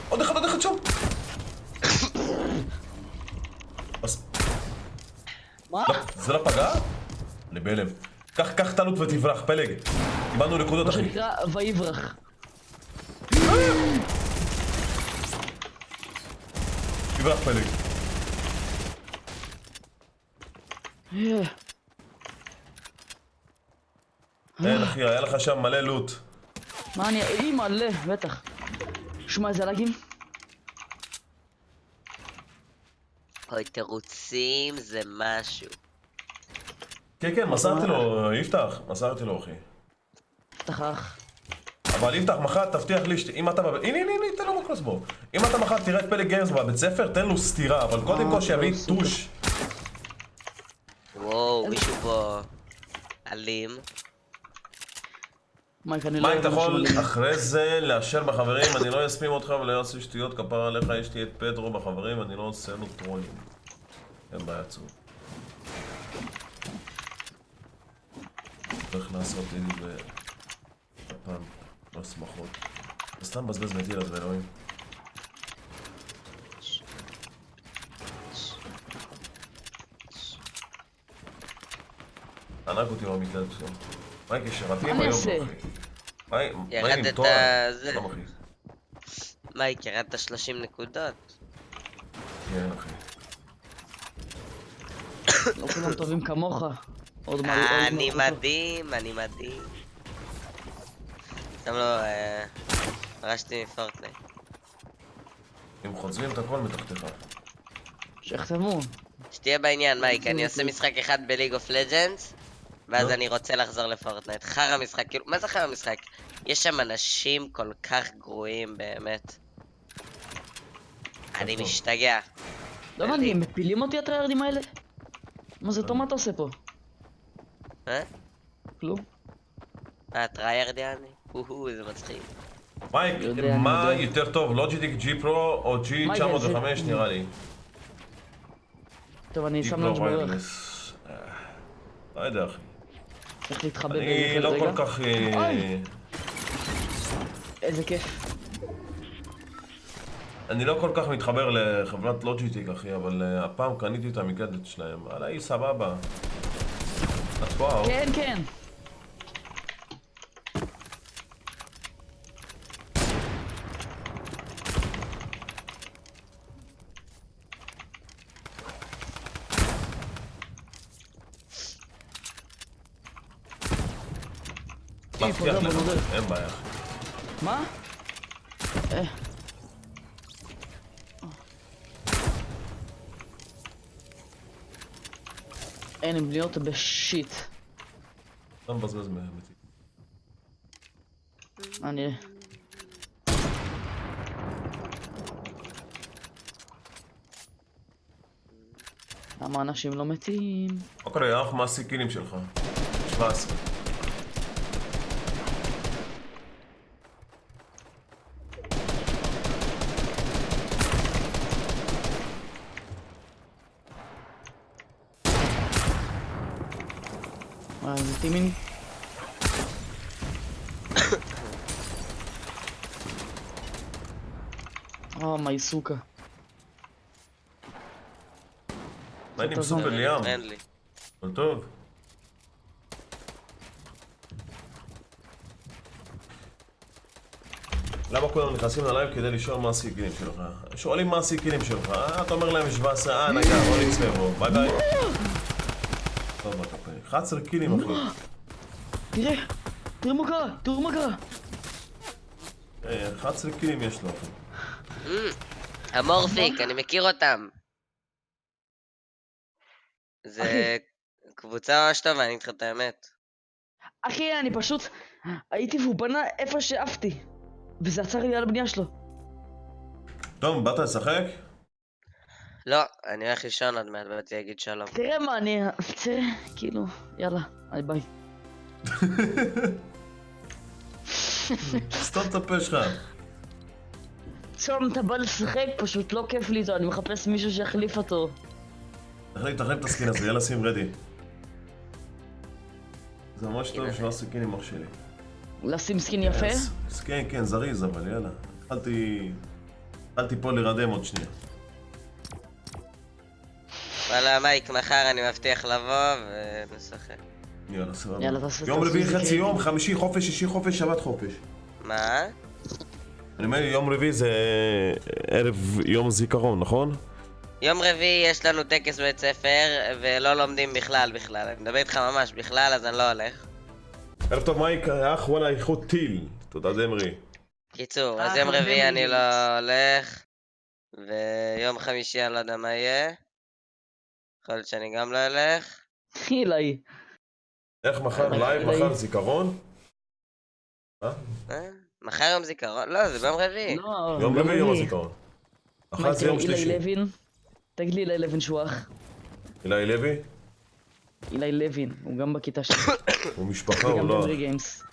עוד אחד שם. אז מה? זה לא פגע? אני בהלם. קח תלות ותברח, פלג. קיבלנו נקודות מה אחי. שנקרא ויברח. תברח פלג. אין אחי, היה לך שם מלא לוט. מה אני... אימא'לה, בטח. שמע איזה לגים? אוי, תירוצים זה משהו. כן, מסרתי לו, יפתח. מסרתי לו אחי. יפתח אח. אבל יפתח מחר תבטיח לי אם אתה... הנה, תן לו מקלוס בו. אם אתה מחר תראה את פלג גיימס בבית ספר, תן לו סטירה, אבל קודם כל שיביא סופר. טוש. וואו, מישהו פה אלים. מייק, אני לא מייק, אתה אוהב יכול משהו. אחרי זה לאשר בחברים, אני לא אספים אותך ולא אעשה שטויות כפרה עליך, יש לי את פדרו בחברים, אני לא עושה לו טרולים. אין בעיה עצוב. צריך לעשות לי הפעם, לא שמחות. זה סתם בזבז מטיל אז באלוהים. ענק אותי מהמקלדת שלו. מייק, יש שרתים מה אני היום, אעשה? אחי. מה עם ירדת תואר? זה. לא אחי. מה, ירדת 30 נקודות? כן, אחי. לא כולם טובים כמוך. עוד מה... אני מדהים, אני מדהים. סתם לא, פרשתי מפורטנייט. הם חוזרים את הכל מתחתיך. שיחתמו. שתהיה בעניין, מייק, אני עושה משחק אחד בליג אוף לג'נדס, ואז אני רוצה לחזור לפורטנייט. חרא משחק, כאילו, מה זה חרא משחק? יש שם אנשים כל כך גרועים, באמת. אני משתגע. לא הבנתי, הם מפילים אותי הטריירדים האלה? מה זה, תום, מה אתה עושה פה? כלום. טריירד יעני? זה מצחיק. מייק, יודע, מה אני יודע. יותר טוב, לוג'יטיק G פרו או G905 נראה לי? טוב, אני G שם פרו לונג' ברך. ויירלס. לא יודע אחי. צריך להתחבא אני לא כל כך... איזה כיף. אני לא כל כך מתחבר לחברת לוג'יטיק אחי, אבל הפעם קניתי את המקלדת שלהם. וואלה, היא סבבה. את וואו. כן, כן. מבטיח פוזר, לך, פוזר. אין בעיה אחי. מה? אין, הם בלי אותה בשיט. לא מבזבז מאמצי. אני... למה אנשים לא מתים? מה קורה, אח, מה הסיקינים שלך? 17. זה טימין? מייסוקה. מה אני מסופר ליאם? אין לי. אבל טוב. למה כולם נכנסים ללייב כדי לשאול מה הסיקינים שלך? שואלים מה הסיקינים שלך, אתה אומר להם 17, נגע, בוא נצפה בו, ביי ביי. טוב, אתה פה. 11 קילים אחי. תראה מה קרה, תראו מה קרה. 11 קילים יש לו אחי. המורפיק, אני מכיר אותם. זה קבוצה ממש טובה, אני אגיד לך את האמת. אחי, אני פשוט... הייתי והוא בנה איפה שאפתי. וזה עצר לי על הבנייה שלו. טוב, באת לשחק? לא, אני הולך לישון עוד מעט, באתי להגיד שלום. תראה מה אני... תראה, כאילו... יאללה, ביי. סתום את הפה שלך. צום, אתה בא לשחק, פשוט לא כיף לי איתו, אני מחפש מישהו שיחליף אותו. תחליף את הסקין הזה, יאללה שים רדי. זה ממש טוב שלא הסקין עם אח שלי. לשים סקין יפה? סקין, כן, זריז אבל יאללה. התחלתי פה להירדם עוד שנייה. וואלה מייק, מחר אני מבטיח לבוא ונשחק. יאללה, סבבה. יאללה, תעשה יום רביעי זה חצי כן. יום, חמישי חופש, שישי חופש, שבת חופש. מה? אני אומר, יום רביעי זה ערב יום זיכרון, נכון? יום רביעי יש לנו טקס בית ספר ולא לומדים בכלל. אני מדבר איתך ממש בכלל, אז אני לא הולך. ערב טוב מייק, אח וואלה איכות טיל. תודה דמרי. קיצור, אז יום רביעי אני לא הולך, ויום חמישי אני לא יודע מה יהיה. יכול להיות שאני גם לא אלך. אילי. איך מחר לייב, מחר זיכרון? מחר יום זיכרון? לא, זה ביום רביעי. לא, יום רביעי יום הזיכרון. אחת זה יום שלישי. אילי לוין? תגיד לי אילי לוין שהוא אח. אילי לוי? אילי לוין, הוא גם בכיתה שלי. הוא משפחה, הוא וגם לא... דמרי גיימס.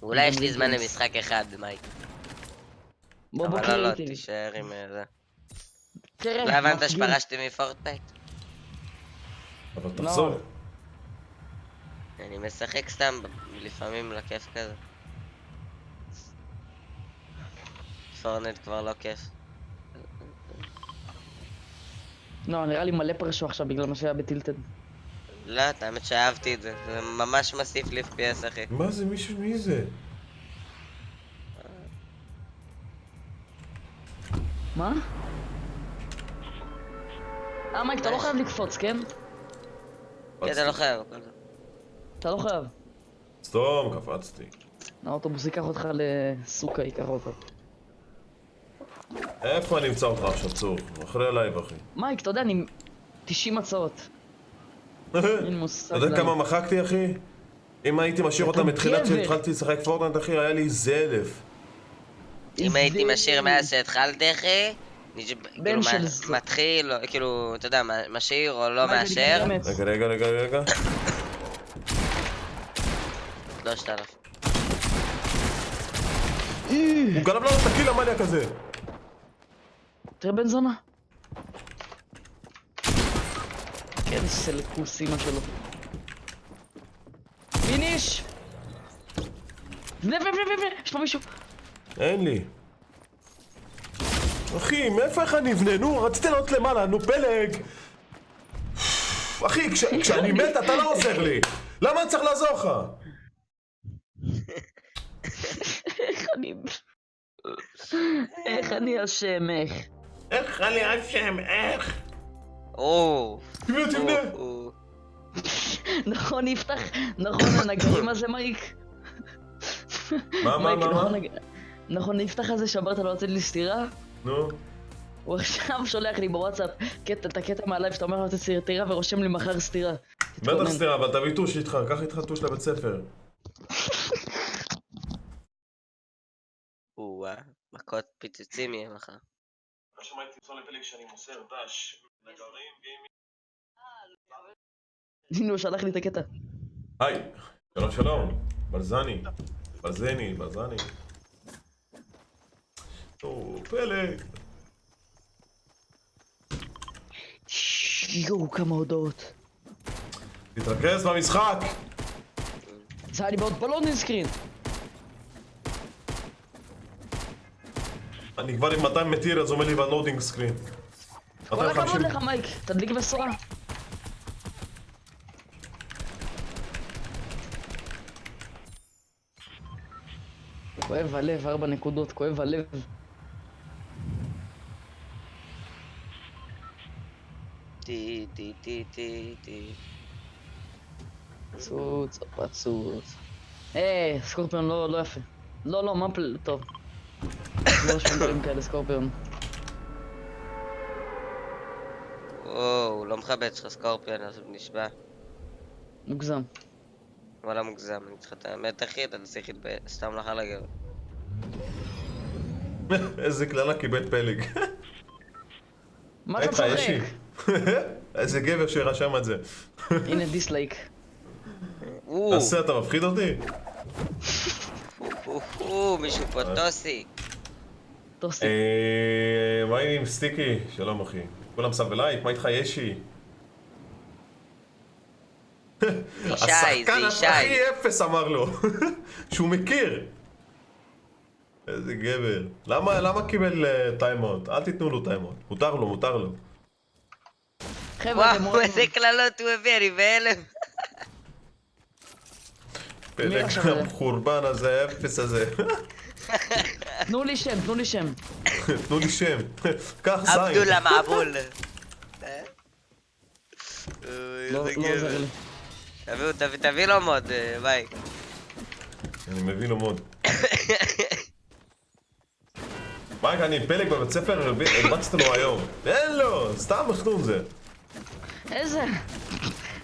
אולי יש לי זמן למשחק אחד, מייק. בוא אבל קריא לא, איתי. תישאר עם זה. תראה, לא הבנת מפגין. שפרשתי מפורטנייט? אבל תחזור. אני משחק סתם, לפעמים לכיף כזה. פורטנייט כבר לא כיף. לא, נראה לי מלא פרשו עכשיו בגלל מה שהיה בטילטד. לא, האמת שאהבתי את זה. זה ממש מוסיף לי FPS, אחי. מה זה? מי זה? מה? מייק, אתה לא חייב לקפוץ, כן? כן, אתה לא חייב. אתה לא חייב. סתום, קפצתי. האוטובוס ייקח אותך לסוכה, ייקח אותך. איפה אני אמצא אותך עכשיו, צור? אחרי הלייב, אחי. מייק, אתה יודע, אני... 90 הצעות. אין מושג אתה יודע למה. כמה מחקתי, אחי? אם הייתי משאיר אותם אתה מתחילת גבר. שהתחלתי לשחק פורטנט, אחי, היה לי איזה 1,000. אם הייתי משאיר מאז שהתחלתי, אחי, כאילו של זה. מתחיל, כאילו, אתה יודע, משאיר או לא מייק, אני מאשר, גם אמת. רגע. 3,000. הוא גנב לנו את הקיל המניאק הזה. תראה בן זונה. כן, סלקוס אימא שלו. פיניש! יש פה מישהו. אין לי. אחי, מאיפה איך אני אבנה? נו, רציתי לעלות למעלה, נו פלג! אחי, כשאני מת אתה לא עוזר לי! למה אני צריך לעזור לך? איך אני אשם, איך? איך אני אשם, איך? תבנה. נכון, יפתח, נכון, הנגרים הזה, מייק? מה? נכון, יפתח הזה שברת לו לתת לי סטירה? נו. הוא עכשיו שולח לי בוואטסאפ את הקטע מהלייב שאתה אומר לו לתת סטירה ורושם לי מחר סטירה. בטח סטירה, אבל תביא טוש איתך, קח איתך טוש לבית ספר. מכות פיצוצים יהיה מחר. עכשיו הייתי למצוא לפלג שאני מוסר דש, נגרים, גיימינג. הנה הוא שלח לי את הקטע. היי, שלום, ברזני. נו, פלג. יואו, כמה הודעות. תתרכז במשחק. זה היה לי בעוד בלון אינסקרין. אני כבר עם 200 מטיר, אז אומר לי בלודינג סקרין. כל הכבוד לך, מייק, תדליק בשורה. כואב הלב, 4 נקודות, כואב הלב. טי. פצוץ. סקורפיון לא יפה. לא, מפל, טוב. לא שום דברים כאלה, סקורפיון. הוא לא מכבד שלך סקורפיון, אז הוא נשבע. מוגזם. וואלה מוגזם, אני צריך את האמת, אחי, אתה צריך סתם לך לגבר. איזה קללה קיבל פלג. מה אתה צוחק? איזה גבר שרשם את זה. הנה דיסלייק. עשה, אתה מפחיד אותי? מישהו פה טוסי. טוסי. מה עם סטיקי? שלום אחי. כולם סב ולייק, מה איתך ישי? השחקן הכי אפס אמר לו. שהוא מכיר. איזה גבר. למה קיבל טיימאוט? אל תיתנו לו טיימאוט. מותר לו. חבר'ה, אתם וואו, רואים... איזה קללות הוא הביא, אני בהלם. פלג החורבן הזה, האפס הזה. תנו לי שם. תנו לי שם. קח זין. עבדולה מעבול. לא עוזר לי. תביא לו מוד, ביי. אני מביא לו מוד. מייק, אני פלג בבית ספר, הרבצתי לו היום. אין לו, סתם מחתום זה. איזה?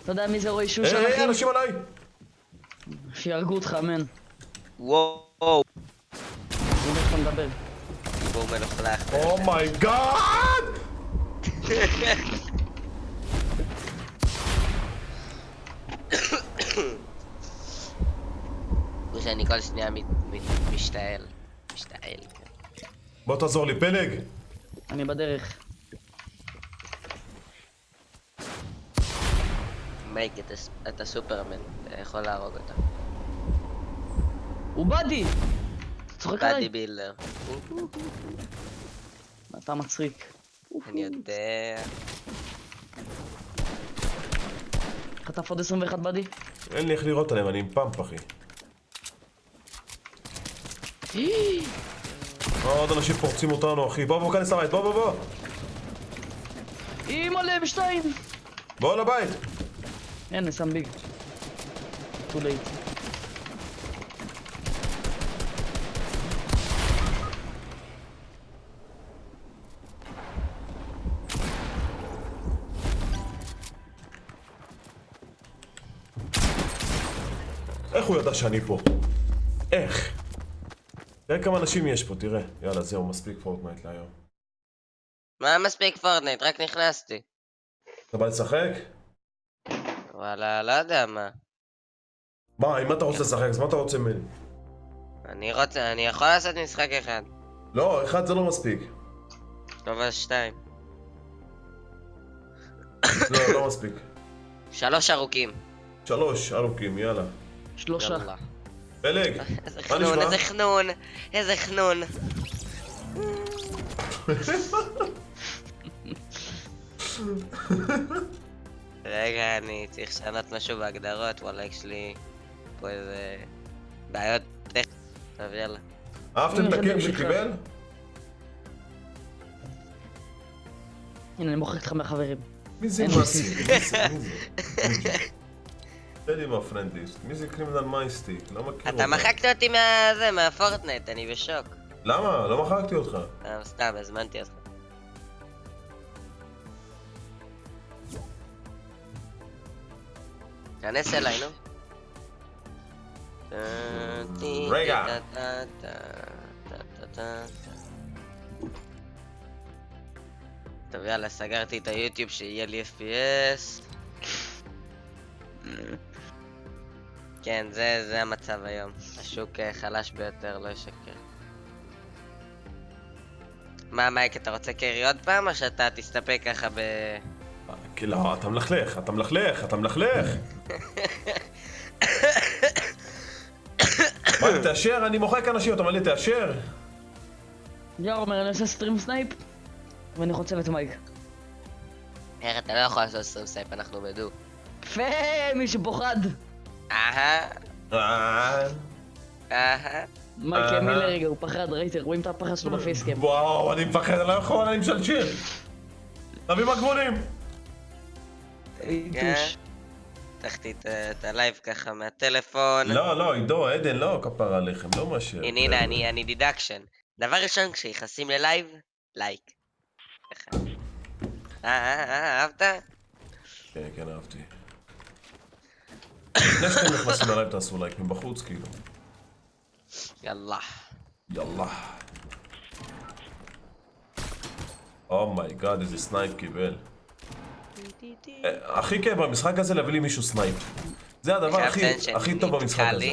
אתה יודע מי זה רועי שושן, אחי? אנשים עליי! שיהרגו אותך, מן. וואו. אני איך אתה מדבר. גיבור מלוכלך. אומייגאד! הוא שאני כל שנייה משתעל. בוא תעזור לי, פלג! אני בדרך. מייק, אתה סופרמן, אתה יכול להרוג אותה. הוא באדי! צוחק באדי עליי? בילדר. אתה מצחיק. אני יודע. חטף עוד 21 באדי? אין לי איך לראות עליהם, אני עם פאמפ אחי. עוד אנשים פורצים אותנו אחי, בוא כנס לבית, בוא. אימא'לה בשתיים! בואו לבית! הנה, שם ביג. too late. איך הוא ידע שאני פה? איך? תראה כמה אנשים יש פה, תראה. יאללה, זהו, מספיק פורטנייט להיום. מה מספיק פורטנייט? רק נכנסתי. אתה בא לשחק? וואלה, לא יודע מה. מה, אם אתה רוצה לשחק, אז מה אתה רוצה ממני? אני יכול לעשות משחק אחד. לא, אחד זה לא מספיק. טוב, אז 2. לא, לא מספיק. 3 ארוכים. 3 ארוכים, יאללה. 3. יאללה. פלג, איזה מה חנון, נשמע? איזה חנון, איזה חנון. רגע, אני צריך לשנות משהו בהגדרות, וואלה, יש לי פה איזה בעיות טכניות. טוב, יאללה. אהבתם את הקיר שקיבל? הנה, אני מוחק אותך מהחברים. מי זה מסי? מי זה? תן לי מהפרנדיסט. מי זה קרימינל מייסטיק? לא מכיר אותה. אתה מחקת אותי מהפורטנייט, אני בשוק. למה? לא מחקתי אותך. סתם, הזמנתי אותך. כנס אליי, נו. רגע. טוב, יאללה, סגרתי את היוטיוב שיהיה לי FPS. כן, זה המצב היום. השוק חלש ביותר, לא ישקר. מה, מייק, אתה רוצה קרי עוד פעם, או שאתה תסתפק ככה ב... לא, אתה מלכלך, אתה מלכלך, אתה מלכלך. מה, תאשר? אני מוחק אנשים, אתה אומר לי תאשר? יאר אומר, אני עושה סטרים סנייפ, ואני חוצב את מייק. איך אתה לא יכול לעשות סטרים סנייפ, אנחנו בדו. יפה, מי שפוחד. אהה, אהה. מייק האמין לרגע, הוא פחד, ראיתי, רואים את הפחד שלו בפייסקאם. וואו, אני מפחד, אני לא יכול, אני משלשל. תביא מגבונים. איתוש. פתחתי את הלייב ככה מהטלפון. לא, עידו, עדן, לא, כפרה עליכם, לא מאשר. הנה, אני דידקשן. דבר ראשון, כשנכנסים ללייב, לייק. ככה. אהבת? כן, אהבתי. לפני שאתם נכנסים ללייב תעשו לייק מבחוץ, כאילו. יאללה. יאללה. אומייגאד, איזה סנייפ קיבל. הכי כיף במשחק הזה להביא לי מישהו סנייפ. זה הדבר הכי טוב במשחק הזה.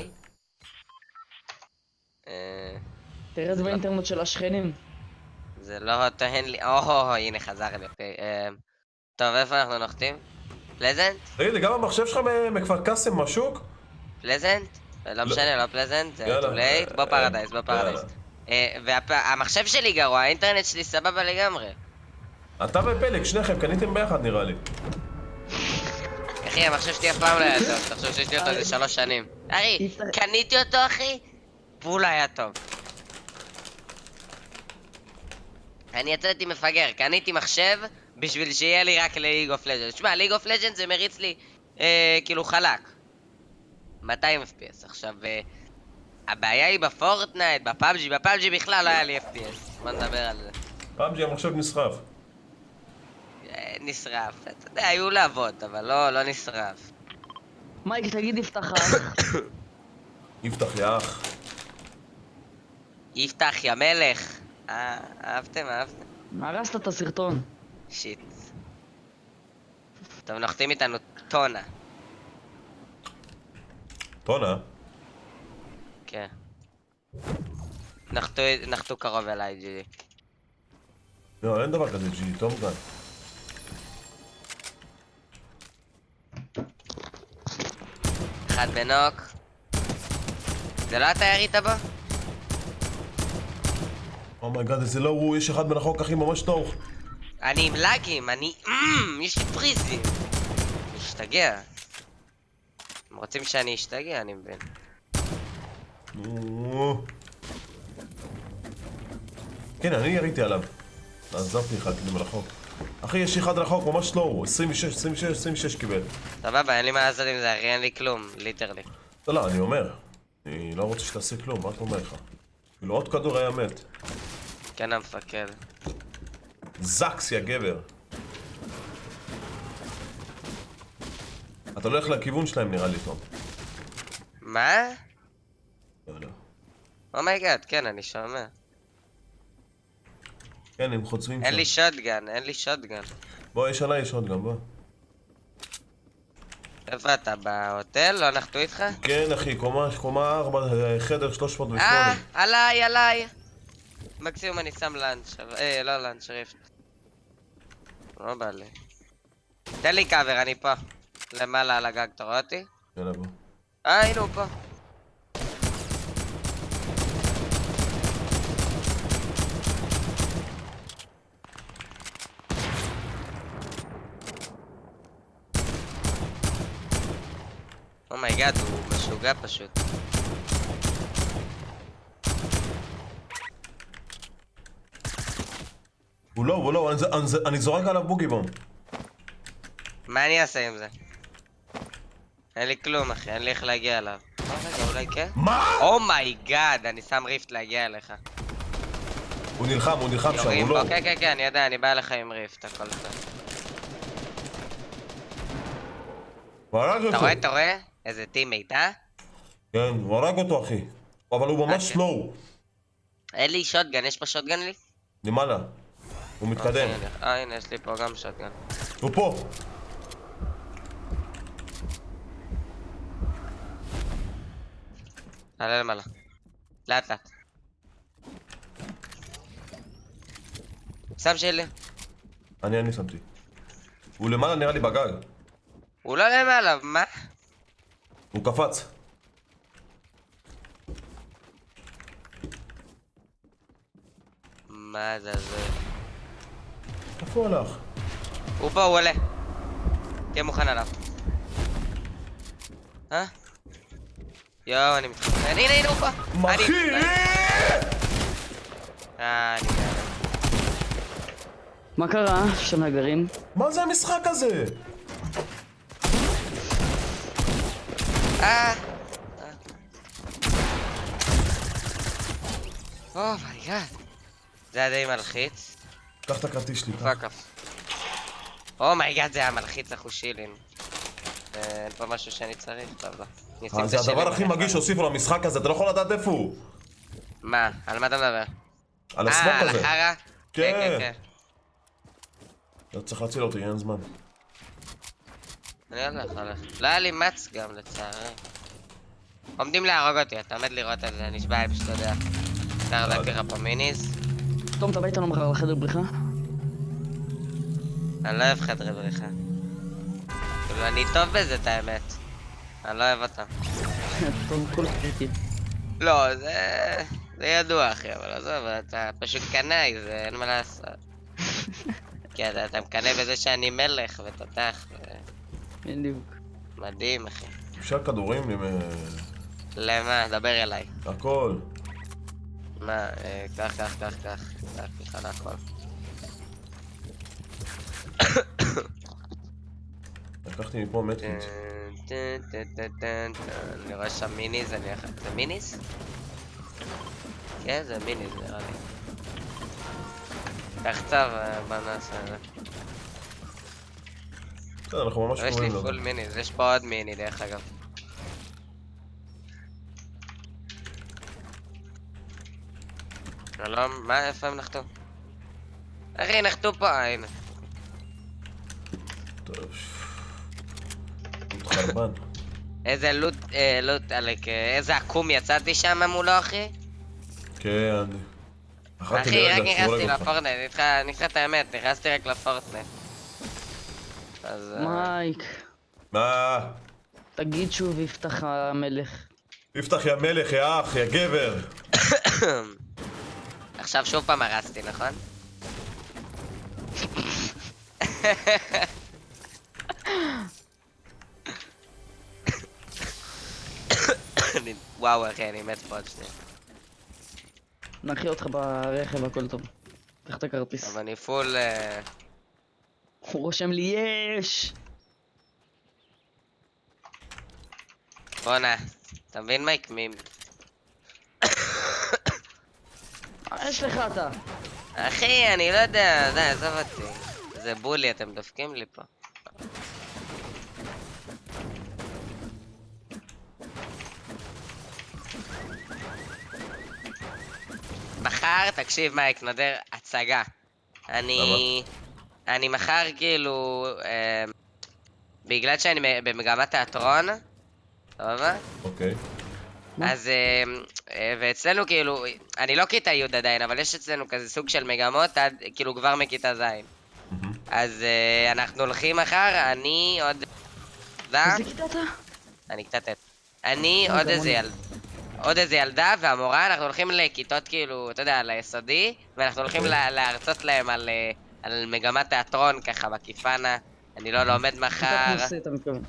תראה את זה באינטרנט של השכנים. זה לא טוען לי... הנה חזר לי. טוב, איפה אנחנו נוחתים? פלזנט? תגיד לי, גם המחשב שלך מכפר קאסם משוק? פלזנט? לא משנה, לא פלזנט, זה יאללה. too late. בוא פרדייס, בוא פרדייס. והמחשב שלי גרוע, האינטרנט שלי סבבה לגמרי. אתה ופלג, שניכם, קניתם ביחד נראה לי. אחי, המחשב שלי אף פעם לא היה טוב, תחשוב שיש לי אותו איזה 3 שנים. אחי, קניתי אותו אחי, והוא לא היה טוב. אני יצאתי מפגר, קניתי מחשב בשביל שיהיה לי רק לליג אוף לג'נדס. תשמע, ליג אוף לג'נדס זה מריץ לי כאילו חלק 200 FPS. עכשיו, הבעיה היא בפורטנייט, בפאבג'י בכלל לא היה לי FPS. בוא נדבר על זה. פאבג'י המחשב נסחף. נשרף, אתה יודע, היו לעבוד, אבל לא נשרף. מייק, תגיד יפתח האח. יפתח יא אח. יפתח יא מלך. אהבתם? הרסת את הסרטון. שיט. טוב, נוחתים איתנו טונה. טונה? כן. נחתו קרוב אליי, ג'י. לא, אין דבר כזה ג'י, טוב גן. אחד בנוק. זה לא אתה ירית בו? אומייגאד, איזה לא הוא, יש אחד מרחוק אחי ממש טוב. אני עם לגים, יש לי פריזים. משתגע. הם רוצים שאני אשתגע, אני מבין. כן, אני יריתי עליו. עזבתי אחד כדי מרחוק. אחי, יש אחד רחוק, ממש לואו. 26 קיבל. סבבה, אין לי מה לעשות עם זה, אחי, אין לי כלום, ליטרלי. לא, אני אומר. אני לא רוצה שתעשה כלום, מה אתה אומר לך? כאילו עוד כדור היה מת. כן, המפקד. זקס, יא גבר. אתה לא הולך לכיוון שלהם נראה לי טוב. מה? לא. אומייגאד, כן, אני שומע. כן, הם חוצבים שם. אין לי שוטגן, אין לי שוטגן. בוא, יש עליי, יש עוד גם, בוא. איפה אתה? בהוטל? לא נחתו איתך? כן, אחי, קומה 4, חדר 308. עליי. מקסימום אני שם לאנץ', לא לאנץ', ריפט. לא בא לי. תן לי קאבר, אני פה. למעלה על הגג, אתה רואה אותי? יאללה, בוא. הנה הוא פה. אומייגאד, הוא משוגע פשוט. הוא לא, אני זורק עליו בוגי בום. מה אני אעשה עם זה? אין לי כלום אחי, אין לי איך להגיע אליו. רגע, אולי כן? מה? אומייגאד, אני שם ריפט להגיע אליך. הוא נלחם שם, יורים הוא לא... בו, כן, אני יודע, אני בא אליך עם ריפט, הכל טוב. הוא הרג אותו. אתה רואה? איזה טימייט, אה? כן, הוא הרג אותו, אחי. אבל הוא ממש אוקיי. סלואו. אין לי שוטגן, יש פה שוטגן לי? למעלה. הוא מתקדם. הנה, יש לי פה גם שוטגן. הוא פה. תעלה למעלה. לאט. שם שלי. אני שמתי. הוא למעלה נראה לי בגג. הוא לא למעלה, מה? הוא קפץ. מה זה? איפה הוא הלך? הוא פה, הוא עולה. תהיה מוכן עליו. יואו, אני מתחתן. הנה, הוא פה. אחי! אני... מה קרה? שם נגרים. מה זה המשחק הזה? אומייגאד. זה היה די מלחיץ. קח את הכרטיס שלי, קח. פאק אף. אומייגאד, זה היה מלחיץ אחושילין. אין פה משהו שאני צריך, טוב לא. זה הדבר הכי מגיש שהוסיפו למשחק הזה, אתה לא יכול לדעת איפה הוא. מה? על מה אתה מדבר? על הסמוק על הזה. החרא? כן. אתה צריך להציל אותי, אין זמן. אני הולך. לא היה לי מאץ גם לצערי. עומדים להרוג אותי, אתה עומד לראות את זה, נשבע לי פשוט יודע. אתה הולך לך פה מיניס. תום, אתה בא איתנו מחר לחדר בריחה? אני לא אוהב חדרי בריחה. כאילו אני טוב בזה את האמת. אני לא אוהב אותם. תום, כל קריטי. לא, זה ידוע אחי, אבל עזוב, אתה פשוט קנאי, זה אין מה לעשות. כי אתה מקנא בזה שאני מלך ותותח. בדיוק. מדהים אחי. אפשר כדורים עם... למה? דבר אליי. הכל. מה? קח. לך להכל. לקחתי מפה מטקינס. אני רואה שם מיניס, זה מיניס? כן, זה מיניס נראה לי. קח צו, בוא נעשה את זה. בסדר, אנחנו ממש יש לי קוראים לו. פול מיניס, יש פה עוד מיני דרך אגב. שלום, מה, איפה הם נחתו? אחי, נחתו פה, הנה. טוב. הוא חרבן. איזה לוט, עלק, איזה עקום יצאתי שם מולו, אחי? כן. אחי, רק נכנסתי לפורטנט, אני אגיד לך את האמת, נכנסתי רק לפורטנט. אז... מייק, מה? תגיד שוב יפתח המלך. יפתח יא מלך, יא אח, יא גבר. עכשיו שוב פעם הרסתי, נכון? וואו אחי, אני מת פה עוד שנייה. נכי אותך ברכב, הכל טוב. קח את הכרטיס. אבל אני פול... הוא רושם לי יש! בואנה, אתה מבין מייק? מה יש לך אתה? אחי, אני לא יודע, די, עזוב אותי. זה בולי, אתם דופקים לי פה. מחר, תקשיב מייק, נודר, הצגה. אני מחר כאילו, בגלל שאני במגמת תיאטרון, סבבה? אוקיי. אז, ואצלנו כאילו, אני לא כיתה י' עדיין, אבל יש אצלנו כזה סוג של מגמות, כאילו כבר מכיתה ז'. אז אנחנו הולכים מחר, אני עוד... איזה כיתה אתה? אני כיתה ט'. אני עוד איזה ילדה והמורה, אנחנו הולכים לכיתות כאילו, אתה יודע, ליסודי, ואנחנו הולכים להרצות להם על מגמת תיאטרון ככה בקיפנה. אני לא לומד מחר. כיתת נושא אתה מתכוון.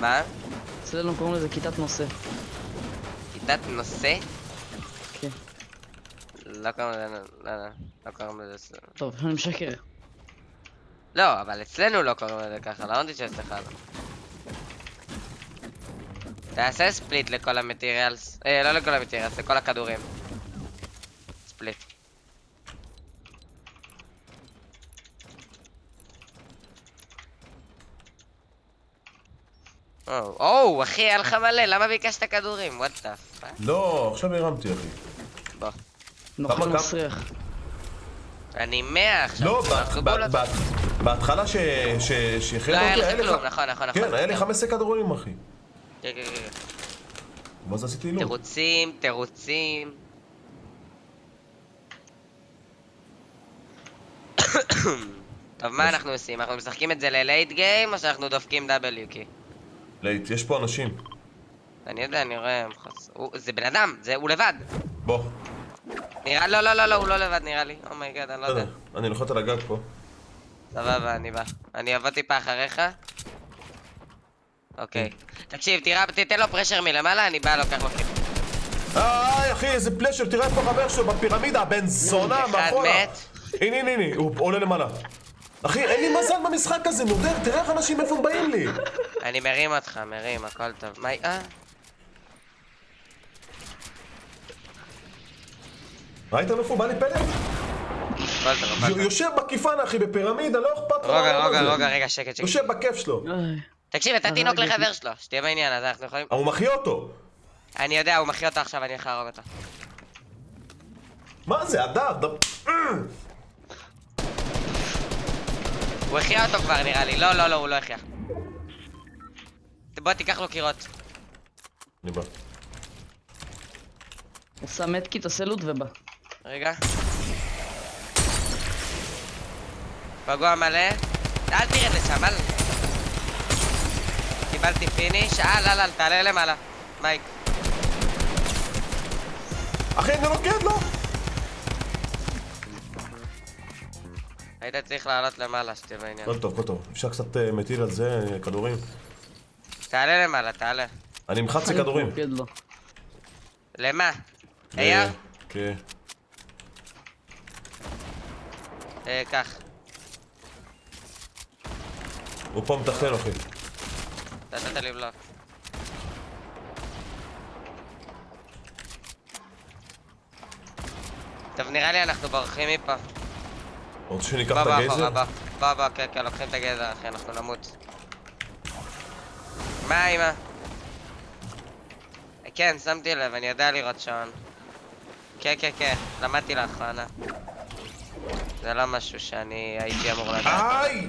מה? אצלנו קוראים לזה כיתת נושא. כיתת נושא? כן. לא קוראים לזה, לא קוראים לזה. טוב, אני משקר. לא, אבל אצלנו לא קוראים לזה ככה, לא אמרתי שאצלך לא. תעשה ספליט לכל המטריאלס, לא לכל המטריאלס, לכל הכדורים. ספליט. או, אחי, היה לך מלא, למה ביקשת כדורים? וואט דה פאק? לא, עכשיו הרמתי, אחי. בוא. נוכל כמה? מסריח. אני 100 עכשיו. לא, אנחנו בול אותו. בהתחלה לא שהחלת היה אותי, לך היה לך... כלום, נכון. כן, היה לי 15 כדורים, אחי. כן. מה זה עשיתי לו? תירוצים. טוב, מה אנחנו עושים? אנחנו משחקים את זה ללייט גיים או שאנחנו דופקים W, כי? לייט, יש פה אנשים. אני יודע, אני רואה... זה בן אדם, הוא לבד. בוא. לא, הוא לא לבד נראה לי. אומייגד, אני לא יודע. אני לוחת על הגג פה. סבבה, אני בא. אני אבוא טיפה אחריך. אוקיי. תקשיב, תיתן לו פרשר מלמעלה, אני בא, לוקח לו חיפ. אחי, איזה פלשר, תראה איפה החבר שלו בפירמידה, הבן זונה, אחד מאחורה. מת. הנה, הוא עולה למעלה. אחי, אין לי מזל במשחק הזה, נודר, תראה איך אנשים איפה הם באים לי. אני מרים אותך, הכל טוב. מה... ראית איפה הוא בא לי פלט? הכל טוב. יושב בקיפנה, אחי, בפירמידה, לא אכפת לו. רוגע, רגע, שקט. יושב בכיף שלו. תקשיב, אתה תינוק לחבר שלו, שתהיה בעניין, אז אנחנו יכולים... הוא מחיה אותו. אני יודע, הוא מחיה אותו עכשיו, אני הולך להרוג אותו. מה זה, הדר? הוא החיה אותו כבר נראה לי, לא, הוא לא החיה. בוא תיקח לו קירות. אני בא. עושה מתקיט, עושה לוט ובא. רגע. פגוע מלא. אל תרד לשם, אל... קיבלתי פיניש, אל, תעלה למעלה. מייק. אחי, אני רוקד לו. היית צריך לעלות למעלה, שתהיה בעניין. כל טוב. אפשר קצת מטיל על זה, כדורים. תעלה למעלה, תעלה. אני עם 11 כדורים. רוקד לו. למה? היה? כן. קח. הוא פה מתכנן, אחי. נתת לי בלוק. טוב, נראה לי אנחנו בורחים מפה. רוצה שניקח את הגייזר? בוא, כן, לוקחים את הגזר, אחי, אנחנו נמות. מה, אמא? כן, שמתי לב, אני יודע לראות שעון. כן, למדתי לאחרונה. זה לא משהו שאני הייתי אמור לדעת. איי!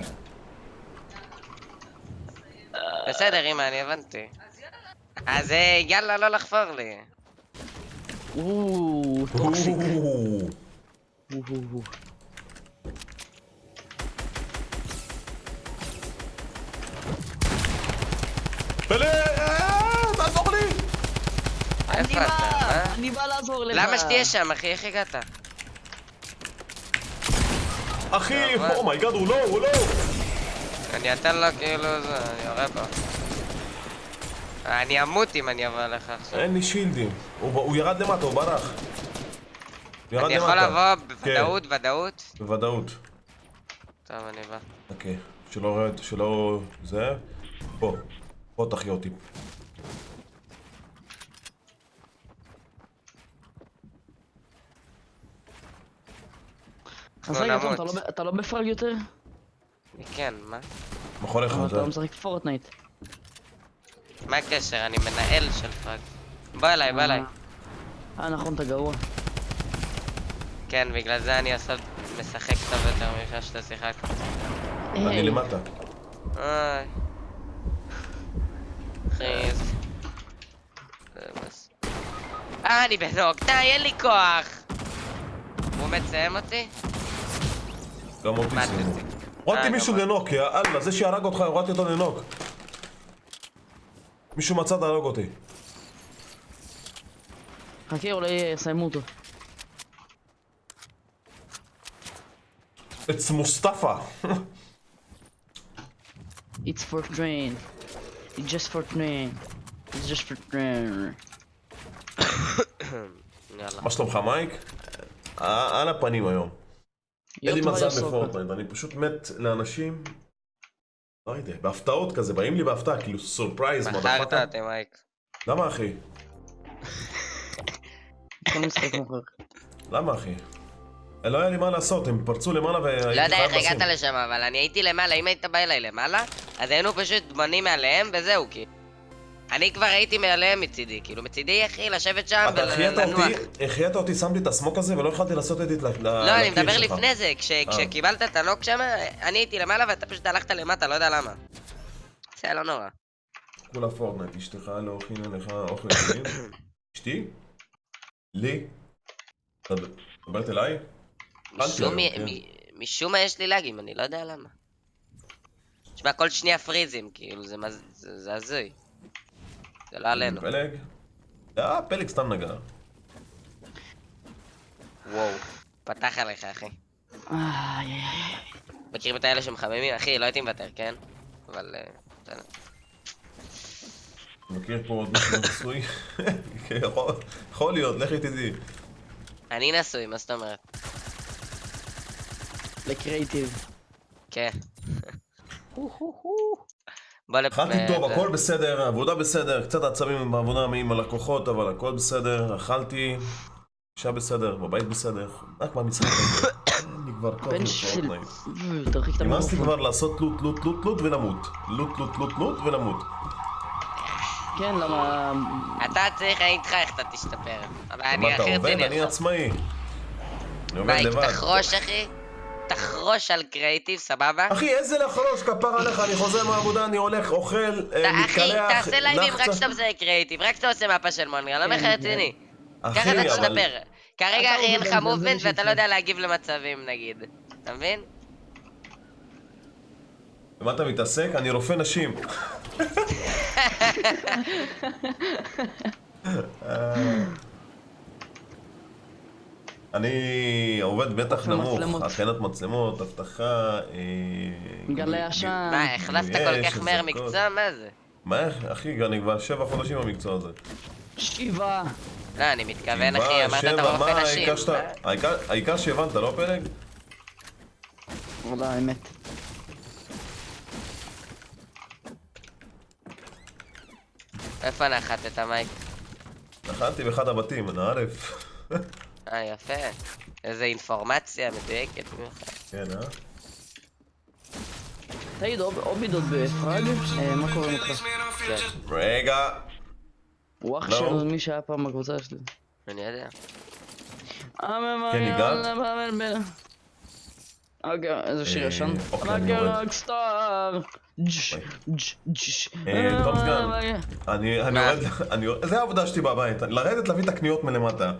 בסדר, אמא, אני הבנתי. אז יאללה, לא לחפור לי. טוקסיק. תעזור לי! איפה אתה? אני בא לעזור לך. למה שתהיה שם, אחי? איך הגעת? אחי, אומייגאד, הוא לא! אני אתן לו כאילו זה, אני יורה בו. אני אמות אם אני אבוא אליך עכשיו. אין לי שילדים. הוא ירד למטה, הוא ברח. אני יכול לבוא בוודאות? בוודאות. טוב, אני בא. אוקיי, שלא... זה... פה תחיה אותי. אז רגע, תום, אתה לא בפרג יותר? כן, מה? מה חולה לך אבל זה? אתה לא משחק פורטנייט. מה הקשר? אני מנהל של פרג. בוא אליי, בוא אליי. נכון, אתה גרוע. כן, בגלל זה אני משחק טוב יותר ממך שאתה שיחקת. אני למטה. אוי. חיז. אני בנוק, די, אין לי כוח! הוא מציים אותי? גם אותי מה סיימו. תציג? הורדתי מישהו גם לנוק, יא אללה, זה שהרג אותך, הורדתי אותו לנוק. מישהו מצד הרג אותי. חכה, אולי יסיימו אותו. It's מוסטפא. It's for train. It's just for train. It's just for train. יאללה. מה שלומך מייק? על הפנים היום. אין לי מזל בפורטנייט, אני פשוט מת לאנשים. לא יודע, בהפתעות כזה, באים לי בהפתעה, כאילו סורפרייז, מכרת אותי מייק. למה אחי? כל משחק מוכר. למה אחי? לא היה לי מה לעשות, הם פרצו למעלה והייתי לא יודע חייב איך לשים. הגעת לשם, אבל אני הייתי למעלה, אם היית בא אליי למעלה, אז היינו פשוט בונים מעליהם וזהו, כאילו. אני כבר הייתי מעליהם מצידי, כאילו מצידי אחי לשבת שם אתה ולנוח. החייאת אותי, שמתי את הסמוק הזה ולא יכולתי לעשות אדיט לקיר שלך. לא, אני מדבר לפני זה, כשקיבלת את הנוק שם, אני הייתי למעלה ואתה פשוט הלכת למטה, לא יודע למה. זה לא נורא. כולה פורטנייט, אשתך לא הכינה לך אוכל טעים? אשתי? לי? אתה מדברת אליי? משום מה יש לי לאגים, אני לא יודע למה. תשמע, כל שנייה פריזים, כאילו, זה הזוי. זה לא עלינו. פלג? פלג סתם נגע. וואו, פתח עליך, אחי. איי. מכירים את האלה שמחממים? אחי, לא הייתי מוותר, כן? אבל... בסדר. מכיר פה עוד מישהו נשוי? יכול להיות, לכי תדעי. אני נשוי, מה זאת אומרת? לקריאיטיב. כן. בוא אכלתי טוב, הכל בסדר, העבודה בסדר, קצת עצבים בעבודה עם הלקוחות, אבל הכל בסדר, אכלתי, אישה בסדר, בבית בסדר, רק מהמשחק הזה. אני כבר כוח בן של... לפורטנייט. תרחיק את נמאס לי המיקרופון. כבר לעשות לוט לוט לוט לוט ולמות. לוט לוט לוט לוט ולמות. כן, למה... אתה צריך, אני איתך איך אתה תשתפר. אבל מה אני אתה הכי עובד? רציני אני עכשיו. עצמאי. אני עובד מייק, לבד. תחרוש אחי. תחרוש על קריאיטיב, סבבה? אחי, איזה לחרוש, כפר עליך, אני חוזר מהעבודה, אני הולך, אוכל, אחי, מתקלח, תעשה לייבים רק לחצה. כשאתה משחק קריאיטיב, רק כשאתה עושה מפה של מונגרל, לא אומר רציני. ככה אחי, אתה אבל... תשתפר. כרגע אתה אחי אין עובד לך על זה, זה מובמנט מה ואתה לא שיפה. יודע להגיב למצבים נגיד. אתה מבין? במה אתה מתעסק? אני רופא נשים. אני עובד בטח רופא נמוך, מצלמות. התקנת מצלמות, אבטחה, גלי עשן. מה, החלפת כל כך מהר מקצוע? מה זה? מה, אחי, אני כבר 7 חודשים במקצוע הזה. 7. לא, אני מתכוון אחי, שבעה, אמרת שבע, אתה מה רופא נשים. העיקר שהבנת, לא פלג? וואלה, האמת. איפה נחתת מייק? נחלתי באחד הבתים, אני ערף. יפה. איזה אינפורמציה מדויקת במיוחד. כן, תגיד, אובידות בפראג? מה קורה איתך? רגע. הוא אח לא. של מי שהיה פעם בקבוצה שלי. אני יודע. כן, הגעת? אוקיי, איזה שיר ישן? אוקיי, אני יורד. רוקסטאר. טוב סגן. אני יורד, זה העבודה שלי בבית, לרדת להביא את הקניות מלמטה.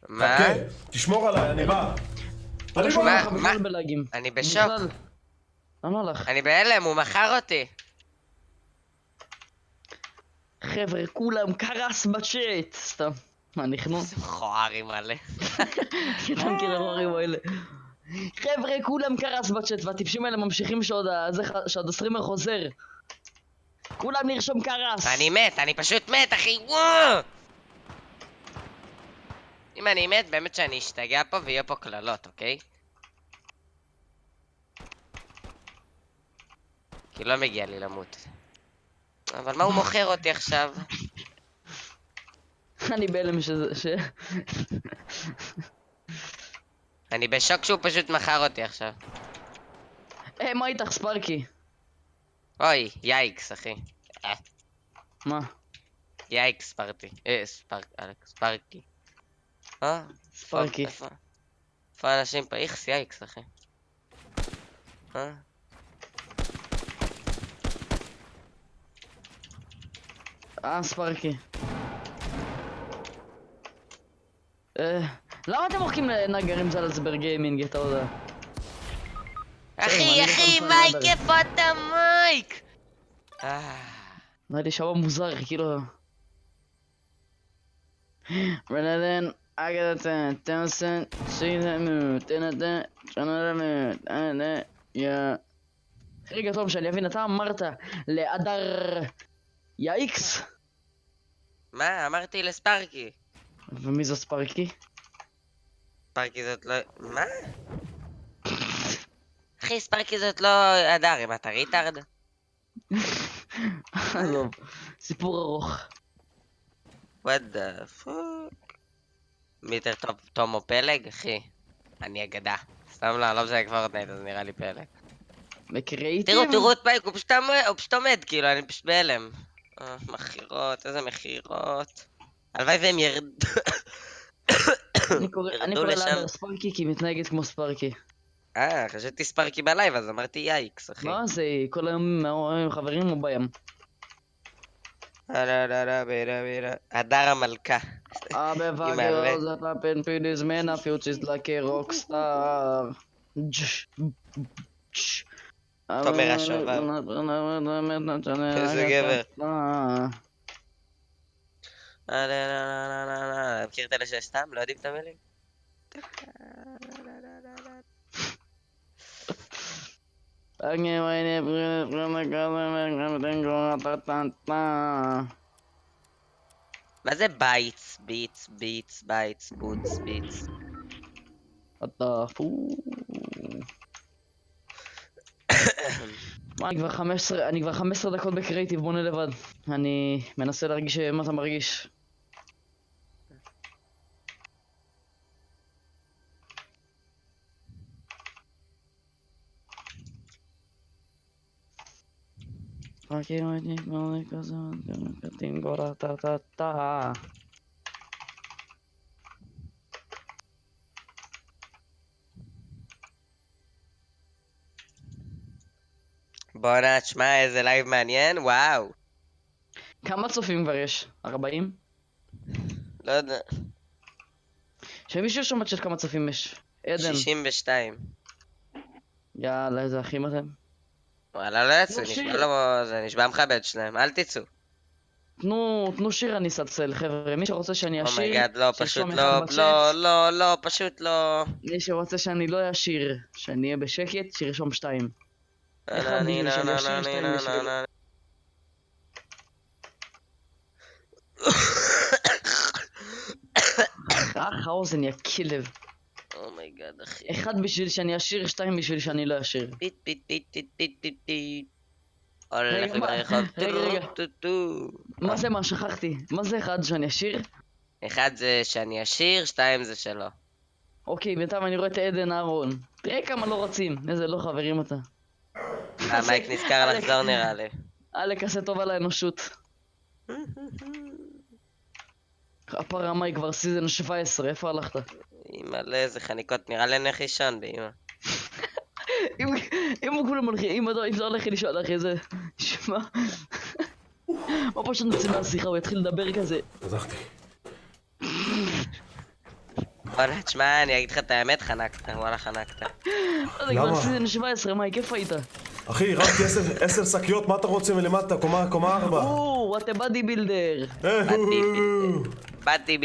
מה? חכה, תשמור עליי, אני בא. אני בא. מה? בלאגים. אני בשוק. למה לך? אני בהלם, הוא מכר אותי. חבר'ה, כולם קרס בצ'אט. סתם. מה, נכנו? איזה מכוערי מלא. אתה מכיר את הדברים האלה. חבר'ה, כולם קרס בצ'אט, והטיפשים האלה ממשיכים שעוד הסטרימר חוזר. כולם נרשום קרס. אני מת, אני פשוט מת, אחי, וואו! אם אני מת, באמת שאני אשתגע פה ויהיה פה קללות, אוקיי? כי לא מגיע לי למות. אבל מה הוא מוכר אותי עכשיו? אני בהלם אני בשוק שהוא פשוט מכר אותי עכשיו. מה איתך ספארקי? אוי, יאיקס, אחי. מה? יאיקס, ספרקי. ספארקי. איפה האנשים פה? איכס, יאיקס, אחי. ספארקי. למה אתם מוחקים לנגר עם זלצברג גיימינג, אתה יודע? אחי, מייק, איפה אתה מייק? נראה לי שבא מוזר, כאילו... רנדן, אגדתן, תנסן, שידמו, תנתן, שנרמו, רגע טוב שאני אבין, אתה אמרת לאדר יאיקס? מה? אמרתי לספרקי. ומי זו ספארקי? ספרקי זאת לא... מה? אחי, ספרקי זאת לא הדר, אם אתה ריטארד? עזוב, סיפור ארוך. what the fuck? מי יותר טוב, תום או פלג? אחי, אני אגדה. סתם לא משחק פורטנייט, אז נראה לי פלג. בקריאיטיב? תראו את מייק, הוא פשוט עומד, כאילו, אני פשוט בהלם. מכירות, איזה מכירות. הלוואי והם ירדו. אני קורא לאדר ספארקי כי היא מתנהגת כמו ספארקי. חשבתי ספרקי בלייב, אז אמרתי יאיקס, אחי. מה זה? כל היום חברים או בים? הדר המלכה. בבקר זאת הפן פידיס מנה פיוציסט לקי רוקסטאר. תומר השובר. איזה גבר. מכיר את אלה שסתם? לא יודעים את המילים? מה זה בייטס? ביטס, בייטס, בוטס, ביטס. אתה פו. מה, אני כבר 15 דקות בקריאיטיב, בונה לבד. אני מנסה להרגיש מה אתה מרגיש. בואנה, תשמע, איזה לייב מעניין, וואו. כמה צופים כבר יש? 40? לא יודע. שמישהו שומע של כמה צופים יש. עדן. 62. יאללה, איזה אחים אתם. וואלה, לא יצאו, זה נשבע מכבד שלהם, אל תצאו. תנו שיר אני אסצל, חבר'ה. מי שרוצה שאני אשיר, אומייגאד, לא, פשוט שירשום לא, אחד בצ'אט. לא, פשוט לא. מי שרוצה שאני לא אשיר, שאני אהיה בשקט, שירשום 2. אחד בשביל שאני אשיר, 2 בשביל... האוזן, יא כלב. אומייגאד, אחי. 1 בשביל שאני אשיר, 2 בשביל שאני לא אשיר. פיט. הולך לי ברחוב. רגע. מה זה מה? שכחתי. מה זה 1 שאני אשיר? 1 זה שאני אשיר, 2 זה שלא. אוקיי, בינתיים אני רואה את עדן אהרון. תראה כמה לא רצים. איזה לא חברים אתה. מייק נזכר לחזור נראה לי. אלק עשה טוב על האנושות. הפרה מייק כבר סיזן 17, איפה הלכת? מלא איזה חניקות, נראה לי נלך לישון באמא. אם הוא כולם הולכים, אם זה הולך לישון אחי זה... שמע... מה פשוט נצא מהשיחה, הוא יתחיל לדבר כזה. עזחתי. וואלה, תשמע, אני אגיד לך את האמת, חנקת, וואלה חנקת. זה כבר סיזן 17, מייק, איפה היית? אחי, רק 10 שקיות, מה אתה רוצה מלמטה? קומה 4. וואטה בדי בילדר. באתי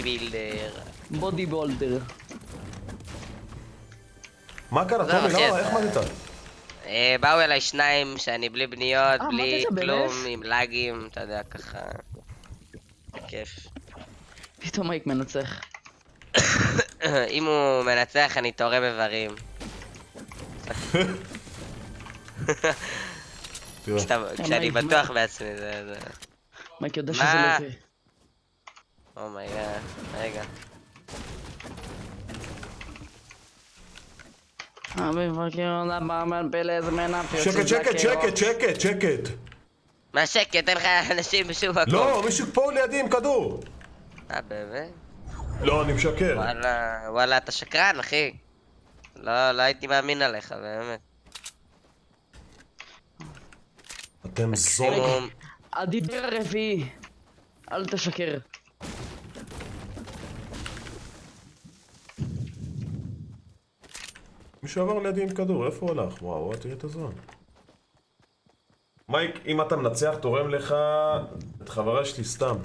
בילדר. בודי בולדר. מה קרה, טומי? למה? איך מתית? באו אליי 2 שאני בלי בניות, בלי מה זה, כלום, באמת? עם לאגים, אתה יודע, ככה... כיף. פתאום מייק מנצח. אם הוא מנצח, אני תורה בברים. תראה. כשאני מייק, בטוח בעצמי, זה... מייק יודע מה? שזה לא יקרה. אומייגאד, רגע. מבקר לברמן פלז מנפי. שקט. מה שקט? אין לך אנשים בשום מקום. לא, מישהו פה לידי עם כדור. באמת? לא, אני משקר. וואלה, אתה שקרן, אחי. לא הייתי מאמין עליך, באמת. אתם זול. מקסימום... הדיבר הרביעי. אל תשקר. מישהו עבר לידי עם כדור, איפה הוא הלך? וואו, תראה את הזמן. מייק, אם אתה מנצח, תורם לך את חברה שלי סתם.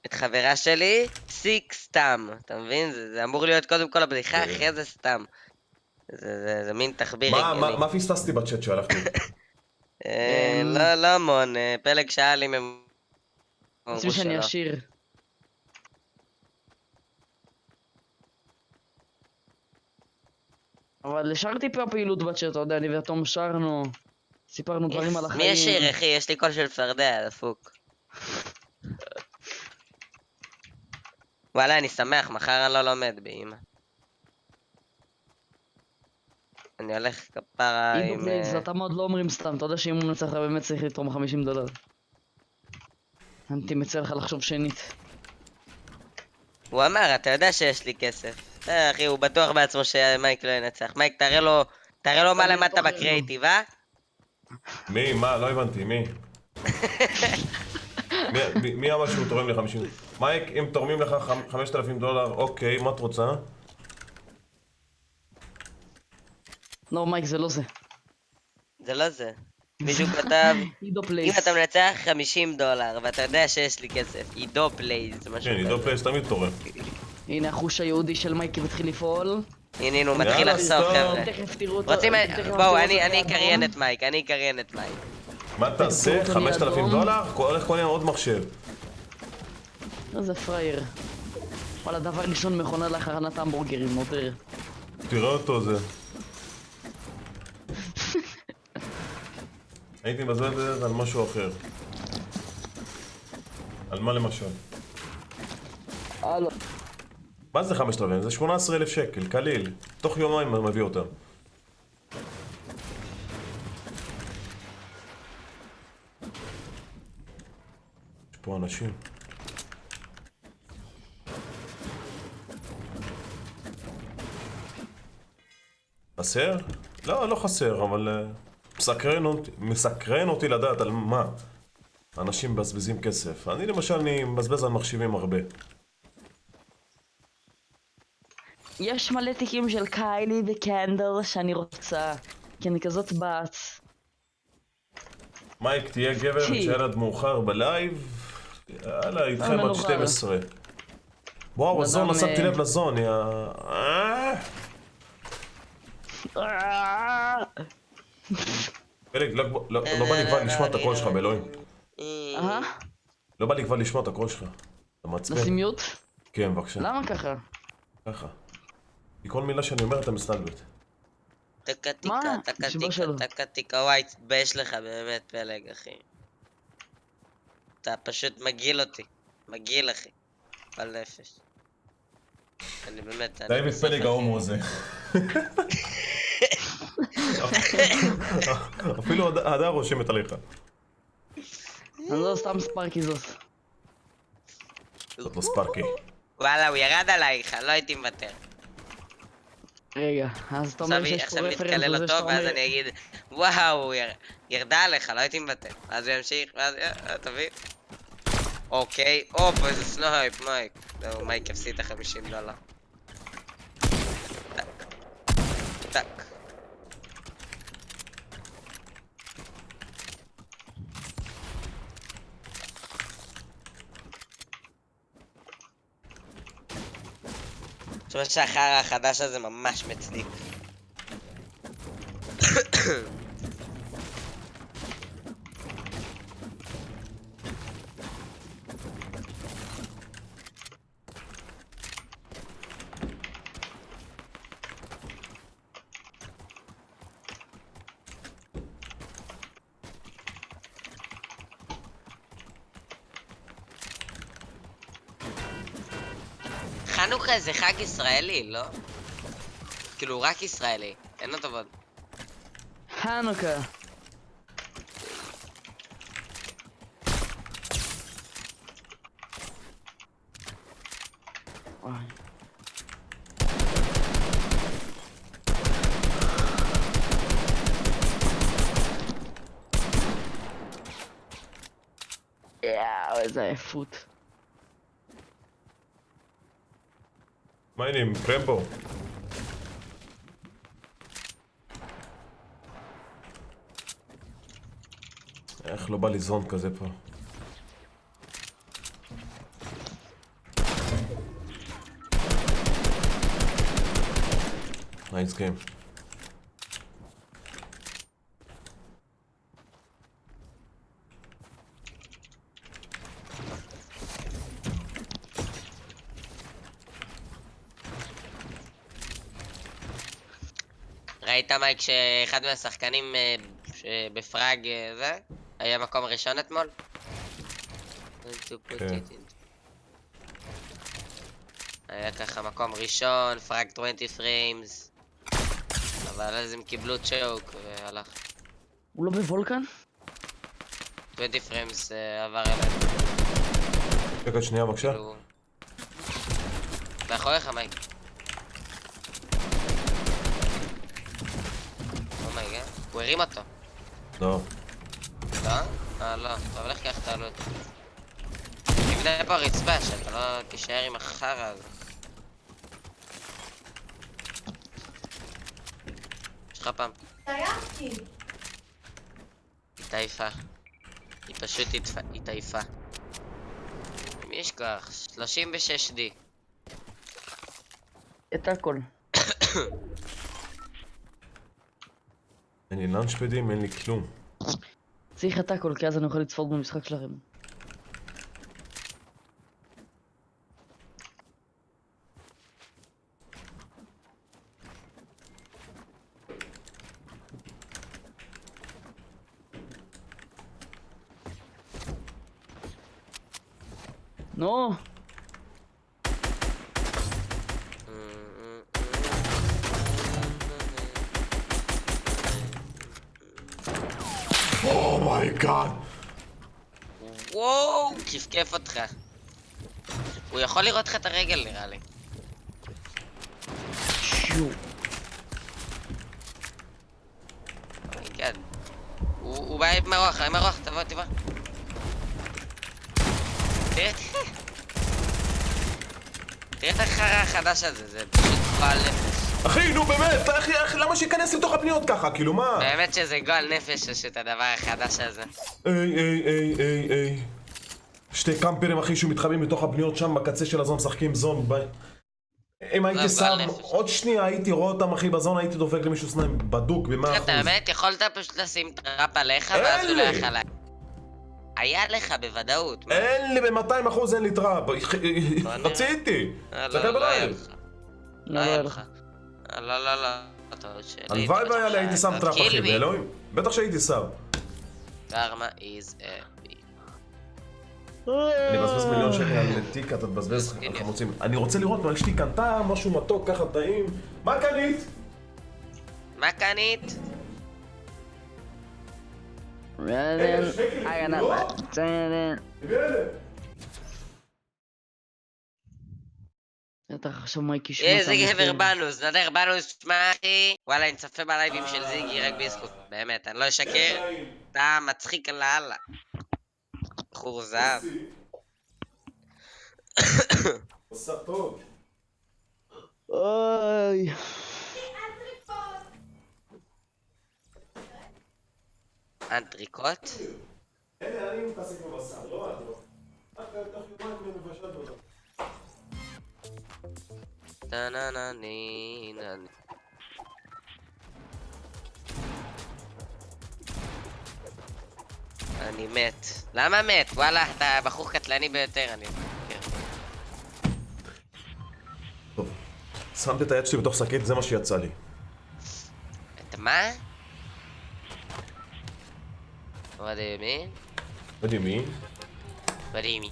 את חברה שלי, פסיק סתם. אתה מבין? זה אמור להיות קודם כל הבדיחה, אחרי זה סתם. זה מין תחביר הגיוני. מה פספסתי בצ'אט שהלכתי? לא המון, פלג שאל אם הם... רוצים שאני אשיר. אבל השארתי פה פעילות בצ'אט, אתה יודע, אני ותום שרנו. סיפרנו דברים על החיים. מי ישיר, אחי? יש לי קול של צפרדע, דפוק. וואלה, אני שמח, מחר אני לא לומד באמא. אני הולך כפרה עידו עם... פלייז, אתה מאוד לא אומרים סתם, אתה יודע שאם הוא מנצח אתה באמת צריך לתרום $50. אני מציע לך לחשוב שנית. הוא אמר, אתה יודע שיש לי כסף. אחי, הוא בטוח בעצמו שמייק לא ינצח. מייק, תראה לו מה אני למדת בטוח בקריאיטיב, אה? מי? מה? לא הבנתי, מי? מי אמר שהוא תורם לי 50? מייק, אם תורמים לך $5,000, אוקיי, מה את רוצה? לא, מייק, זה לא זה. זה לא זה. מישהו כתב, עידו אם פלייז. אתה מנצח $50 ואתה יודע שיש לי כסף, עידו פלייז, משהו כן, עידו כזה. פלייס תמיד תורם. הנה החוש היהודי של מייקי מתחיל לפעול. הנה, הוא מתחיל יאללה, לחסוך, סתום. חבר'ה. תכף תראו אותו. רוצים... תכף תראו בואו, אותו אני באדום. אקריין את מייק, מה תעשה? תקראו אותו $5,000? הולך קונה עוד מחשב. איזה פראייר. וואלה, דבר ראשון מכונה להכנת המבורגרים, נותר. תראה אותו זה. הייתי מבזבז את זה על משהו אחר. על מה למשל? הלו. מה זה 5,000? זה 18,000 שקל, קליל. תוך יומיים אני מביא אותם. יש פה אנשים. חסר? לא, לא חסר, אבל מסקרן אותי לדעת על מה. אנשים מבזבזים כסף. אני למשל, אני מבזבז על מחשבים הרבה. יש מלא תיקים של קיילי וקנדל שאני רוצה. כי אני כזאת בת. מייק, תהיה גבר שיהיה עד מאוחר בלייב. יאללה, איתכם עד מנוחה. 12. וואו, הזון, אדם, שמתי לב לזון, יא... פלג, לא בא לי כבר לשמוע את הקול שלך, באלוהים. לא בא לי כבר לשמוע את הקול שלך. אתה מעצבן. לשים מיוט? כן, בבקשה. למה ככה? ככה. כי כל מילה שאני אומר אתה מסתלבט. טקטיקה, מה? נשבע שלא. טקטיקה, וואי, תתבייש לך באמת, פלג, אחי. אתה פשוט מגעיל אותי. מגעיל, אחי. על נפש. אני באמת... די בפלג ההומו הזה. אפילו הדר רושמת עליך. אני לא סתם ספארקי זאת. זאת לא ספארקי. וואלה, הוא ירד עלייך, לא הייתי מוותר. רגע, אז אתה אומר שיש פה עכשיו רפרנס נתקלל לזה אותו, שאתה ואז אומר... אני אגיד, וואו, ירדה עליך, לא הייתי מוותר. אז הוא ימשיך, ואז, תביא. אוקיי, אופ, איזה סנייפ, מייק. זהו, מייק הפסיד את $50. טק. טק. זאת אומרת שהחרא החדש הזה ממש מצדיק. חנוכה זה חג ישראלי, לא? כאילו, רק ישראלי. אין לו טובות. חנוכה. וואי. יאו, איזה עייפות. מה העניינים? קרמבו? איך לא בא לי זון כזה פה? נייס גיים. ראית מייק שאחד מהשחקנים בפראג זה? היה מקום ראשון אתמול? היה ככה מקום ראשון, פראג 20 פריימס. אבל אז הם קיבלו צ'וק והלך. הוא לא בוולקן? 20 פריימס עבר אליהם. שקט שנייה בבקשה. מאחוריך מייק. אומייגה, הוא הרים אותו. לא. לא? לא. אבל איך כך תעלו אותו? תבנה פה רצפה שאתה לא תישאר עם החרא הזה. יש לך פעם. טייפתי. היא טייפה. היא פשוט התעייפה. מי יש כוח? 36D. את הכל. אין לי לאנצ'פדים, אין לי כלום. צריך את הכל, כי אז אני אוכל לצפות במשחק שלכם. נו! אומייגאד! וואו, כיף אותך. הוא יכול לראות לך את הרגל נראה לי. שיו. כן. הוא בא עם הרוח, תבוא. תראה את החרא החדש הזה, זה פשוט גועל נפש. אחי, נו באמת, למה שיכנס לתוך הפניות ככה? כאילו מה? באמת שזה גועל נפש יש את הדבר החדש הזה. איי. שתי קמפרים אחי שמתחבאים בתוך הפניות שם בקצה של הזון משחקים זון. אם הייתי שם עוד שנייה הייתי רואה אותם אחי בזון הייתי דופק למישהו סניים בדוק ב100%. את האמת יכולת פשוט לשים טראפ עליך ואז הוא לא יכל לה... היה לך בוודאות. אין לי ב200% אין לי טראפ. רציתי. תסתכל בלייב. לא היה לך. לא. הלוואי והיה לי הייתי שם טראפ אחי באלוהים. בטח שהייתי שם. קרמה is a bitch. אני מבזבז מיליון שקל על תיק, אתה תבזבז על חמוצים. אני רוצה לראות מה אשתי קנתה, משהו מתוק, ככה טעים. מה קנית? מה קנית? בטח עכשיו מייקי שמע איזה גבר בנוס, נדר בנוס, שמע אחי. וואלה, אני צפה בלייבים של זיגי רק בזכות. באמת, אני לא אשקר. אתה מצחיק לאללה. בחור זהב. עושה טוב. אוי. אנטריקוט? אלה, אני מתעסק בבשר, לא את לא. את תוך יומיים מבשלת אותו. אני מת. למה מת? וואלה, אתה בחור קטלני ביותר, אני מכיר. טוב, שמתי את היד שלי בתוך שקית, זה מה שיצא לי. את מה? What do you mean? What do you mean? בוא לימין.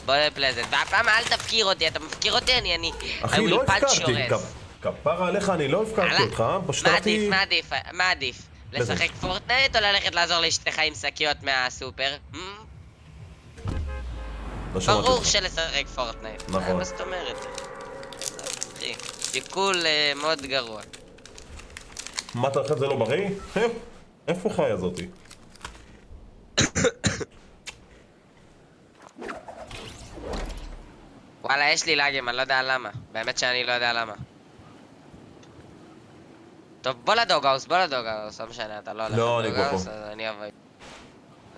בוא לפלזנט. והפעם אל תפקיר אותי, אתה מפקיר אותי, אני... אחי, I לא will punch הפקרתי, your ass. כפרה עליך, אני לא הפקרתי אותך, פשוט הלכתי... מה עדיף? לשחק פורטנייט או ללכת לעזור לאשתך עם שקיות מהסופר? לא שמעתי ברור אותך. שלשחק פורטנייט. נכון. מה זאת אומרת? אחי, שיקול מאוד גרוע. מה אתה חושב זה לא בריא? איפה חיה זאתי? וואלה, יש לי לאגים, אני לא יודע למה. באמת שאני לא יודע למה. טוב, בוא לדוגהאוס, לא משנה, אתה לא הולך לא, אני כבר לדוגהאוס, פה. אז אני אבוא איתו.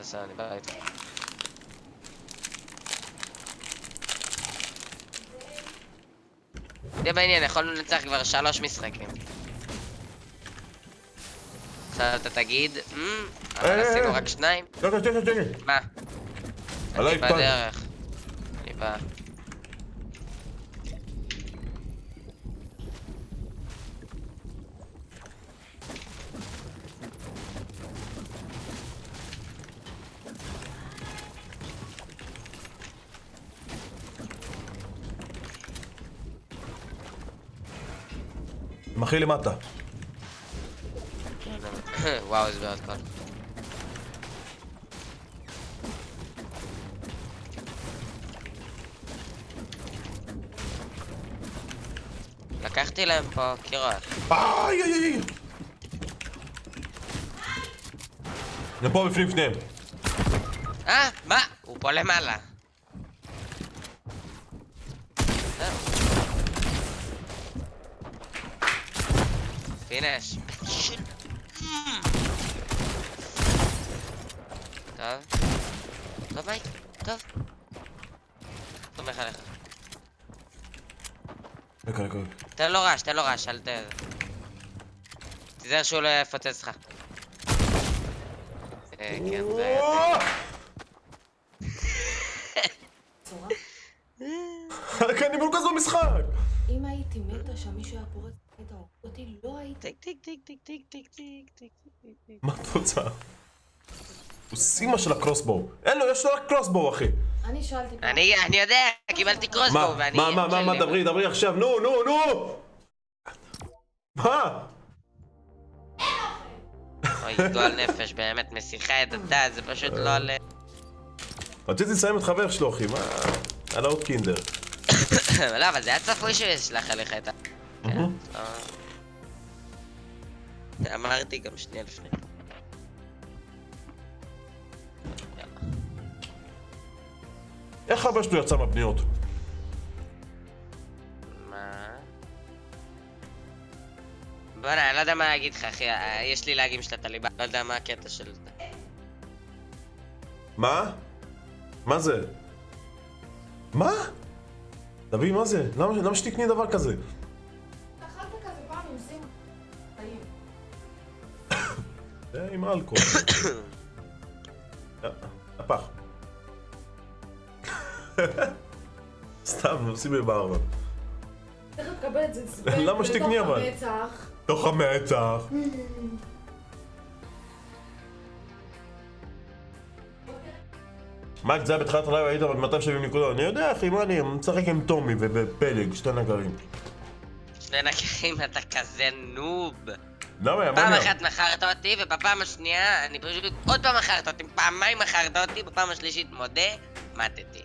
בסדר, אני בא איתו. זה בעניין, יכולנו לנצח כבר 3 משחקים. עכשיו אתה תגיד, אבל עשינו רק 2? שקט. מה? אני לא אני הפקרתי. בדרך. אני בא. מחי למטה. וואו, איזה בעיות קול. לקחתי להם פה קירות. איי. הם פה בפנים שניהם. מה? הוא פה למעלה. פינש. טוב מייק, טוב. תומך עליך. רגע. תן לו רעש, אל תיזהר שהוא לא יפוצץ לך. כן, זה היה צורה. אני מרוכז במשחק. אם הייתי מתה שם מישהו היה פורץ את ההורג אותי, לא הייתי. טיק. מה את רוצה? הוא סימה של הקרוסבו. אין לו, יש לו רק קרוסבו, אחי. אני שאלתי פעם. אני יודע, קיבלתי קרוסבו ואני... מה, דברי עכשיו, נו! מה? אוי, גועל נפש, באמת, מסיחה את הדעת, זה פשוט לא עולה. רציתי לסיים את חבר שלו, אחי, מה? על עוד קינדר. לא, אבל זה היה צפוי שישלח עליך את ה... כן, לא... אמרתי גם שנייה לפני. יאללה. איך חבר שלו יצא מהפניות? מה? בוא'נה, אני לא יודע מה להגיד לך, אחי, יש לי להגים של הטליבן, לא יודע מה הקטע של... מה? מה זה? מה? תביא, מה זה? למה שתקני דבר כזה? אכלת כזה פעם עם סימה. טעים. זה עם אלכוהול. הפח. סתם, עושים לי בארבע. צריך לקבל את זה למה שתקני אבל? במצח. תוך המצח. מייק, זה היה בתחילת הלילה, היית ב-270 נקודות. אני יודע, אחי, מה אני משחק עם טומי ובפלג, 2 נגרים. שני נקרים, אתה כזה נוב. למה? פעם אחת מכרת אותי, ובפעם השנייה, אני פשוט עוד פעם מכרת אותי, פעמיים מכרת אותי, בפעם השלישית מודה, מתתי.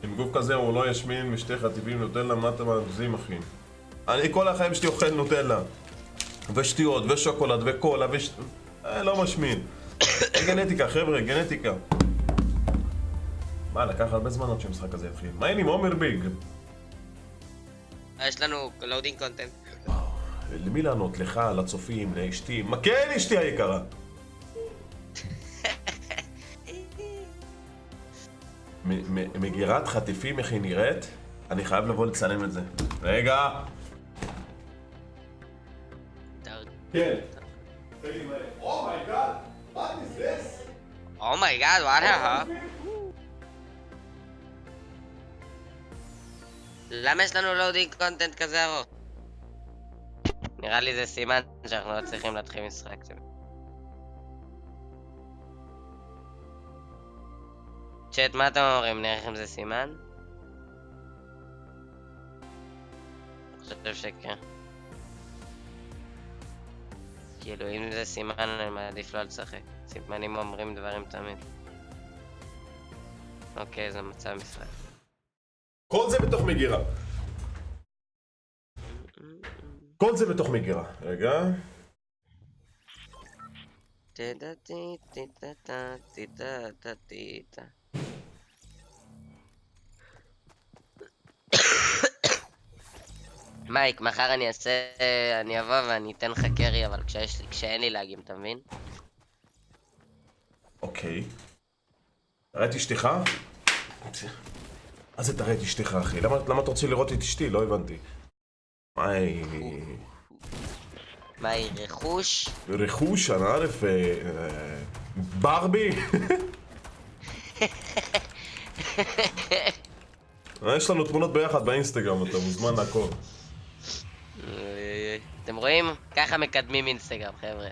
עם גוף כזה הוא לא ישמין משתי חטיבים נוטלה, מה אתם מעזים, אחי? אני כל החיים שלי אוכל נוטלה. ושטויות, ושוקולד, וקולה, לא משמין. גנטיקה, חבר'ה, גנטיקה. מה, לקח הרבה זמן עד שהמשחק הזה יתחיל. מה אין עם עומר ביג? יש לנו לואודינג קונטנט. למי לענות? לך, לצופים, לאשתי? מה כן, אשתי היקרה? מגירת חטיפים איך היא נראית? אני חייב לבוא לצלם את זה. רגע! כן. אומייגאד, what is this? אומייגאד, וואלה. למה יש לנו לואודינג קונטנט כזה ארוך? נראה לי זה סימן שאנחנו לא צריכים להתחיל משחק. צ'אט, מה אתם אומרים? נראה לכם זה סימן? אני חושב שכן. כאילו, אם זה סימן, אני מעדיף לא לשחק. סימנים אומרים דברים תמיד. אוקיי, זה מצב משחק. כל זה בתוך מגירה. כל זה בתוך מגירה. רגע. מייק, מחר אני אבוא ואני אתן לך קרי, אבל כשאין לי להגים, אתה מבין? אוקיי. תראה את אשתך? מה זה תראה את אשתך, אחי? למה אתה רוצה לראות את אשתי? לא הבנתי. מה היא רכוש? רכוש, אני ערף... ברבי? יש לנו תמונות ביחד באינסטגרם, אתה מוזמן להכל. אתם רואים? ככה מקדמים אינסטגרם, חבר'ה.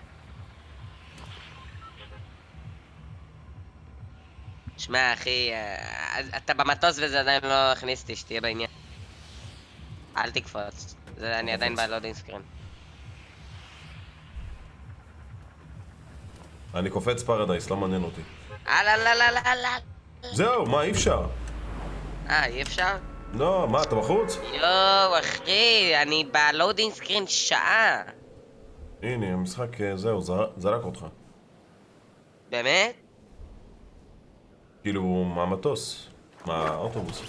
שמע, אחי, אתה במטוס וזה עדיין לא הכניס אותי, שתהיה בעניין. אל תקפוץ. אני עדיין בלודינג סקרין. אני קופץ פרדייס, לא מעניין אותי. אללה. זהו, מה, אי אפשר? אי אפשר? לא, מה, אתה בחוץ? יואו, אחי, אני בלודינג סקרין שעה. הנה, המשחק, זהו, זרק אותך. באמת? כאילו, מהמטוס, מהאוטובוס.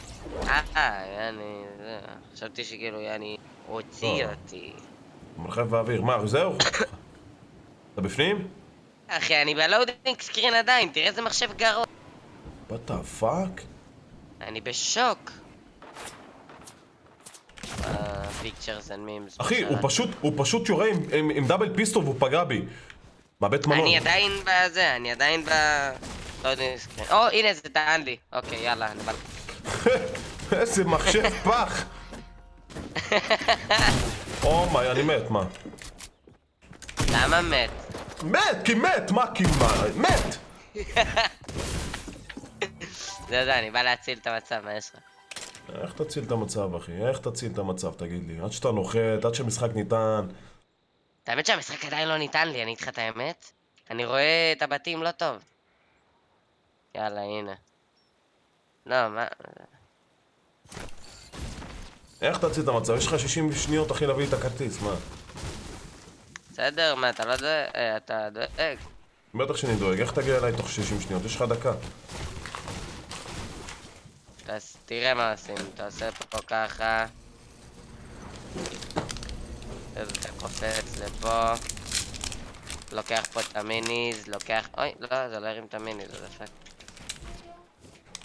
יעני, חשבתי שכאילו, יעני, הוציא אותי. מרחב באוויר, מה, זהו? אתה בפנים? אחי, אני בלודינג סקרין עדיין, תראה איזה מחשב גרוע. What the fuck? אני בשוק. פיקצ'רס and memes. אחי, הוא פשוט יורה עם דאבל פיסטול והוא פגע בי. בבית מלון. אני עדיין בזה, אני עדיין בלודינג סקרין. או, הנה זה טען לי. אוקיי, יאללה, אני בא. איזה מחשב פח! אומי, אני מת, מה? למה מת? מת, כי מת, מה כי מה? מת! זה, אני בא להציל את המצב, מה יש לך? איך תציל את המצב, אחי? איך תציל את המצב, תגיד לי? עד שאתה נוחת, עד שהמשחק ניתן. האמת שהמשחק עדיין לא ניתן לי, אני איתך את האמת. אני רואה את הבתים לא טוב. יאללה, הנה. לא, מה... איך תציל את המצב? יש לך 60 שניות, אחי, להביא את הכרטיס, מה? בסדר, מה, אתה לא דואג? אתה דואג? בטח שאני דואג, איך תגיע אליי תוך 60 שניות? יש לך דקה. אז תראה מה עושים, אתה עושה פה ככה. אתה קופץ לפה. לוקח פה את המיניז, לוקח... אוי, לא, זה לא הרים את המיניז, זה דפק.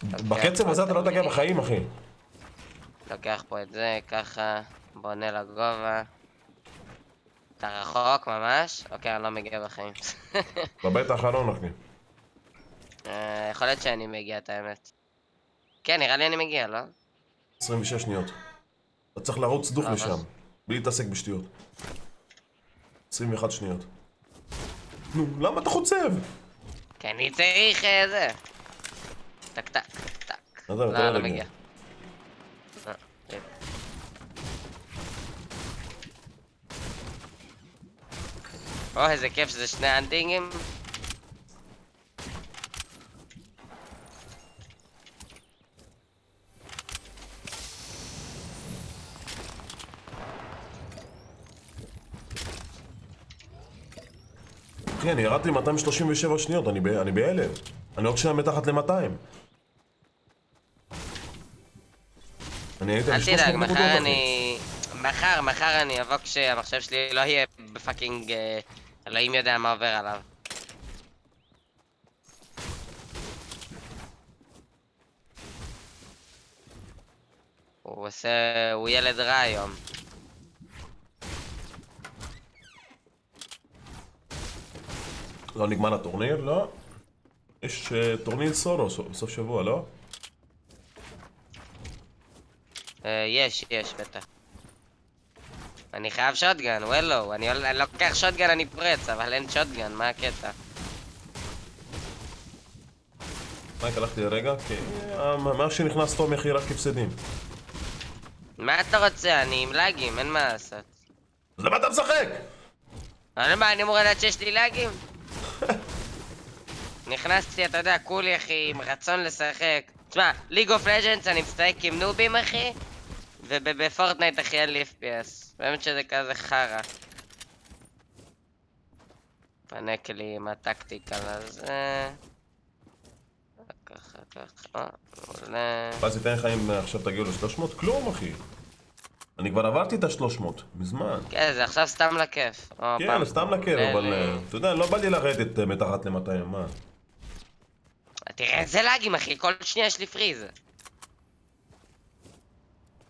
בקצב הזה אתה לא תגיע בחיים, אחי. לוקח פה את זה, ככה, בונה לגובה. אתה רחוק ממש? אוקיי, אני לא מגיע בחיים. בבית האחרון, אחי. יכול להיות שאני מגיע, את האמת. כן, נראה לי אני מגיע, לא? 26 שניות. אתה צריך לרוץ דוך לשם, בלי להתעסק בשטויות. 21 שניות. נו, למה אתה חוצב? כי אני צריך זה. טק טק טק. עזוב, לא, אתה לא לא מגיע. או, איזה כיף שזה שני אנטינגים. אחי, אני ירדתי 237 שניות, אני בהלם. אני עוד שניה מתחת ל-200. אני הייתי אל על 300 תדאג, נקודות, מחר אחי. אני... מחר אני אבוא כשהמחשב שלי לא יהיה בפאקינג... אלוהים יודע מה עובר עליו. הוא ילד רע היום. לא נגמר הטורניר? לא. יש טורניר סולו בסוף שבוע, לא? יש, בטח. אני חייב שוטגן, וולו. אני לוקח שוטגן, אני פורץ, אבל אין שוטגן, מה הקטע? מייק, הלכתי לרגע, כי מה שנכנס תום הכי רק הפסדים. מה אתה רוצה? אני עם לאגים, אין מה לעשות. אז למה אתה משחק? אני אמור לדעת שיש לי לאגים? נכנסתי, אתה יודע, כולי אחי, עם רצון לשחק. תשמע, ליג אוף לג'נדס אני משחק עם נובים אחי, ובפורטנייט אחי אין לי FPS. באמת שזה כזה חרא. פנק לי עם הטקטיקל הזה. ככה, עולה. ואז ייתן לך אם עכשיו תגיעו ל-300? כלום אחי. אני כבר עברתי את ה-300, מזמן. כן, זה עכשיו סתם לכיף. כן, סתם לכיף, אבל אתה יודע, לא בא לי לרדת מתחת ל-200, מה? תראה איזה לאגים אחי, כל שנייה יש לי פריז.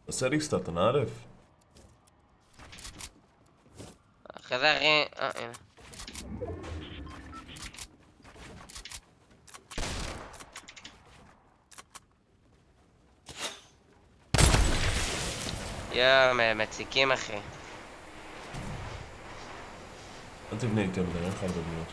תעשה ריסטארט, אנא ערף. אחרי זה אחי... הנה. מציקים אחי. אל תבנה איתי מדי, אין לך הרבה בניות.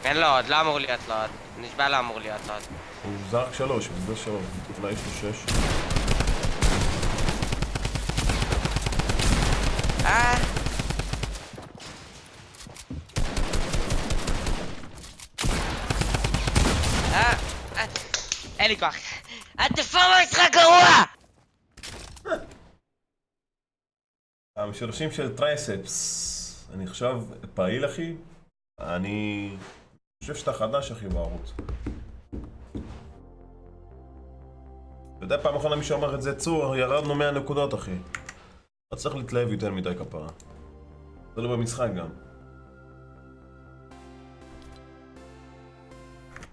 אין לו עוד, לא אמור להיות לו עוד. נשבע לא אמור להיות לו עוד. הוא זרק 3, וזה 3, אולי יש לו 6. אין לי כוח. התפור במשחק גרוע! המשולשים של טרייספס, אני עכשיו פעיל אחי, אני חושב שאתה חדש אחי בערוץ. אתה יודע, פעם אחרונה מישהו אמר את זה, צור, ירדנו 100 נקודות אחי. לא צריך להתלהב יותר מדי כפרה. זה לא במשחק גם.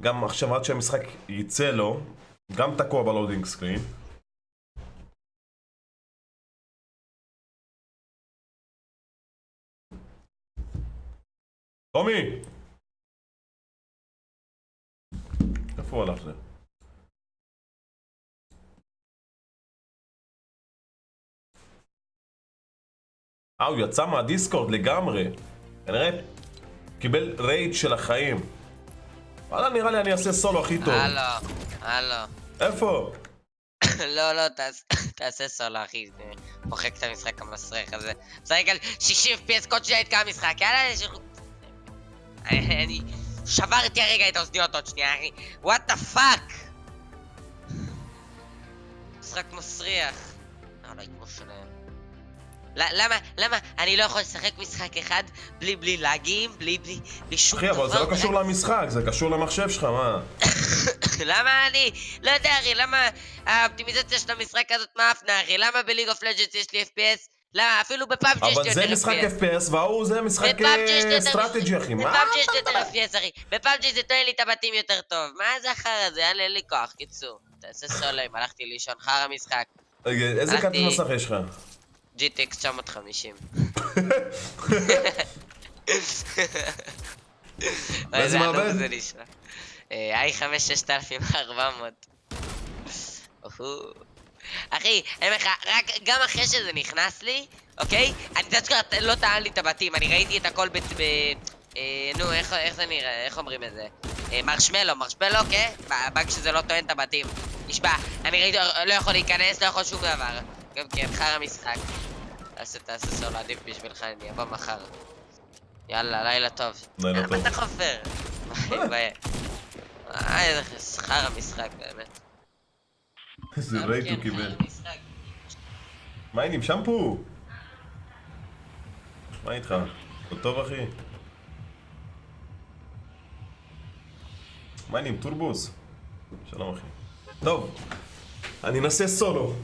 גם עכשיו עד שהמשחק יצא לו, גם תקוע בלודינג סקרין. טומי! איפה הוא הלך זה? הוא יצא מהדיסקורד לגמרי. כנראה קיבל רייד של החיים. וואלה, נראה לי אני אעשה סולו הכי טוב. הלו. איפה? לא, תעשה סולו אחי. מוחק את המשחק המסריח הזה. משחק על 60 FPS קוד שנייה יתקע המשחק. יאללה, אני שברתי הרגע את האוזניות עוד שנייה אחי. וואט דה פאק! משחק מסריח. לא כמו שלהם. למה אני לא יכול לשחק משחק אחד בלי לאגים, בלי שום דבר? אחי, אבל זה לא קשור למשחק, זה קשור למחשב שלך, מה? למה אני... לא יודע אחי, למה האופטימיזציה של המשחק הזאת מאפנה אחי? למה בליג אוף לג'נדס יש לי FPS? למה? אפילו בפאבג'י יש לי יותר FPS. אבל זה משחק FPS והוא זה משחק סטרטג'י אחי, מה? בפאבג'י יש לי יותר FPS אחי. בפאבג'י זה טוען לי את הבתים יותר טוב. מה זה אחר הזה? אין לי כוח, קיצור. תעשה סולוים, הלכתי לישון חר המשחק. איזה קאט מסך יש לך? GTX 950. איזה מעבד? i5 6400. אחי, רק גם אחרי שזה נכנס לי, אוקיי? אני תשכח, לא טען לי את הבתים, אני ראיתי את הכל נו, איך זה נראה? איך אומרים את זה? מרשמלו, כן? באג שזה לא טוען את הבתים. נשבע, אני ראיתי, לא יכול להיכנס, לא יכול שום דבר. גם כן, חר המשחק. תעשה סולו עדיף בשבילך, אני אבוא מחר. יאללה, לילה טוב. לילה טוב. מה אתה חופר? ביי. איזה חר המשחק באמת. איזה רייט הוא קיבל. מה העניינים? שמפו? מה איתך? טוב אחי? מה העניינים? טורבוס? שלום אחי. טוב, אני אנסה סולו.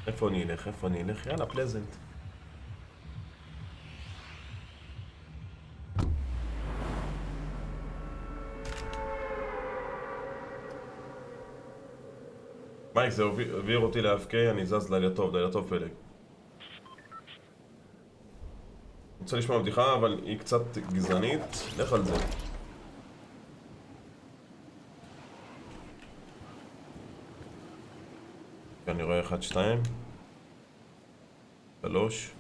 איפה אני אלך? יאללה, פלזנט. מייק, זה העביר אותי ל-FK, אני זז לילה טוב פלג. רוצה לשמוע בדיחה, אבל היא קצת גזענית. לך על זה. אני רואה 1, 2 3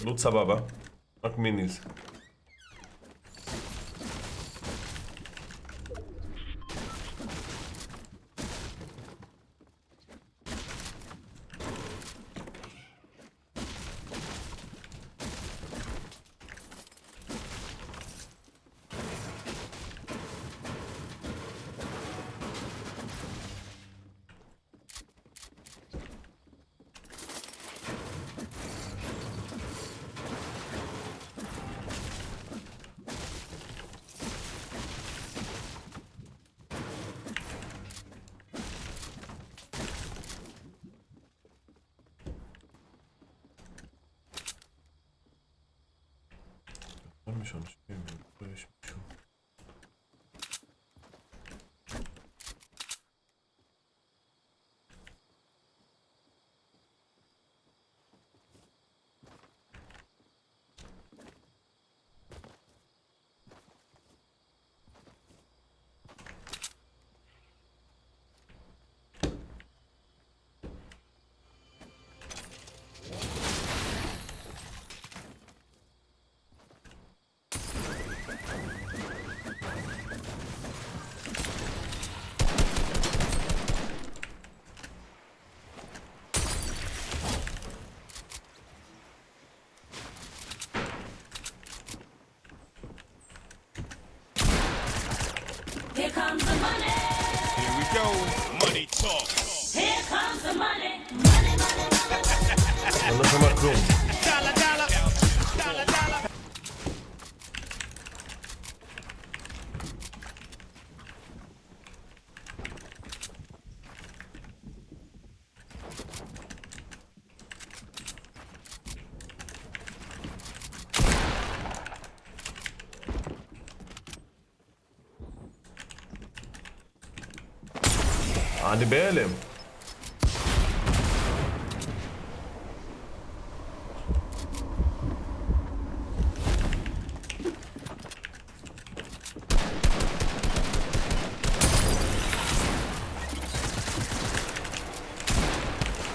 לוט סבבה, רק מיניז. מישהו אנשים, יש מישהו. Here comes the money. Here we go. Money talk. Here comes the money. Money, money, money. אני לא שומע כלום. Dollar, dollar. Dollar, dollar. אני בהלם.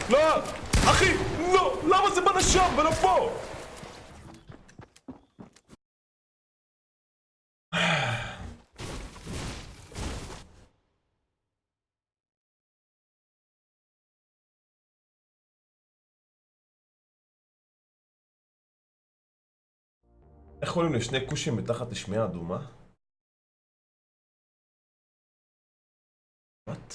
לא! אחי! לא! למה זה בא לשם ולא פה? איך קוראים לשני כושים מתחת לשמיעה אדומה? What?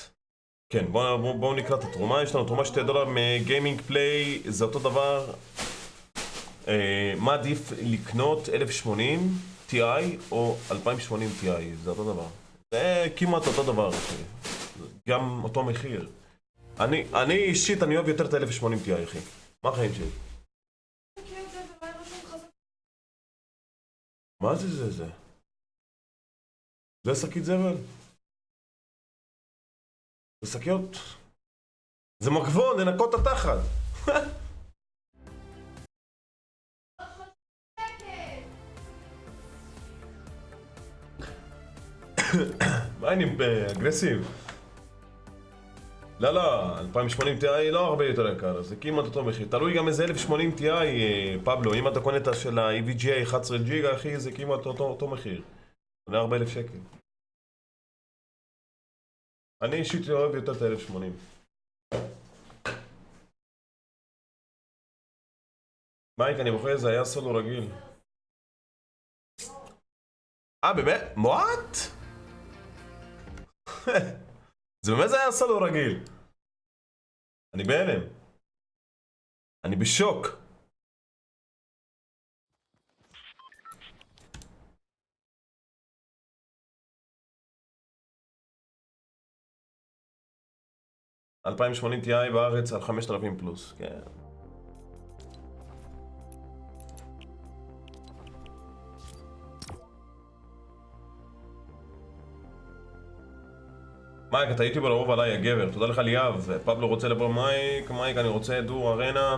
כן, בואו נקרא את התרומה. יש לנו תרומה $2 מגיימינג פליי, זה אותו דבר. מה עדיף לקנות 1080 Ti או 2080 Ti? זה אותו דבר. זה כמעט אותו דבר, אחי. גם אותו מחיר. אני אישית, אני אוהב יותר את 1080 Ti, אחי. מה החיים שלי? מה זה? זה שקית זבל? זה שקיות? זה מגבון, לנקות את התחת! מה אני אגרסיב? לא, 2080 Ti לא הרבה יותר יקר, זה כמעט אותו מחיר. תלוי גם איזה 1080 Ti, פבלו, אם אתה קונה את של ה-EVGA 11 ג'יגה, אחי, זה כמעט אותו מחיר. עולה 40,000 שקל. אני אישית אוהב יותר את ה-1080. מייק, אני בוחר, זה היה סולו רגיל. באמת? וואט? זה באמת זה היה סולו רגיל. אני בהלם. אני בשוק. $2080 Ti בארץ על 5,000 פלוס, כן. מייק, אתה יוטיובר אהוב עליי, הגבר. תודה לך ליאב. פבלו רוצה לבוא מייק, אני רוצה דו ארנה.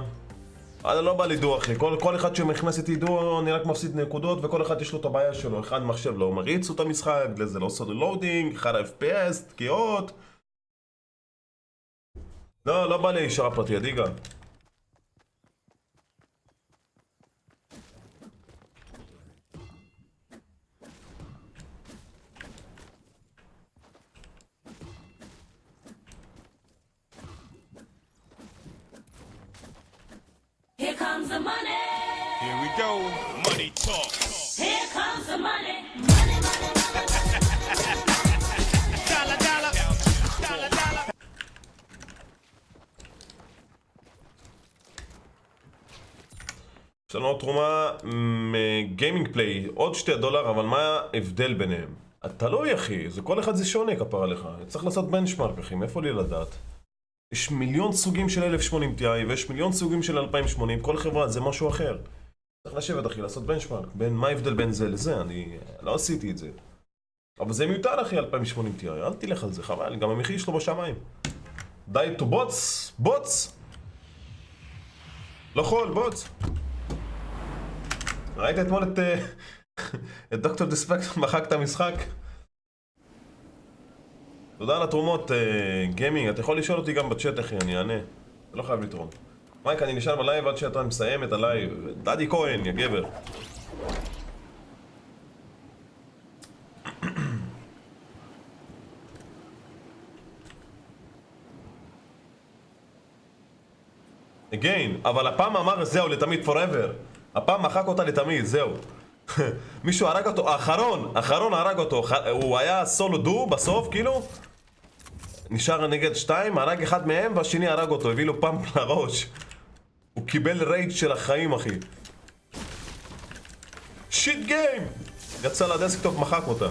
לא בא לי דו, אחי. כל אחד שנכנס איתי דו, אני רק מפסיד נקודות, וכל אחד יש לו את הבעיה שלו. אחד מחשב לא מריץ את המשחק, זה לא עושה לואודינג, אחד FPS, תקיעות. לא בא לי ישר הפרטי, הדיגה. Here comes the money. Here we go. Money talk. Here comes the money. Money, money, money. Dollar, dollar. Dollar, dollar. יש לנו תרומה מגיימינג פליי, עוד $2, אבל מה ההבדל ביניהם? תלוי אחי, זה כל אחד זה שונה כפר עליך. צריך לעשות בנצ'מרק אחי, מאיפה לי לדעת? יש מיליון סוגים של 1080 Ti ויש מיליון סוגים של 2080, כל חברה זה משהו אחר. צריך לשבת אחי, לעשות בנצ'מרק, מה ההבדל בין זה לזה, אני לא עשיתי את זה. אבל זה מיותר אחי 2080 Ti, אל תלך על זה, חבל, גם המחיר שלו בשמיים. די טו בוטס! לא חול, בוטס! ראית אתמול את דוקטור דיספקט מחק את המשחק? תודה על התרומות, גיימינג, אתה יכול לשאול אותי גם בצ'אט אחי, אני אענה. אתה לא חייב לתרום. מייק, אני נשאר בלייב עד שאתה מסיים את הלייב. דדי כהן, יא גבר. Again, אבל הפעם אמר זהו לתמיד forever. הפעם מחק אותה לתמיד, זהו. מישהו הרג אותו, האחרון הרג אותו. הוא היה סולו דו בסוף, כאילו. נשאר נגד 2, הרג אחד מהם והשני הרג אותו, הביא לו פאמפ לראש. הוא קיבל רייג' של החיים, אחי. שיט גיים! יצא לדסקטופ, מחק אותה.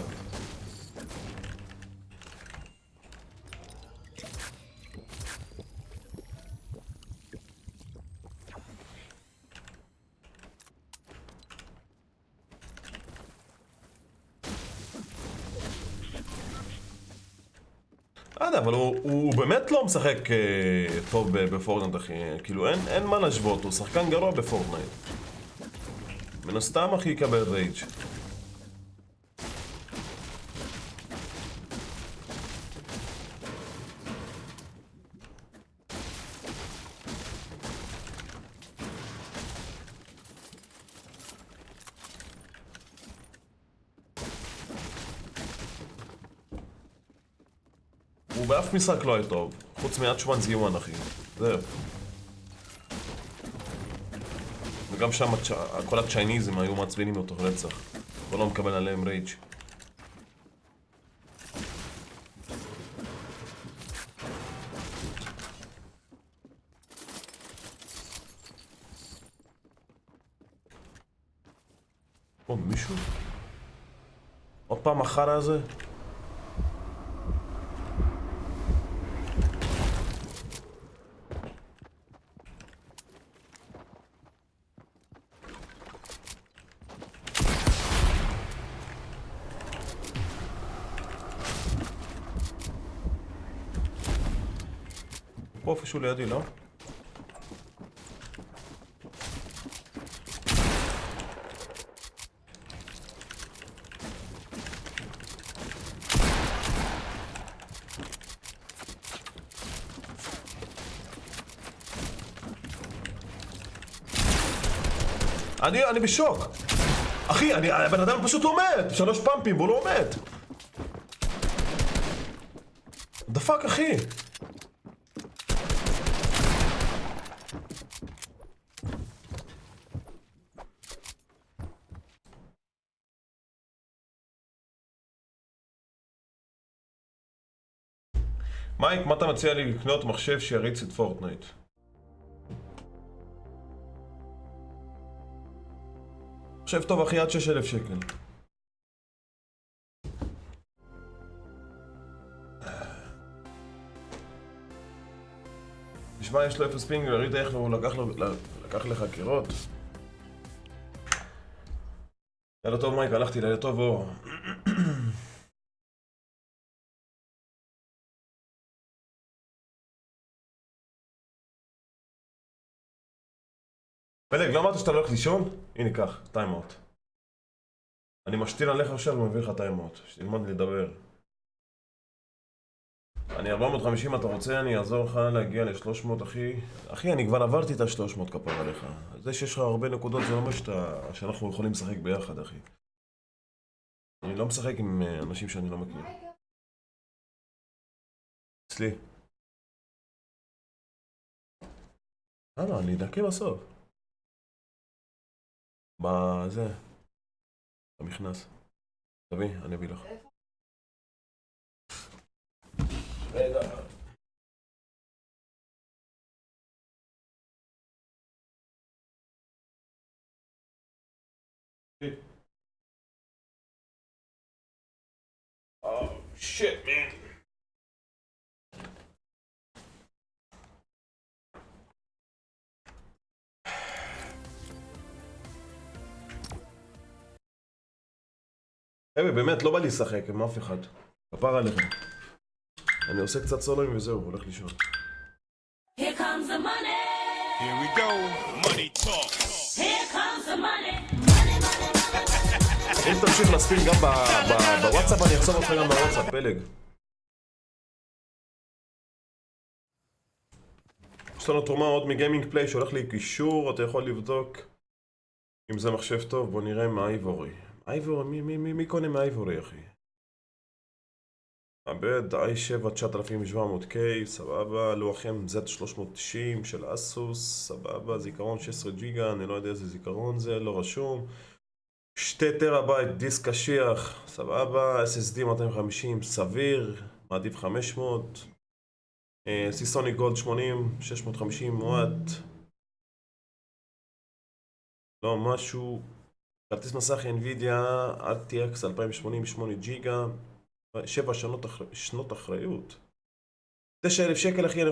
לא יודע, אבל הוא באמת לא משחק טוב בפורטנייט, אחי. כאילו, אין מה להשוות, הוא שחקן גרוע בפורטנייט. מן הסתם, אחי, יקבל רייג'. הוא באף משחק לא היה טוב, חוץ מעד שוואן זיואן אחי, זהו. וגם שם כל הצ'ייניזם היו מעצבנים אותו רצח, הוא לא מקבל עליהם רייג'. או מישהו? עוד פעם החרא הזה? פה איפשהו לידי, לא? אני בשוק. אחי, הבן אדם פשוט לא מת. 3 פאמפים והוא לא מת. דפק, אחי. מייק, מה אתה מציע לי לקנות מחשב שיריץ את פורטנייט? מחשב טוב אחי, עד 6,000 שקל. נשמע, יש לו 0 פינג, ראית איך הוא לקח לחקירות? לילה טוב מייק, הלכתי, לילה טוב אור. פלג, לא אמרת שאתה לא הולך לישון? הנה, קח, טיימאוט. אני משתין עליך עכשיו ומביא לך טיימאוט, שתלמד לדבר. אני 450, אתה רוצה? אני אעזור לך להגיע ל-300, אחי. אחי, אני כבר עברתי את ה-300 כפר עליך. זה שיש לך הרבה נקודות זה לא אומר שאנחנו יכולים לשחק ביחד, אחי. אני לא משחק עם אנשים שאני לא מכיר. אצלי. למה? אני אדכא בסוף. בזה. במכנס. תביא, אני אביא לך. רגע. Oh, shit, man. חבר'ה, באמת, לא בא לי לשחק עם אף אחד. כפר עליכם. אני עושה קצת סולוים וזהו, הולך לישון. Here comes the money. Here we go. Money talk. Here comes the money. Money, money, money. אם תמשיך להספיק גם בוואטסאפ, אני אחסום אותך גם בוואטסאפ, פלג. יש לנו תרומה עוד מגיימינג פליי שהולך לי קישור, אתה יכול לבדוק אם זה מחשב טוב, בוא נראה מאייבורי. אייבורי, מי קונה מאייבורי, אחי? עבד, i7 9700K, סבבה, לוחם Z390 של אסוס, סבבה, זיכרון 16 ג'יגה, אני לא יודע איזה זיכרון זה, לא רשום. 2 טראבייט, דיסק קשיח, סבבה, SSD 250, סביר, מעדיף 500. סיסוני גולד 80, 650 וואט. לא, משהו. כרטיס מסך NVIDIA, RTX 2088 ג'יגה. 7 שנות אחריות. 9,000 שקל אחי,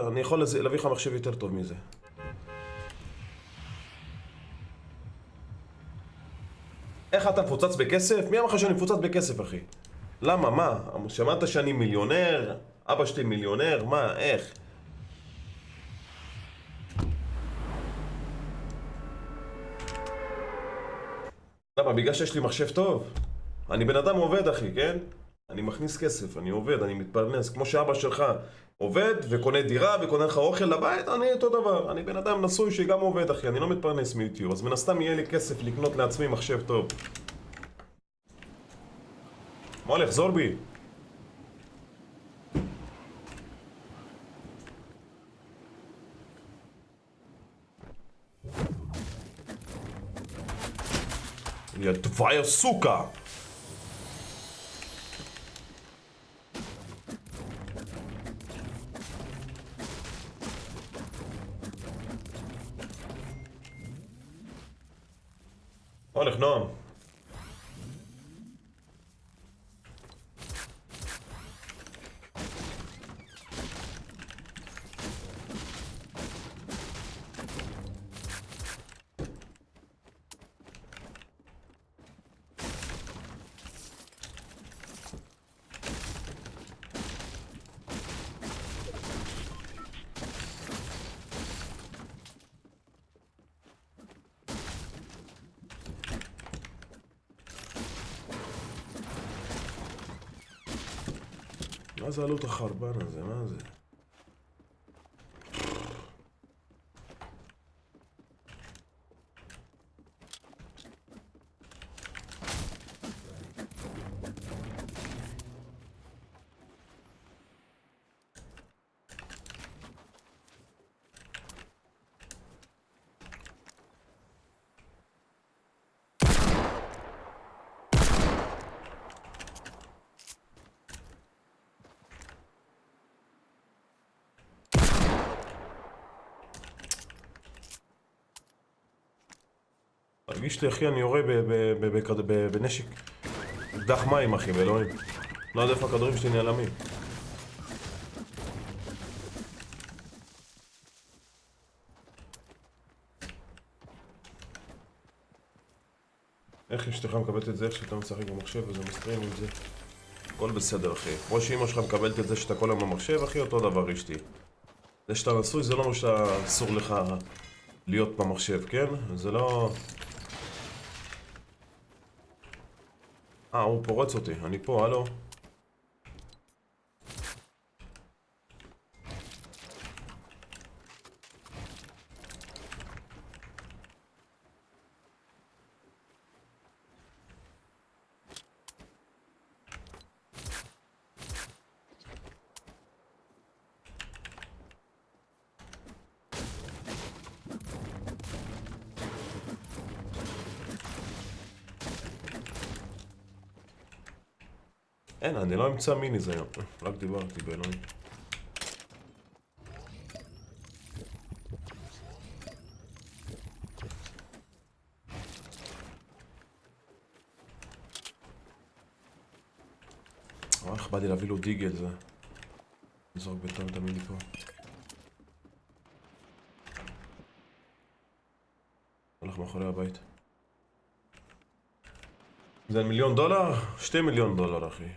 אני יכול להביא לך מחשב יותר טוב מזה. איך אתה מפוצץ בכסף? מי אמר לך שאני מפוצץ בכסף אחי? למה? מה? שמעת שאני מיליונר? אבא שלי מיליונר? מה? איך? למה? בגלל שיש לי מחשב טוב? אני בן אדם עובד אחי, כן? אני מכניס כסף, אני עובד, אני מתפרנס, כמו שאבא שלך עובד וקונה דירה וקונה לך אוכל לבית, אני אותו דבר. אני בן אדם נשוי שגם עובד אחי, אני לא מתפרנס מיוטיוב, אז מן הסתם יהיה לי כסף לקנות לעצמי מחשב טוב. מה הולך? זור בי. יא דווי סוכה. הולך נועם. מה זה עלות החרבן הזה? מה זה? תגיש לי, אחי, אני יורה בנשק... אקדח מים, אחי, באלוהים. לא יודע איפה הכדורים שלי נעלמים. איך אשתך מקבלת את זה, איך שאתה משחק במחשב וזה מסטרים עם זה? הכל בסדר, אחי. כמו שאמא שלך מקבלת את זה שאתה כל היום במחשב, אחי, אותו דבר אשתי. זה שאתה נשוי זה לא אומר שאתה אסור לך להיות במחשב, כן? זה לא... הוא פורץ אותי, אני פה, הלו. אין, אני לא אמצא מיני זה היום. רק דיברתי באלוהים. איך בא לי להביא לו דיגל זה. נזרוק בינתיים את המיני פה. הולך מאחורי הבית. זה $1,000,000? $2,000,000 אחי.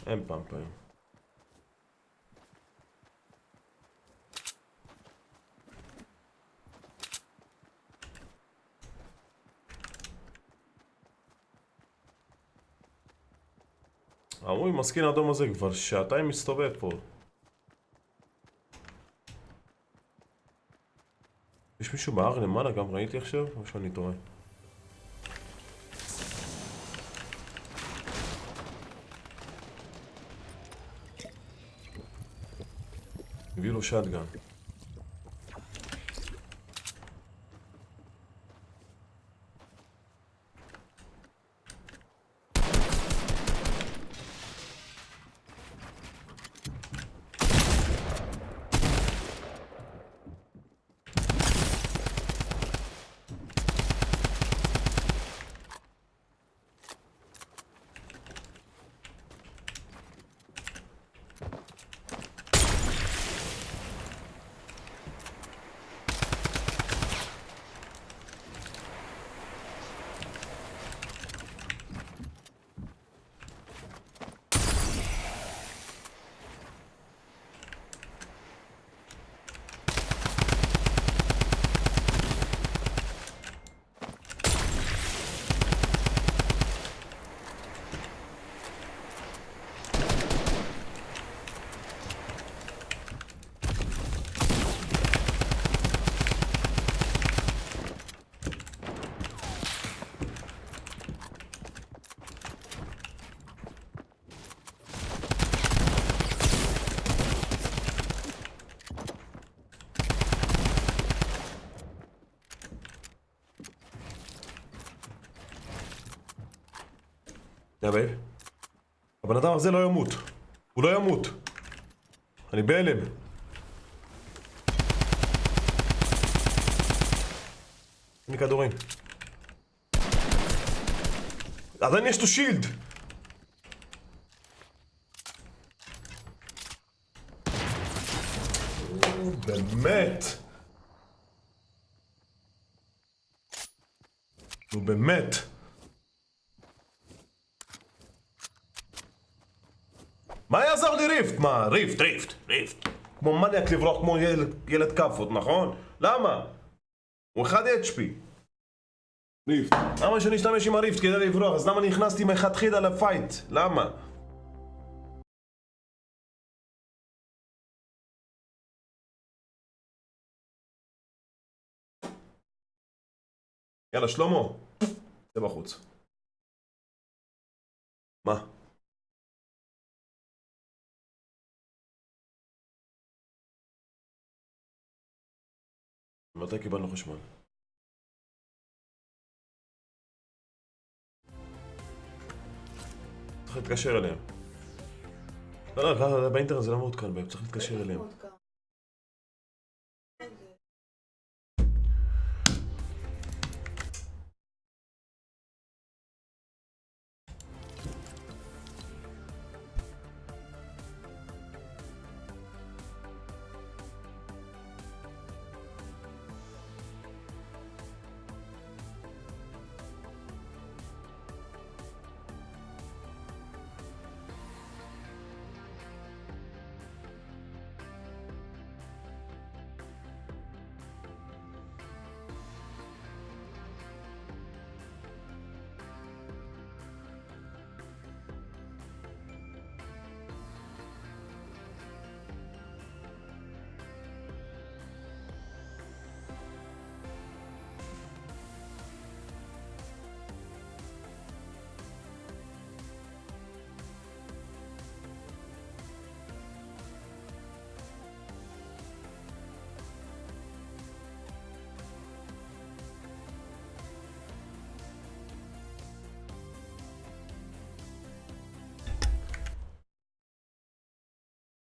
אין פאמפרים. ההוא מסכין האדום הזה כבר שעתיים מסתובב פה. יש מישהו בהר למעלה גם ראיתי עכשיו? או שאני טועה? הביא לו שטגן. יא בייב, הבן אדם הזה לא ימות. הוא לא ימות. אני בהלם. אין לי כדורים. עדיין יש לו שילד. נו באמת. נו באמת. מה יעזור לי ריפט? מה? ריפט. כמו מניאק לברוח כמו ילד כאפות, נכון? למה? הוא 1 HP. ריפט. למה שאני אשתמש עם הריפט כדי לברוח? אז למה אני נכנסתי מלכתחילה לפייט? למה? יאללה, שלמה. זה בחוץ. מה? מתי קיבלנו חשמל? צריך להתקשר אליהם. לא, באינטרנט זה לא מעודכן, צריך להתקשר אליהם.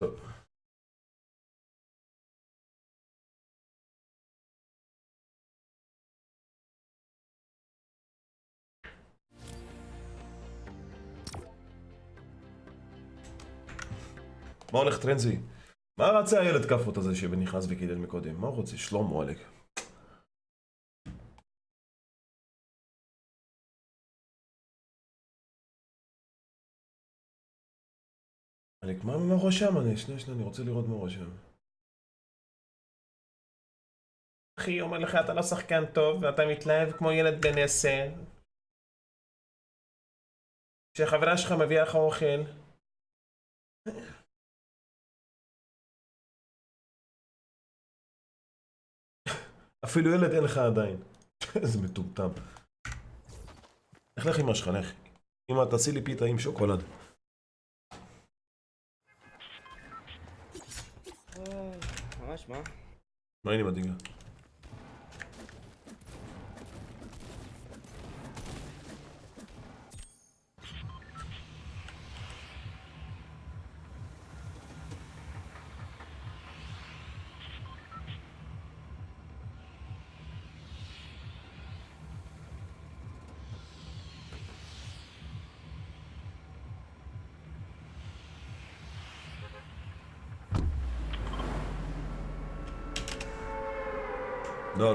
טוב. מה הולך טרנזי? מה רצה הילד כאפות הזה שנכנס וקילל מקודם? מה הוא רוצה? שלמה עלק. עלק, מה רושם? שנייה, אני רוצה לראות מה רושם. אחי, אומר לך, אתה לא שחקן טוב, ואתה מתלהב כמו ילד בן 10. כשחברה שלך מביאה לך אוכל. אפילו ילד אין לך עדיין. איזה מטומטם. לך אמא שלך, לך. אמא, תעשי לי פיתה עם שוקולד. ממש, מה? מה אני מדאיגה?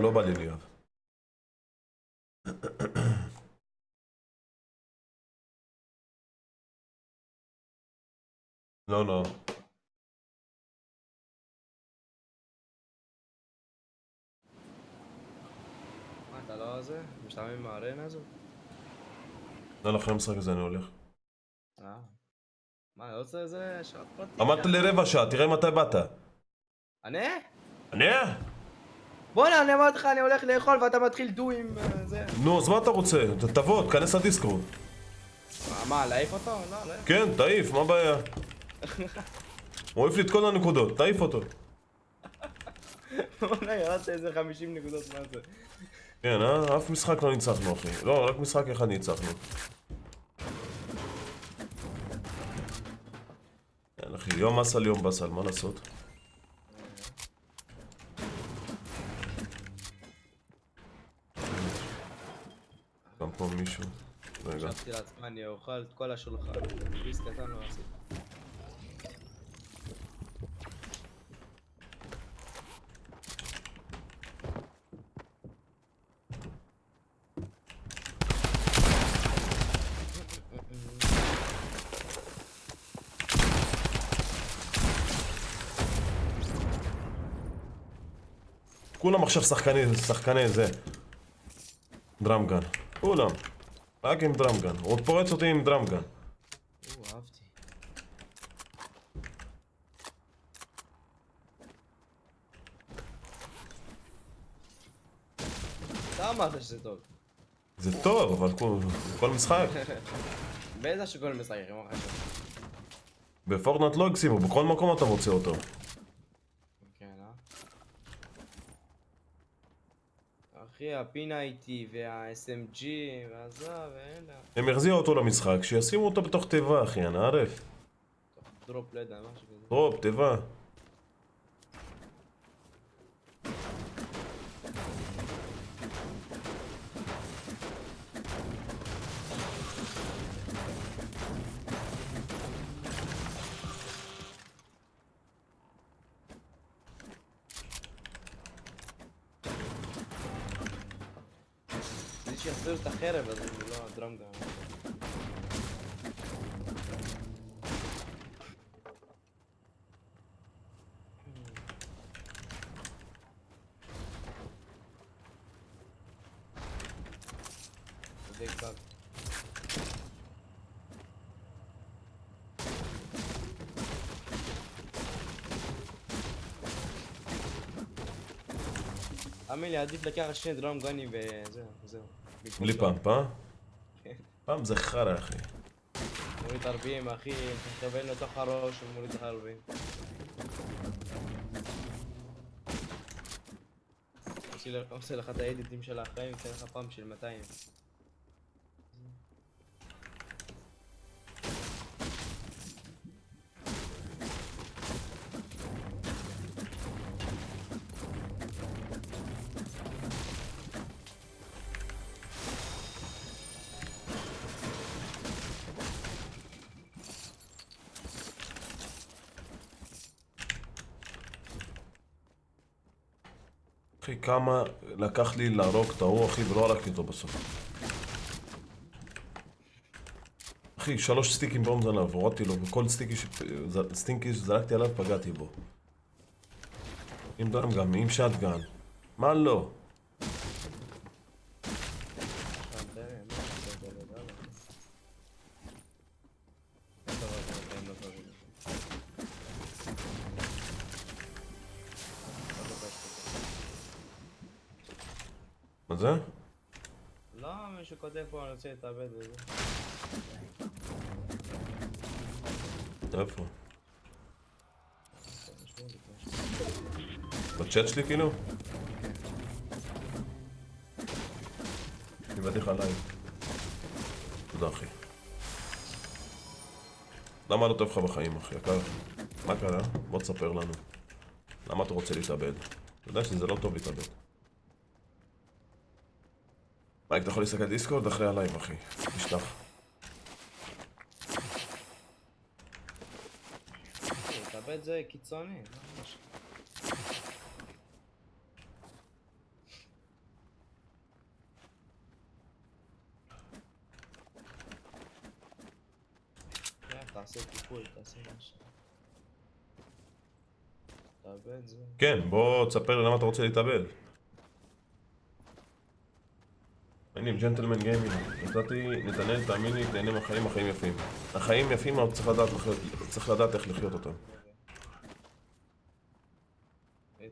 לא בא לי להיות. לא. מה, אתה לא זה? משתמם עם הארנה הזאת? לא, אחרי המשחק הזה אני הולך. מה, אני רוצה איזה שעות פרטי? אמרת לי רבע שעה, תראה מתי באת. אני? אני? בוא'נה, אני אמרתי לך, אני הולך לאכול ואתה מתחיל דו עם זה. נו, אז מה אתה רוצה? תבוא, תכנס לדיסקורד. מה, להעיף אותו? לא. כן, תעיף, מה הבעיה? הוא העיף לי את כל הנקודות, תעיף אותו. בוא'נה, ירדת איזה 50 נקודות, מה זה? כן, אף משחק לא ניצחנו, אחי. לא, רק משחק אחד ניצחנו. כן, אחי, יום אסל, יום בסל, מה לעשות? גם פה מישהו. רגע. חשבתי לעצמי, אני אוכל את כל השולחן. ביס קטן לא עשיתי. כולם עכשיו שחקני זה. דרמגן. כולם. רק עם דרמגן. הוא עוד פורץ אותי עם דרמגן. אהבתי. אתה אמרת שזה טוב. זה טוב, אבל כל משחק. בטח שכל משחק, מה חשוב? בפורטנייט לא הגזימו, בכל מקום אתה מוצא אותו. כן, אחי, הפינה איתי, וה-SMG, והזה, ואלה. הם החזירו אותו למשחק, שישימו אותו בתוך תיבה, אחי, אני ערף. דרופ לידה, משהו כזה. טוב, תיבה. זה שיחזיר את החרב הזה, זה לא הדרמגן. זה קצת. תאמין לי, עדיף לקחת שני דרמגנים וזהו. בלי פאמפ, אה? פאמפ זה חרא, אחי. מוריד ערבים, אחי, אתה מכוון לתוך הראש ומוריד לך ערבים. עושה לך את האדיטים של החיים, ייתן לך פאמפ של 200. אחי, כמה לקח לי להרוג את ההוא, אחי, ולא הרגתי אותו בסוף. אחי, 3 סטיקים בום עליו, הורדתי לו, וכל סטינקי שזרקתי עליו פגעתי בו. עם דרמגן, עם שטגן. מה לא? מה זה? לא, מישהו כותב פה, אני רוצה להתאבד וזה. איפה? בצ'אט שלי כאילו? דיברתי לך עליי. תודה אחי. למה לא טוב לך בחיים אחי יקר? מה קרה? בוא תספר לנו. למה אתה רוצה להתאבד? אתה יודע שזה לא טוב להתאבד. מייק, אתה יכול להסתכל דיסקורד אחרי הלייב אחי. תשלח. להתאבד זה קיצוני. תעשה טיפול, תעשה משהו. להתאבד זה... כן, בוא תספר לי למה אתה רוצה להתאבד. אני עם ג'נטלמן גיימינג, נתתי, נתנאל, תאמין לי, תהנה מהחיים, החיים יפים. החיים יפים, אבל צריך לדעת איך לחיות אותם.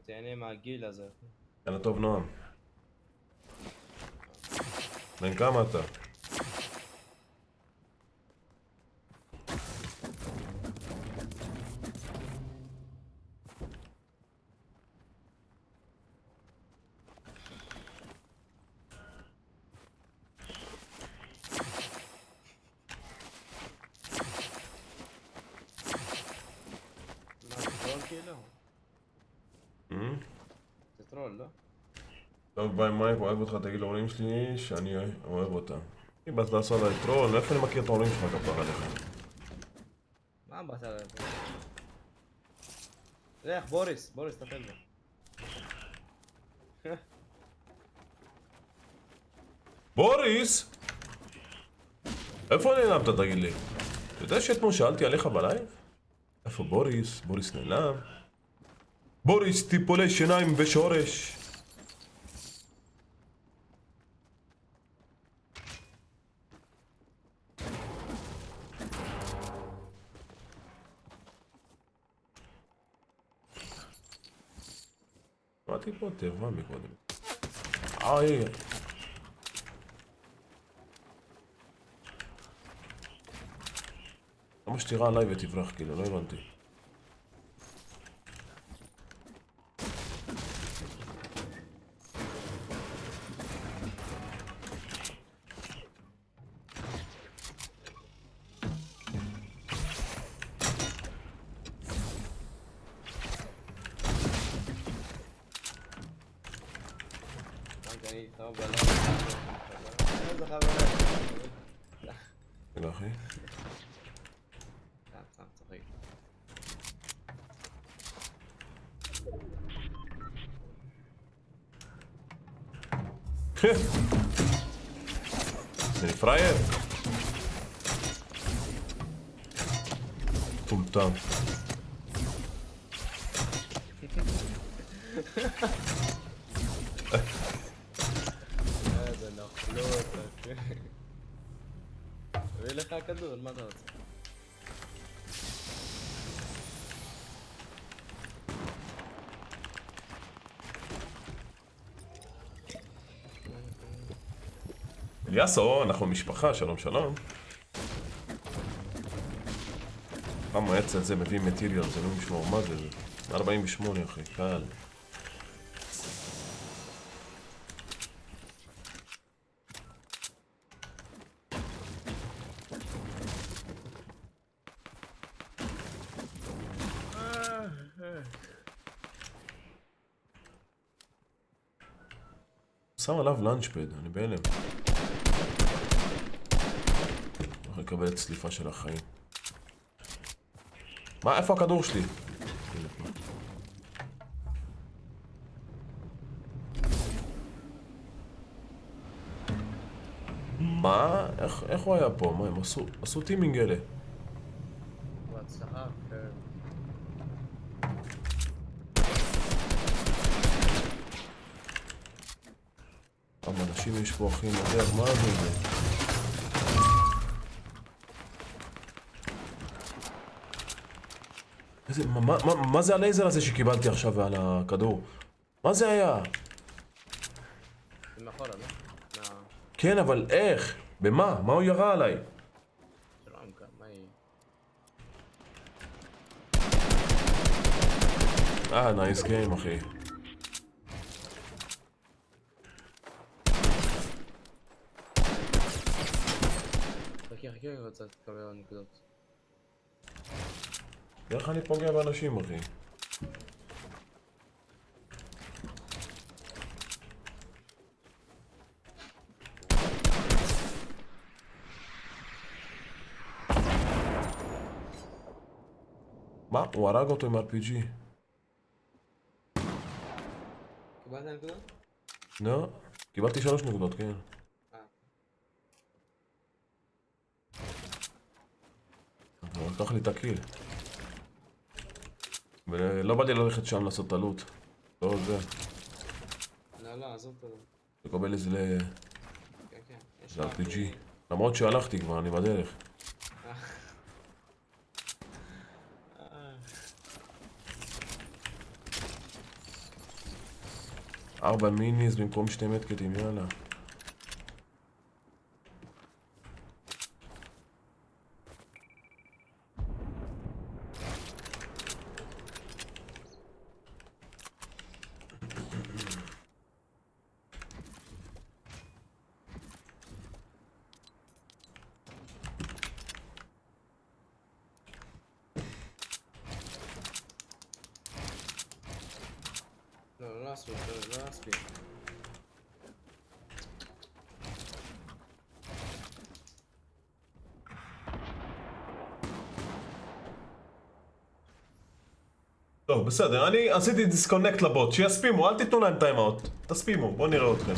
תהנה מהגיל הזה. יאללה טוב נועם. בן כמה אתה? זה טרול, לא? טוב ביי מייק, אוהב אותך, תגיד להורים שלי שאני אוהב אותם. אם באת לעשות עליי טרול, מאיפה אני מכיר את ההורים שלך כפר עליך? מה באת עליו? לך, בוריס, תטפל בו. בוריס! איפה נעלמת תגיד לי? אתה יודע שאתמול שאלתי עליך בלייב? איפה בוריס? בוריס נעלם? בוריס טיפולי שיניים ושורש קיבלתי פה תיבה מקודם. איי. למה שתירה עליי ותברח כאילו, לא הבנתי. אני איתך בלם. איזה חבר. רגע אחי. סתם צוחק. אני פרייר? טומטם. איזה נוכלות. תביא לך כדור, מה אתה רוצה? אליאסו, אנחנו משפחה, שלום שלום. כמה עץ על זה מביא מטיריאל, זה לא משמעו, מה זה? 48 אחי, קל. שם עליו לנצ'פד, אני בהלם. הולך לקבל את סליפה של החיים. מה, איפה הכדור שלי? מה? איך הוא היה פה? מה, הם עשו טימינג אלה? בהצלחה. כמה אנשים יש פה אחי מודר, מה זה? איזה, מה זה הלייזר הזה שקיבלתי עכשיו על הכדור? מה זה היה? זה מאחורה, לא? כן, אבל איך? במה? מה הוא ירה עליי? שלום גם, מה היא? נייס גיים אחי. חכי, אני רוצה לקבל נקודות. איך אני פוגע באנשים אחי? מה? הוא הרג אותו עם RPG. קיבלת נקודות? לא, קיבלתי 3 נקודות, כן. הוא לקח לי את הקיל. ולא בא לי ללכת שם לעשות את הלוט. לא זה. לא, עזוב אותו. לקבל איזה כן, כן. יש זה לך- RPG. למרות שהלכתי כבר, אני בדרך. 4 מיניס במקום 2 מדקטים, יאללה. לא אספיק, לא אספיק. טוב, בסדר, אני עשיתי דיסקונקט לבוט, שיספימו, אל תיתנו להם טיימאוט. תספימו, בואו נראה אתכם.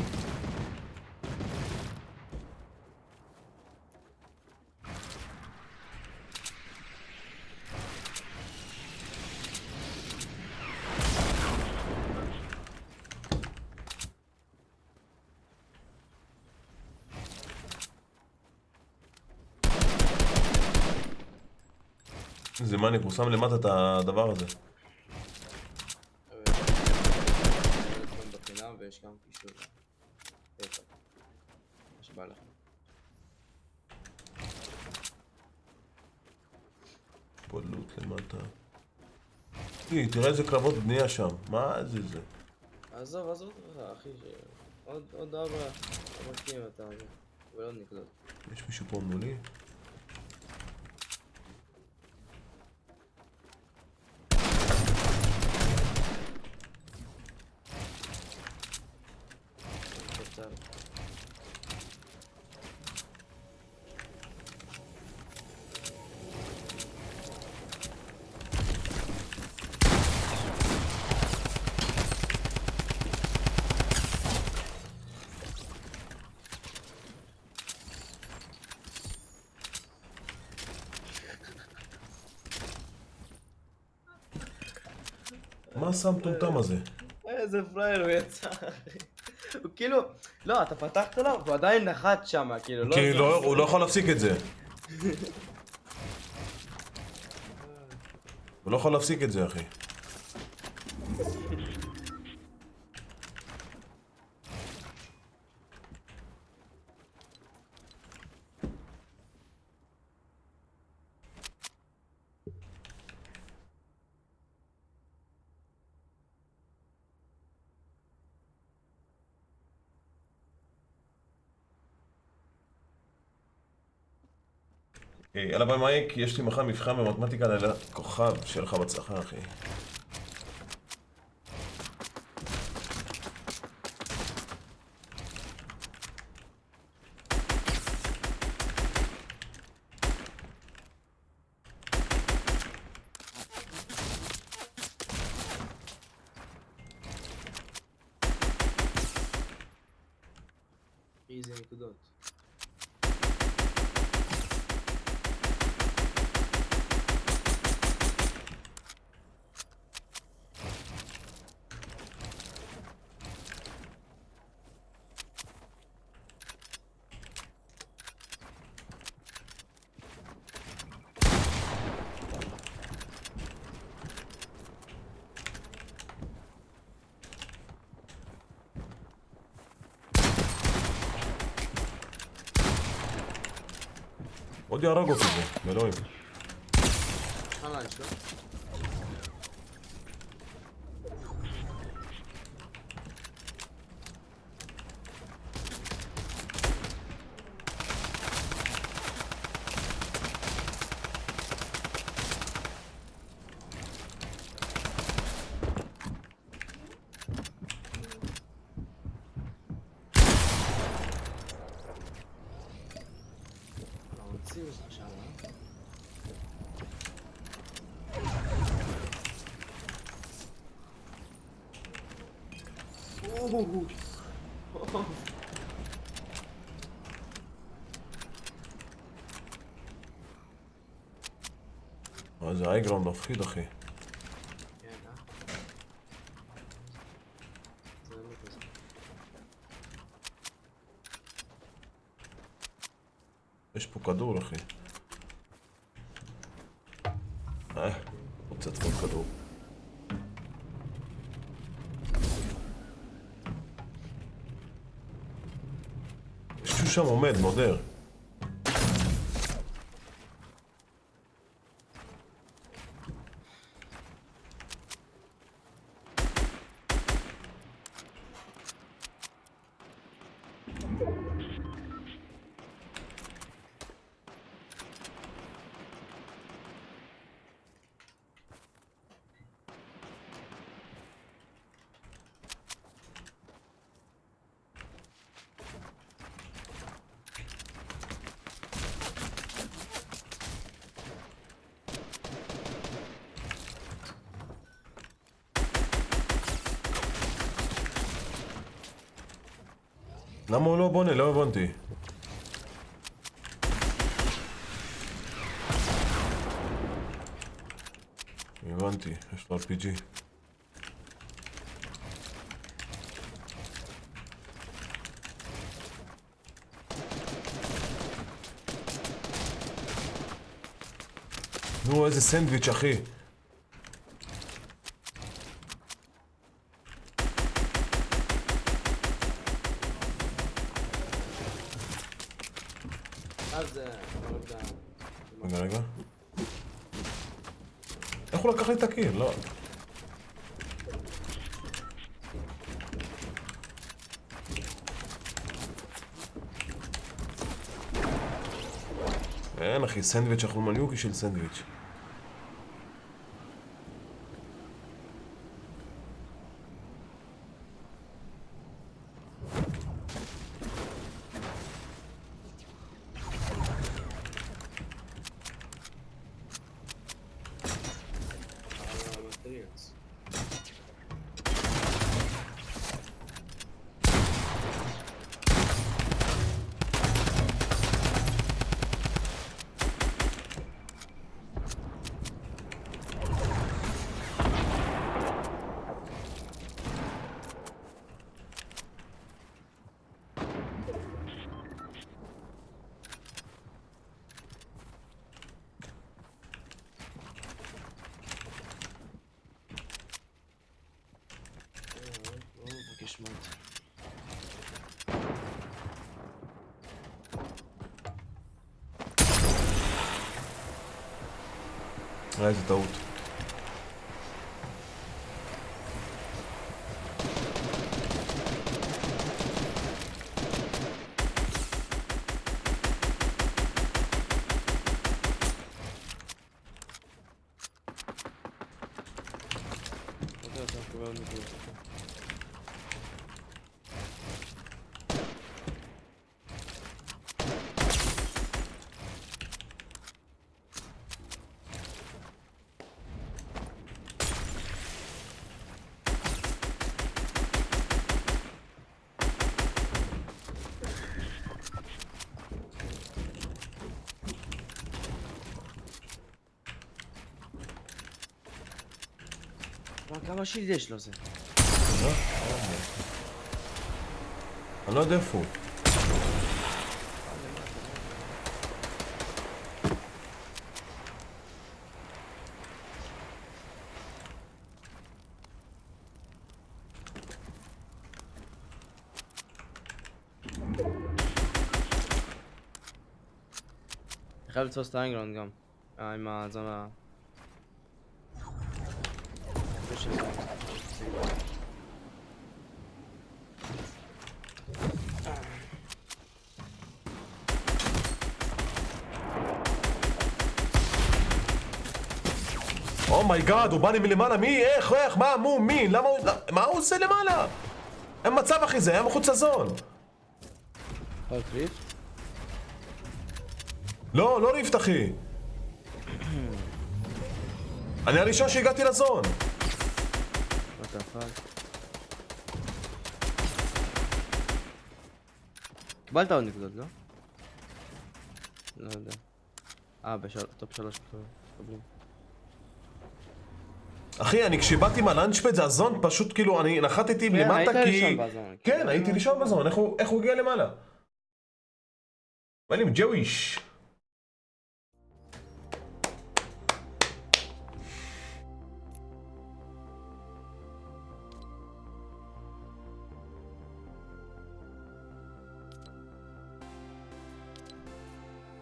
איזה מניק, הוא שם למטה את הדבר הזה. בא לך. פה לוט למטה. תראה איזה קרבות בנייה שם. מה זה? עזוב אחי, עוד 4 עמקים אתה ולא נקלוט. יש מישהו פה מולי? קצר. מה עשה המטומטם הזה? איזה פרייר הוא יצא, אחי. הוא כאילו, לא, אתה פתחת לו, הוא עדיין נחת שם, כאילו, לא... כי הוא לא יכול להפסיק את זה. הוא לא יכול להפסיק את זה, אחי. יאללה ביי מייק, יש לי מחר מבחן במתמטיקה לילה כוכב, שיהיה לך בהצלחה אחי. איזה נקודות. עוד יהרג אותי זה, באלוהים. חלן שלו. הוציאו אותך שם, זה האייגראונד מפחיד אחי. כן, זה לא כזה. יש פה כדור אחי. רוצה צפות כדור. מישהו שם עומד, מודר. למה הוא לא בונה? לא הבנתי. הבנתי, יש לו RPG. נו, איזה סנדוויץ' אחי. אז... רגע. איך הוא לקח לי את הקיל? לא. אין אחי, סנדוויץ', אנחנו מליוקי של סנדוויץ'. איזה טעות. כמה שילד יש לו זה? אני לא יודע איפה הוא. חייב לתפוס את האנגלון גם. עם הזונה. אומייגאד, הוא בא לי מלמעלה, מי? איך? מה? מי? למה הוא... מה הוא עושה למעלה? אין מצב אחי, זה היה מחוץ לזון. לא ריפט אחי. אני הראשון שהגעתי לזון. קיבלת עוד נקודות, לא? לא יודע. טופ 3 מקבלים. אחי, אני כשבאתי מהלאנצ'פד זה הזון, פשוט כאילו, אני נחתתי למטה כי... היית ראשון בזון. כן, הייתי ראשון בזון, איך הוא הגיע למעלה? מה לי עם ג'וויש?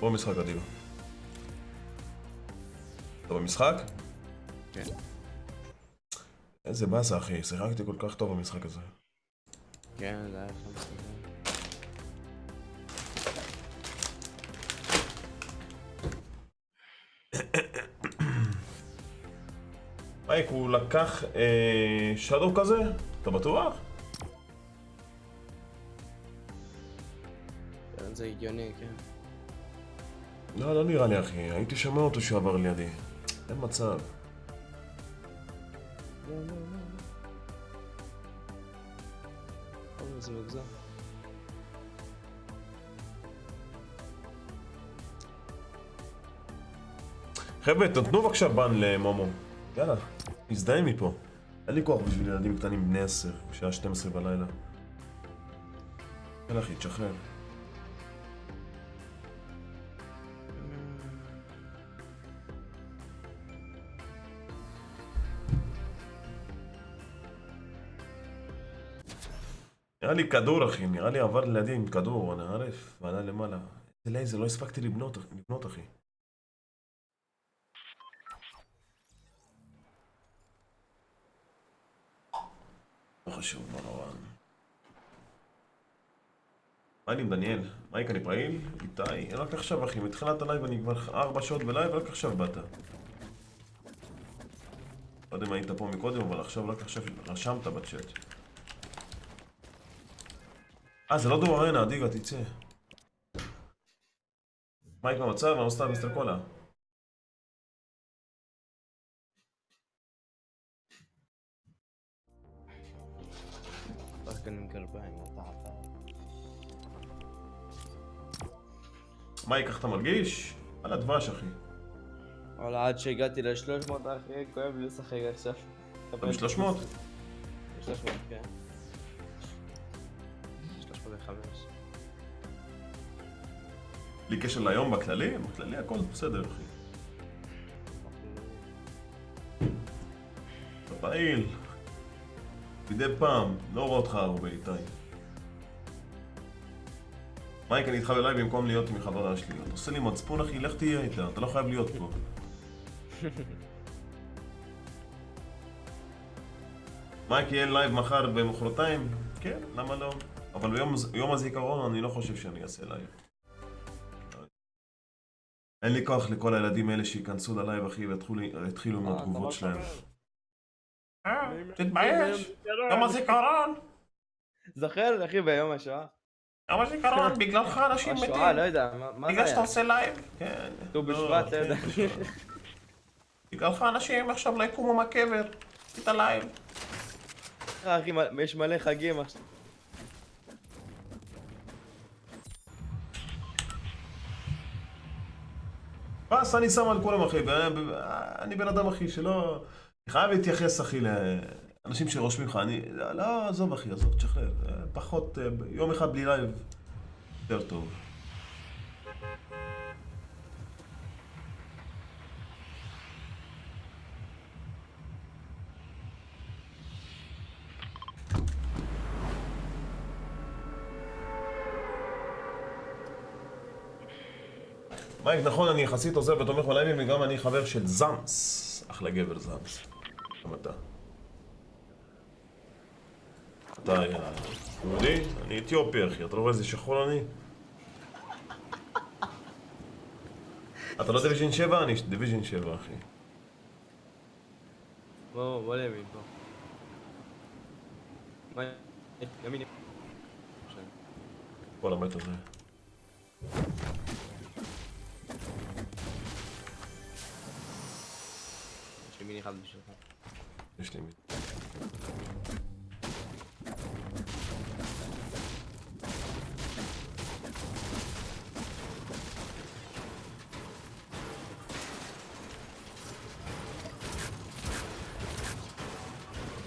בוא משחק קדימה. אתה במשחק? כן. איזה באסה אחי, שיחקתי כל כך טוב במשחק הזה. כן, זה היה שם סדר. מייק, הוא לקח שדו כזה? אתה בטוח? זה הגיוני, כן. לא נראה לי אחי, הייתי שומע אותו שעבר לידי. אין מצב. לא. זה מגזר. חבר'ה, תתנו בבקשה בן למומו. יאללה, נזדהה מפה. אין לי כוח בשביל ילדים קטנים בני 10, בשעה 12 בלילה. יאללה אחי, תשחרר. נראה לי כדור אחי, נראה לי עבר לידי עם כדור, אני ערף, ועלה למעלה. זה לייזר, לא הספקתי לבנות אחי. לא חשוב, לא נורא. מה אני עם דניאל? מייק, אני פעיל? איתי? רק עכשיו אחי, מתחילת הלייב אני כבר 4 שעות בלייב, רק עכשיו באת. לא יודע אם היית פה מקודם, אבל רק עכשיו רשמת בצ'אט. זה לא דור ארנה, דיגה, תצא. מייק במצב, מה עושה מיסטר קולה? שחקנים כלביים, אתה. מייק, איך אתה מרגיש? על הדבש אחי. אבל עד שהגעתי ל-300 אחי, כואב לי לשחק עכשיו. אתה ב-300? 300, כן. 305. בלי קשר ליום בכללי? בכללי הכל בסדר אחי. אתה פעיל. מדי פעם, לא רואה אותך הרבה איתי. מייק, אני איתך בלייב במקום להיות עם חברה שלי. אתה עושה לי מצפון אחי, לך תהיה איתה, אתה לא חייב להיות פה. מייק, יהיה לייב מחר במחרתיים? כן, למה לא? אבל ביום הזיכרון אני לא חושב שאני אעשה לייב. אין לי כוח לכל הילדים האלה שיכנסו ללייב אחי ויתחילו עם התגובות שלהם. תתבייש! יום הזיכרון! זוכר אחי ביום השואה? יום הזיכרון, בגללך אנשים מתים. השואה, לא יודע, מה זה בגלל שאתה היה? עושה לייב? כן. ט"ו בשבט, לא יודע. בגללך אנשים עכשיו לא יקומו מהקבר. עשית לייב. אחי, יש מלא חגים עכשיו. פס, אני שם על כולם אחי, אני בן אדם אחי שלא... אני חייב להתייחס אחי לאנשים שרושמים לך, אני... לא, עזוב אחי, עזוב, תשחרר. פחות, יום אחד בלי לייב, יותר טוב. מייק, נכון, אני יחסית עוזר ותומך בלייבים וגם אני חבר של זאמס. אחלה גבר זאמס. גם אתה. אתה יהודי? אני אתיופי אחי, אתה לא רואה איזה שחור אני? אתה לא דיוויז'ן 7? אני דיוויז'ן 7 אחי. בוא לימין, בוא. מה? ימין. כל המת הזה. יש ימין אחד בשבילך. יש לי מי.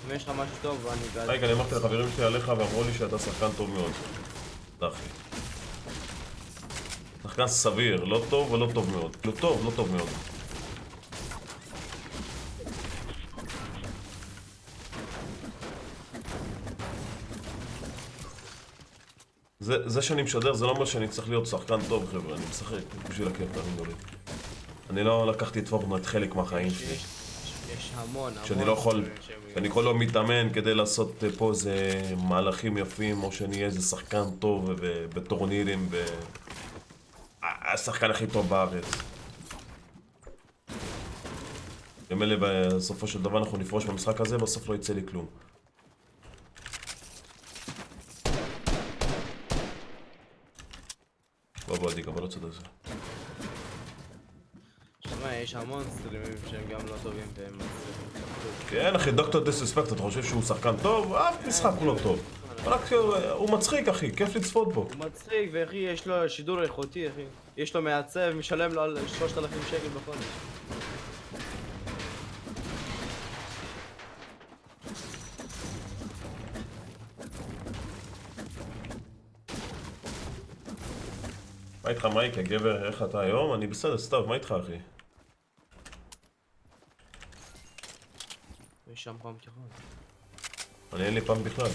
אם יש לך משהו טוב, אני בעד. מייק, אני אמרתי לחברים שלי עליך ואמרו לי שאתה שחקן טוב מאוד. תודה אחי. שחקן סביר, לא טוב ולא טוב מאוד. לא טוב, לא טוב מאוד. זה שאני משדר זה לא אומר שאני צריך להיות שחקן טוב חבר'ה, אני משחק בשביל הכיף, תאמינו לי. אני לא לקחתי את פורטנייט חלק מהחיים שלי. יש המון. שאני לא יכול, שאני כל יום מתאמן כדי לעשות פה איזה מהלכים יפים או שאני אהיה איזה שחקן טוב בטורנירים השחקן הכי טוב בארץ. במילא בסופו של דבר אנחנו נפרוש במשחק הזה, בסוף לא יצא לי כלום. בוא עדיק, אבל לא צודק זה. שמע, יש המון סטרימים שהם גם לא טובים והם מצליחים. כן אחי, דוקטור דיסרספקט, אתה חושב שהוא שחקן טוב? אף משחק הוא לא טוב. רק הוא מצחיק אחי, כיף לצפות בו. הוא מצחיק, ואחי, יש לו שידור איכותי, אחי. יש לו מעצב, משלם לו על 3,000 שקל בחודש. מה איתך מייק, הגבר, איך אתה היום? אני בסדר, סתיו, מה איתך אחי? יש שם פעם ככל. אני אין לי פעם בכלל.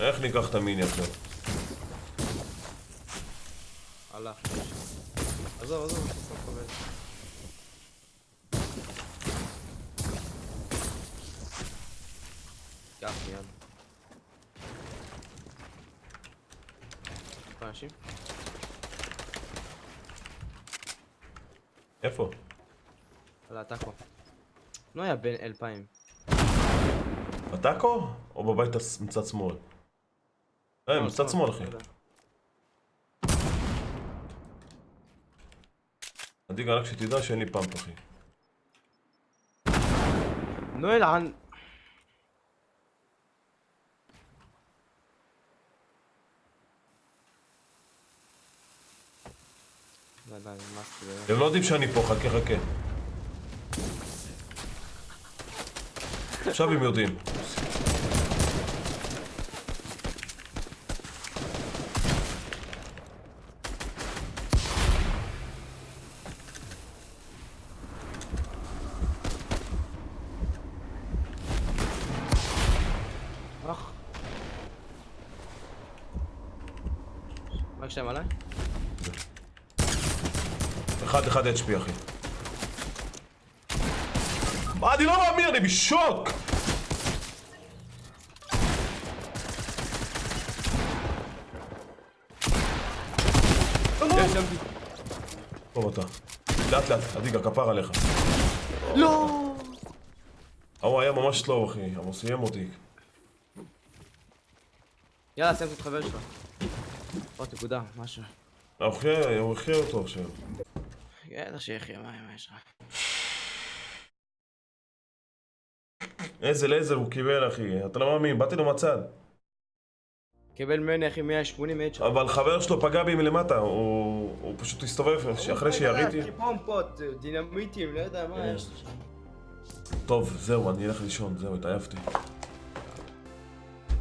איך ניקח את המיני עכשיו? הלך. עזוב, עזוב, יש לי כבד. קח מיד. איפה אנשים? איפה? על הטאקו. לא היה בין 2000. בטאקו? או בבית מצד שמאל? מצד שמאל, אחי. עדיגה, רק שתדע שאין לי פאמפ, אחי. נואל ען... די, די, נמאסתי. הם לא יודעים שאני פה, חכה, חכה. עכשיו הם יודעים. אך. רק שתיים עליי? אחד HP, אחי. מה, אני לא מאמין, אני בשוק! יש שמתי. טוב אתה. לאט לאט, עדיגה, כפר עליך. לא! הוא היה ממש סלואו, אחי, אבל הוא סיים אותי. יאללה, סיימת את חבר שלך. עוד נקודה, משהו. הוא החיה אותו עכשיו. יאללה שיחיה, מה יש לך? איזה לייזר הוא קיבל, אחי. אתה לא מאמין, באתי לו מהצד. קיבל ממני אחי 180 מייד שלך. אבל חבר שלו פגע בי מלמטה, הוא פשוט הסתובב אחרי שיריתי. פומפות, דינמיטים, לא יודע מה יש לך. טוב, זהו, אני אלך לישון, זהו, התעייפתי.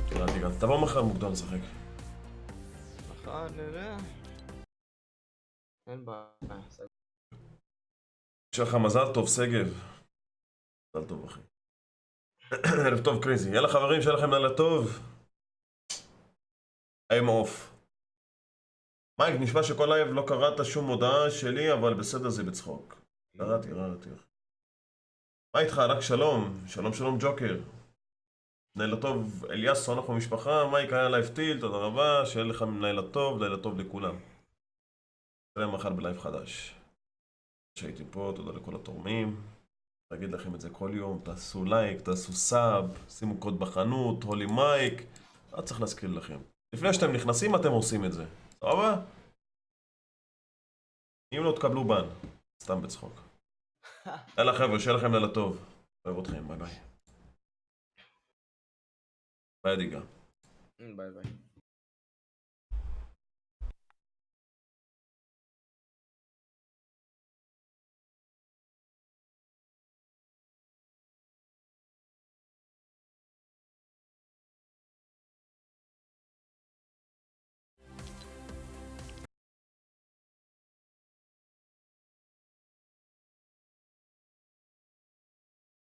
תראה, תבוא מחר מוקדם לשחק. נכון, נראה. אין בעיה. שיהיה לך מזל טוב, שגב. מזל טוב, אחי. ערב טוב, קריזי. יאללה חברים, שיהיה לכם לילה טוב. I'm off. מייק, נשמע שכל לייב לא קראת שום הודעה שלי, אבל בסדר, זה בצחוק. קראתי. מה איתך? רק שלום. שלום ג'וקר. לילה טוב, אליאס, אנחנו משפחה. מייק היה לייב טיל, תודה רבה. שיהיה לך לילה טוב לכולם. נראה מחר בלייב חדש. שהייתי פה, תודה לכל התורמים. אגיד לכם את זה כל יום, תעשו לייק, תעשו סאב, שימו קוד בחנות, הולי מייק. לא צריך להזכיר לכם. לפני שאתם נכנסים, אתם עושים את זה. סבבה? אם לא תקבלו בן. סתם בצחוק. יאללה חבר'ה, שיהיה לכם לילה טוב. אוהב אתכם, ביי ביי. ביי דיגה. ביי ביי.